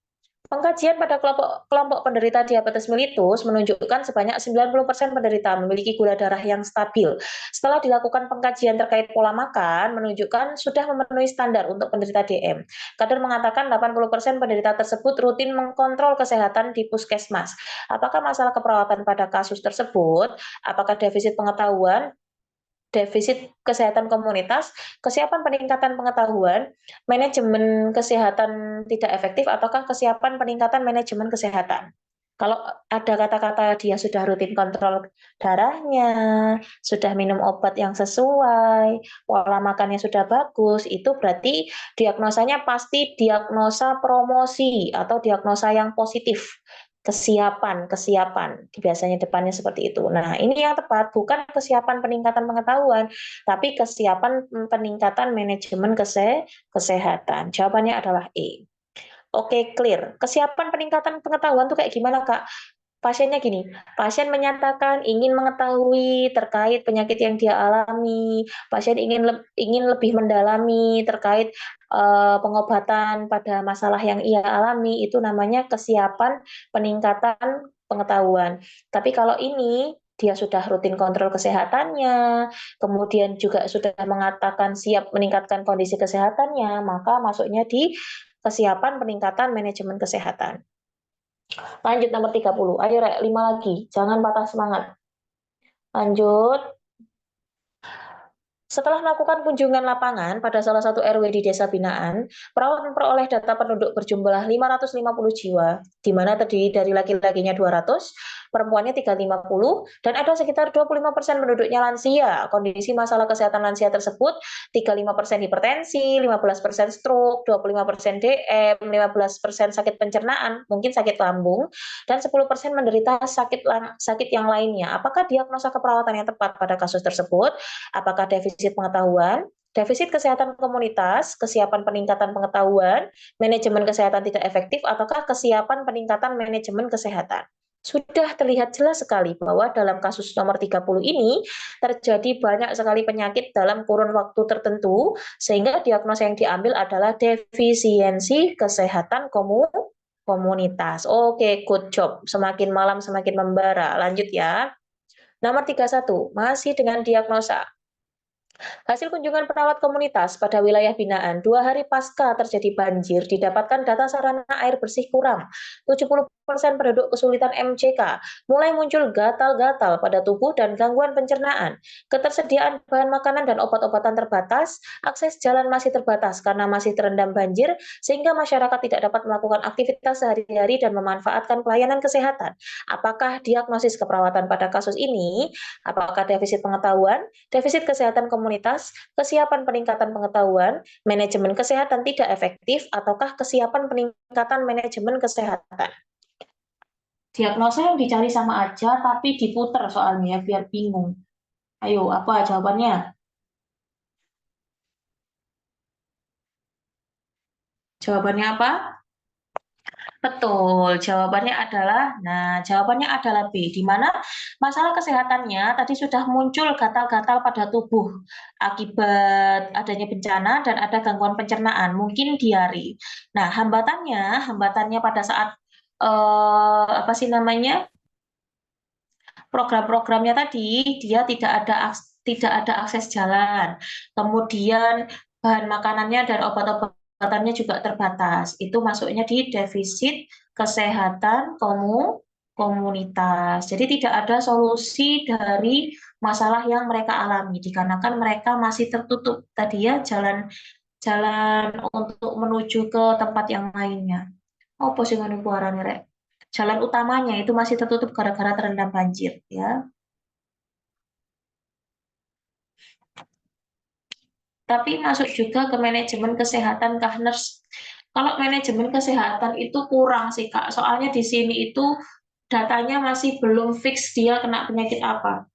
Pengkajian pada kelompok penderita diabetes mellitus menunjukkan sebanyak 90% penderita memiliki gula darah yang stabil. Setelah dilakukan pengkajian terkait pola makan, menunjukkan sudah memenuhi standar untuk penderita DM. Kader mengatakan 80% penderita tersebut rutin mengkontrol kesehatan di puskesmas. Apakah masalah keperawatan pada kasus tersebut? Apakah defisit pengetahuan, defisit kesehatan komunitas, kesiapan peningkatan pengetahuan, manajemen kesehatan tidak efektif, ataukah kesiapan peningkatan manajemen kesehatan? Kalau ada kata-kata dia sudah rutin kontrol darahnya, sudah minum obat yang sesuai, pola makannya sudah bagus, itu berarti diagnosanya pasti diagnosa promosi atau diagnosa yang positif. Kesiapan, biasanya depannya seperti itu. Nah, ini yang tepat, bukan kesiapan peningkatan pengetahuan, tapi kesiapan peningkatan manajemen kesehatan. Jawabannya adalah E. Oke, clear. Kesiapan peningkatan pengetahuan tuh kayak gimana, Kak? Pasiennya gini, pasien menyatakan ingin mengetahui terkait penyakit yang dia alami, pasien ingin lebih mendalami terkait pengobatan pada masalah yang ia alami, itu namanya kesiapan peningkatan pengetahuan. Tapi kalau ini dia sudah rutin kontrol kesehatannya, kemudian juga sudah mengatakan siap meningkatkan kondisi kesehatannya, maka masuknya di kesiapan peningkatan manajemen kesehatan. Lanjut nomor 30. Ayo Rek, 5 lagi. Jangan patah semangat. Lanjut. Setelah melakukan kunjungan lapangan pada salah satu RW di desa binaan, perawat memperoleh data penduduk berjumlah 550 jiwa, di mana terdiri dari laki-lakinya 200, perempuannya 350, dan ada sekitar 25% penduduknya lansia. Kondisi masalah kesehatan lansia tersebut 35% hipertensi, 15% stroke, 25% DM, 15% sakit pencernaan, mungkin sakit lambung, dan 10% menderita sakit yang lainnya. Apakah diagnosa keperawatan yang tepat pada kasus tersebut? Apakah defisit pengetahuan, defisit kesehatan komunitas, kesiapan peningkatan pengetahuan, manajemen kesehatan tidak efektif, ataukah kesiapan peningkatan manajemen kesehatan? Sudah terlihat jelas sekali bahwa dalam kasus nomor 30 ini terjadi banyak sekali penyakit dalam kurun waktu tertentu, sehingga diagnosa yang diambil adalah defisiensi kesehatan komunitas. Oke, good job. Semakin malam semakin membara. Lanjut ya. Nomor 31, masih dengan diagnosa. Hasil kunjungan perawat komunitas pada wilayah binaan 2 hari pasca terjadi banjir didapatkan data sarana air bersih kurang. 70% penduduk kesulitan MCK, mulai muncul gatal-gatal pada tubuh dan gangguan pencernaan. Ketersediaan bahan makanan dan obat-obatan terbatas, akses jalan masih terbatas karena masih terendam banjir, sehingga masyarakat tidak dapat melakukan aktivitas sehari-hari dan memanfaatkan pelayanan kesehatan. Apakah diagnosis keperawatan pada kasus ini? Apakah defisit pengetahuan, defisit kesehatan komunitas, kesiapan peningkatan pengetahuan, manajemen kesehatan tidak efektif, ataukah kesiapan peningkatan manajemen kesehatan? Diagnosa yang dicari sama aja, tapi diputer soalnya biar bingung. Ayo, apa jawabannya? Jawabannya apa? Betul, jawabannya adalah B, di mana masalah kesehatannya tadi sudah muncul gatal-gatal pada tubuh akibat adanya bencana dan ada gangguan pencernaan, mungkin diare. Nah, hambatannya pada saat program-programnya tadi dia tidak ada akses jalan, kemudian bahan makanannya dan obat-obatannya juga terbatas. Itu masuknya di defisit kesehatan komunitas. Jadi tidak ada solusi dari masalah yang mereka alami dikarenakan mereka masih tertutup tadi ya jalan untuk menuju ke tempat yang lainnya. Oh, postingan ukurannya Rek. Jalan utamanya itu masih tertutup gara-gara terendam banjir ya. Tapi masuk juga ke manajemen kesehatan Kak Nurse. Kalau manajemen kesehatan itu kurang sih Kak, soalnya di sini itu datanya masih belum fix dia kena penyakit apa.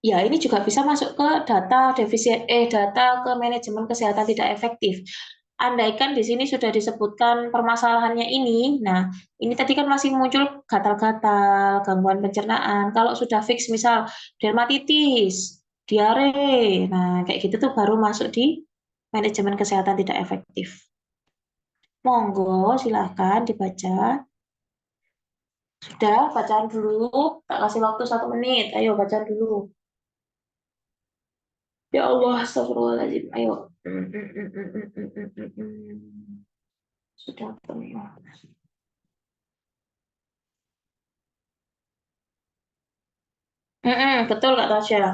Ya, ini juga bisa masuk ke data ke manajemen kesehatan tidak efektif. Andaikan di sini sudah disebutkan permasalahannya ini, nah ini tadi kan masih muncul gatal-gatal, gangguan pencernaan. Kalau sudah fix misal dermatitis, diare, nah kayak gitu tuh baru masuk di manajemen kesehatan tidak efektif. Monggo, silahkan dibaca. Sudah, bacaan dulu. Tak kasih waktu 1 menit. Ayo, bacaan dulu. Ya Allah, astagfirullahaladzim. Ayo. Sudah penuh. Betul Kak Tasya.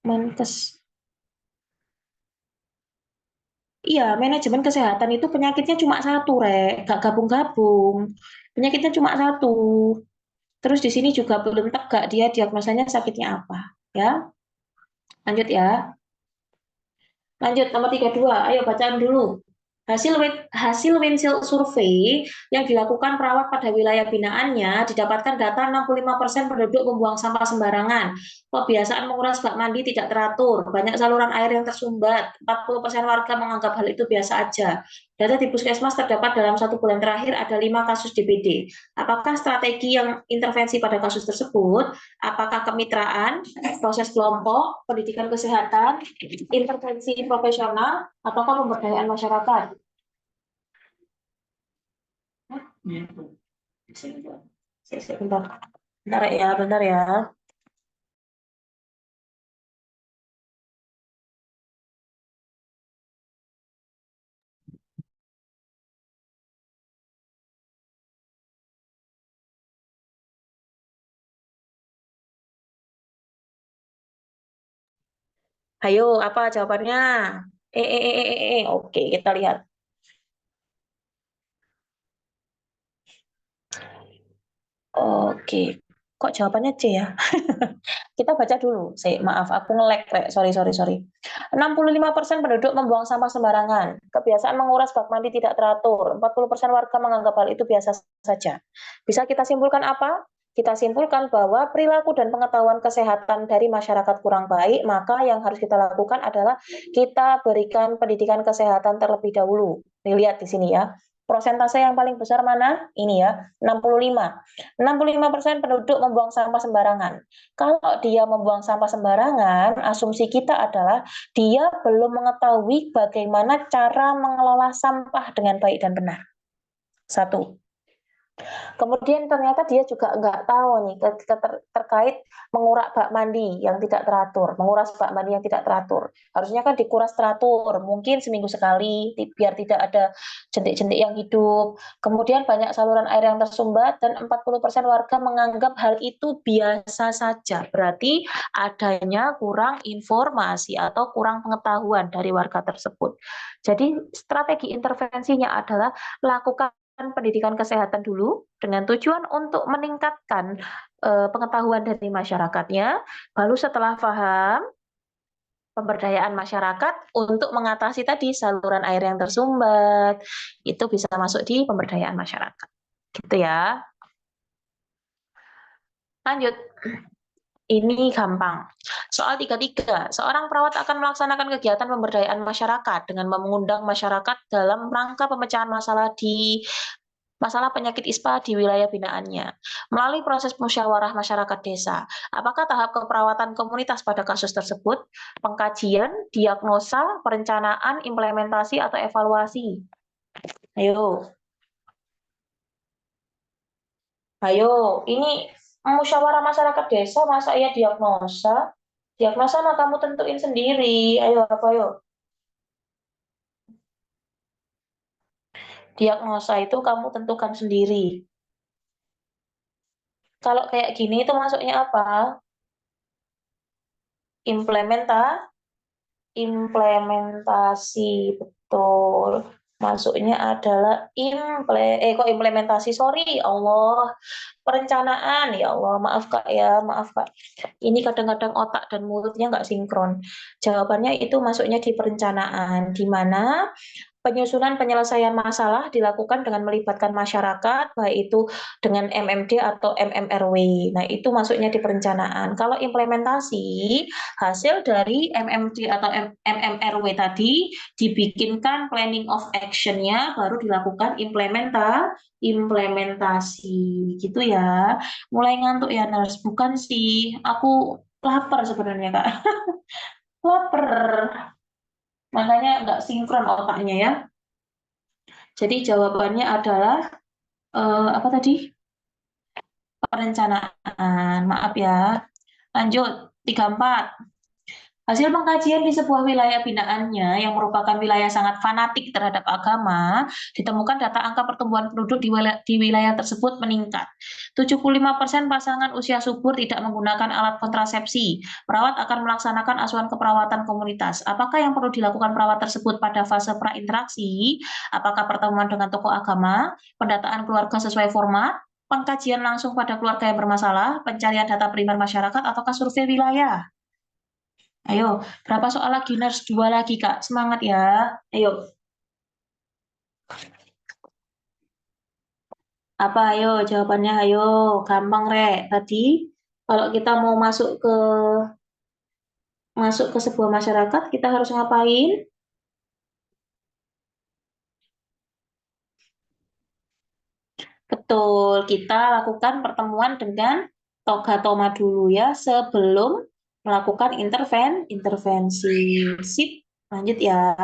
Menkes. Iya, manajemen kesehatan itu penyakitnya cuma satu, gak gabung-gabung. Penyakitnya cuma satu. Terus di sini juga belum tegak dia diagnosanya sakitnya apa, ya. Lanjut ya. Lanjut nomor 32. Ayo bacaan dulu. Hasil Windshield Survey yang dilakukan perawat pada wilayah binaannya didapatkan data 65% penduduk membuang sampah sembarangan. Kebiasaan menguras bak mandi tidak teratur, banyak saluran air yang tersumbat, 40% warga menganggap hal itu biasa aja. Data di puskesmas terdapat dalam 1 bulan terakhir ada 5 kasus DBD. Apakah strategi yang intervensi pada kasus tersebut? Apakah kemitraan, proses kelompok, pendidikan kesehatan, intervensi profesional, ataukah pemberdayaan masyarakat? Bentar ya. Ayo, apa jawabannya? Oke, kita lihat. Oke, kok jawabannya C ya? Kita baca dulu. Maaf, aku nge-lag, Sorry. 65% penduduk membuang sampah sembarangan. Kebiasaan menguras bak mandi tidak teratur. 40% warga menganggap hal itu biasa saja. Bisa kita simpulkan apa? Kita simpulkan bahwa perilaku dan pengetahuan kesehatan dari masyarakat kurang baik, maka yang harus kita lakukan adalah kita berikan pendidikan kesehatan terlebih dahulu. Lihat di sini ya. Persentase yang paling besar mana? Ini ya, 65. 65% penduduk membuang sampah sembarangan. Kalau dia membuang sampah sembarangan, asumsi kita adalah dia belum mengetahui bagaimana cara mengelola sampah dengan baik dan benar. Satu. Kemudian ternyata dia juga nggak tahu nih terkait menguras bak mandi yang tidak teratur, Harusnya kan dikuras teratur, mungkin seminggu sekali biar tidak ada jentik-jentik yang hidup. Kemudian banyak saluran air yang tersumbat dan 40% warga menganggap hal itu biasa saja. Berarti adanya kurang informasi atau kurang pengetahuan dari warga tersebut. Jadi strategi intervensinya adalah lakukan pendidikan kesehatan dulu dengan tujuan untuk meningkatkan pengetahuan dari masyarakatnya, baru setelah paham pemberdayaan masyarakat untuk mengatasi tadi saluran air yang tersumbat, itu bisa masuk di pemberdayaan masyarakat. Gitu ya. Lanjut. Ini gampang. Soal 33. Seorang perawat akan melaksanakan kegiatan pemberdayaan masyarakat dengan mengundang masyarakat dalam rangka pemecahan masalah penyakit ISPA di wilayah binaannya melalui proses musyawarah masyarakat desa. Apakah tahap keperawatan komunitas pada kasus tersebut? Pengkajian, diagnosa, perencanaan, implementasi, atau evaluasi? Ayo. Ini musyawarah masyarakat desa, masa ya diagnosa? Diagnosa mah kamu tentuin sendiri. Ayo, Diagnosa itu kamu tentukan sendiri. Kalau kayak gini itu masuknya apa? Implementasi, betul. Masuknya adalah implementasi, sorry, Allah. Perencanaan, ya Allah, maaf Kak ya, maaf Kak. Ini kadang-kadang otak dan mulutnya nggak sinkron. Jawabannya itu masuknya di perencanaan, di mana penyusunan penyelesaian masalah dilakukan dengan melibatkan masyarakat, baik itu dengan MMD atau MMRW. Nah, itu masuknya di perencanaan. Kalau implementasi, hasil dari MMD atau MMRW tadi dibikinkan planning of action-nya, baru dilakukan implementasi. Gitu ya. Mulai ngantuk ya, Nurse? Bukan sih, aku lapar sebenarnya, Kak. Lapar. Makanya nggak sinkron otaknya ya. Jadi jawabannya adalah apa tadi? Perencanaan. Maaf ya. Lanjut, 34. Hasil pengkajian di sebuah wilayah binaannya yang merupakan wilayah sangat fanatik terhadap agama, ditemukan data angka pertumbuhan penduduk di wilayah tersebut meningkat. 75% pasangan usia subur tidak menggunakan alat kontrasepsi. Perawat akan melaksanakan asuhan keperawatan komunitas. Apakah yang perlu dilakukan perawat tersebut pada fase prainteraksi? Apakah pertemuan dengan tokoh agama, pendataan keluarga sesuai format, pengkajian langsung pada keluarga yang bermasalah, pencarian data primer masyarakat, ataukah survei wilayah? Ayo, berapa soal lagi, Nurse? 2 lagi, Kak. Semangat ya. Ayo. Apa, ayo jawabannya, ayo. Gampang, Rek. Tadi, kalau kita mau masuk ke sebuah masyarakat, kita harus ngapain? Betul, kita lakukan pertemuan dengan Toga Toma dulu ya, sebelum melakukan intervensi. Sip, lanjut ya.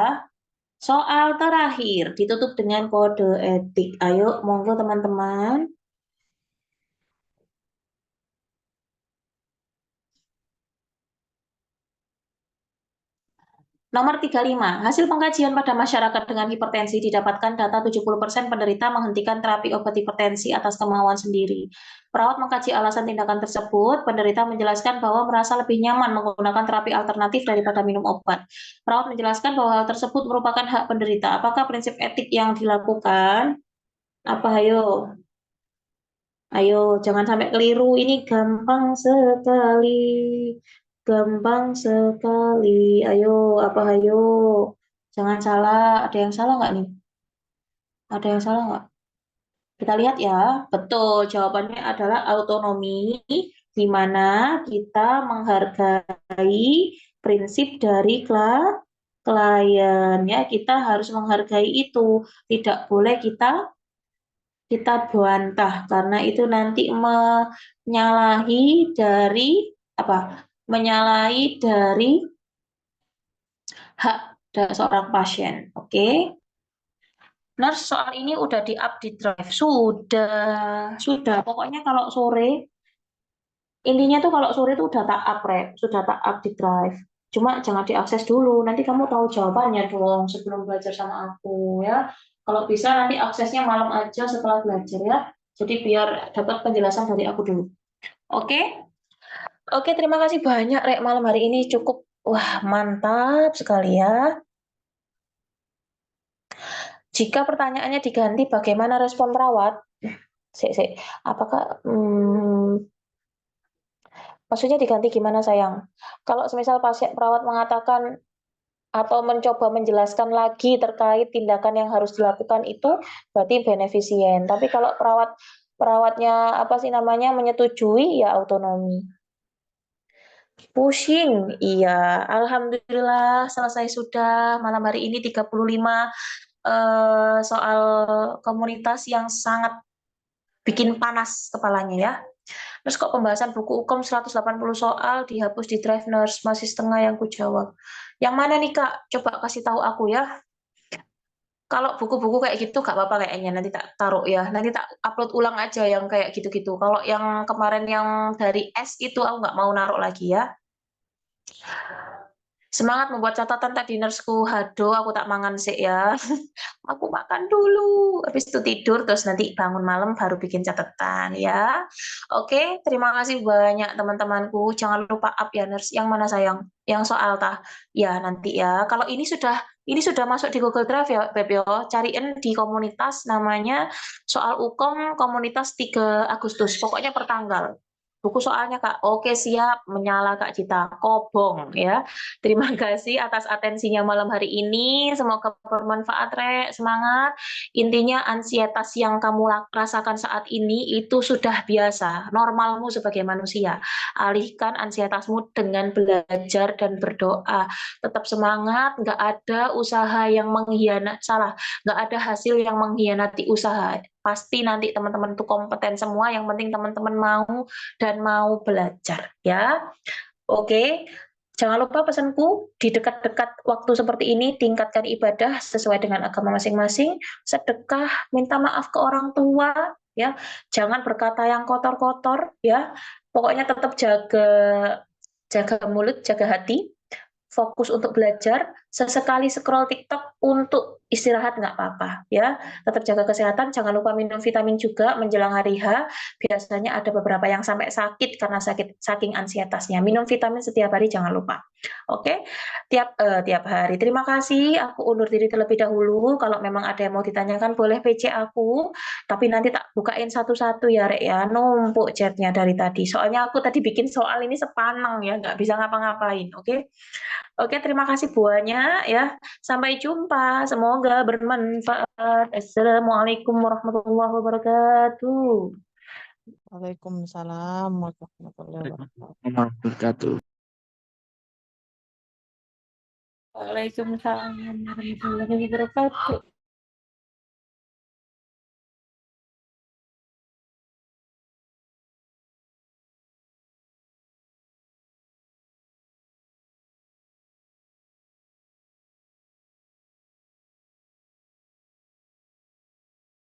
Soal terakhir, ditutup dengan kode etik. Ayo, monggo teman-teman. Nomor 35, hasil pengkajian pada masyarakat dengan hipertensi didapatkan data 70% penderita menghentikan terapi obat hipertensi atas kemauan sendiri. Perawat mengkaji alasan tindakan tersebut, penderita menjelaskan bahwa merasa lebih nyaman menggunakan terapi alternatif daripada minum obat. Perawat menjelaskan bahwa hal tersebut merupakan hak penderita. Apakah prinsip etik yang dilakukan? Apa, ayo? Ayo, jangan sampai keliru. Ini gampang sekali. Gampang sekali. Ayo, apa ayo? Jangan salah. Ada yang salah nggak nih? Ada yang salah nggak? Kita lihat ya. Betul, jawabannya adalah autonomi, di mana kita menghargai prinsip dari klien. Ya, kita harus menghargai itu. Tidak boleh kita bantah karena itu nanti menyalahi dari apa? Menyalahi dari hak seorang pasien. Oke. Nurse, soal ini udah di-up di drive. Sudah. Pokoknya kalau sore, intinya tuh kalau sore tuh udah tak up, Rek. Sudah tak up di drive. Cuma jangan diakses dulu. Nanti kamu tahu jawabannya dong sebelum belajar sama aku ya. Kalau bisa nanti aksesnya malam aja setelah belajar ya. Jadi biar dapat penjelasan dari aku dulu. Oke? Oke, terima kasih banyak, Rek. Malam hari ini cukup, wah, mantap sekali ya. Jika pertanyaannya diganti, bagaimana respon perawat? Apakah, maksudnya diganti gimana, sayang? Kalau semisal pasien perawat mengatakan atau mencoba menjelaskan lagi terkait tindakan yang harus dilakukan itu berarti beneficient. Tapi kalau perawatnya menyetujui ya autonomi. Pusing, iya. Alhamdulillah selesai sudah malam hari ini 35 soal komunitas yang sangat bikin panas kepalanya ya. Terus kok pembahasan buku hukum 180 soal dihapus di drive Nurse, masih setengah yang ku jawab. Yang mana nih, Kak? Coba kasih tahu aku ya. Kalau buku-buku kayak gitu gak apa-apa kayaknya, nanti tak taruh ya. Nanti tak upload ulang aja yang kayak gitu-gitu. Kalau yang kemarin yang dari S itu aku nggak mau naruh lagi ya. Semangat membuat catatan tadi Nurseku. Hado, aku tak mangan sih ya. Aku makan dulu, habis itu tidur, terus nanti bangun malam baru bikin catatan ya. Oke, terima kasih banyak teman-temanku. Jangan lupa up ya, Nurse. Yang mana sayang? Yang soal tah? Ya, nanti ya. Kalau ini sudah masuk di Google Drive ya, Beb yo. Cariin di komunitas namanya soal Ukom komunitas 3 Agustus. Pokoknya per tanggal. Buku soalnya, Kak. Oke, siap. Menyala, Kak Cita. Kobong ya. Terima kasih atas atensinya malam hari ini. Semoga bermanfaat, Rek. Semangat. Intinya ansietas yang kamu rasakan saat ini itu sudah biasa. Normalmu sebagai manusia. Alihkan ansietasmu dengan belajar dan berdoa. Tetap semangat. Nggak ada usaha yang nggak ada hasil yang mengkhianati usaha. Pasti nanti teman-teman itu kompeten semua. Yang penting teman-teman mau dan mau belajar ya. Oke. Jangan lupa pesanku, di dekat-dekat waktu seperti ini tingkatkan ibadah sesuai dengan agama masing-masing, sedekah, minta maaf ke orang tua ya. Jangan berkata yang kotor-kotor ya. Pokoknya tetap jaga mulut, jaga hati. fokus untuk belajar, sesekali scroll TikTok untuk istirahat nggak apa-apa ya. Tetap jaga kesehatan, jangan lupa minum vitamin juga menjelang hari H. Biasanya ada beberapa yang sampai sakit karena saking ansietasnya. Minum vitamin setiap hari jangan lupa. Oke, tiap hari. Terima kasih. Aku undur diri terlebih dahulu. Kalau memang ada yang mau ditanyakan boleh PC aku, tapi nanti tak bukain satu-satu ya, Rek ya. Numpuk chatnya dari tadi. Soalnya aku tadi bikin soal ini sepanang ya, nggak bisa ngapa-ngapain. Oke. Oke, terima kasih banyak ya. Sampai jumpa. Semoga bermanfaat. Assalamualaikum warahmatullahi wabarakatuh. Waalaikumsalam warahmatullahi wabarakatuh. Wabarakatuh. Waalaikumsalam warahmatullahi wabarakatuh.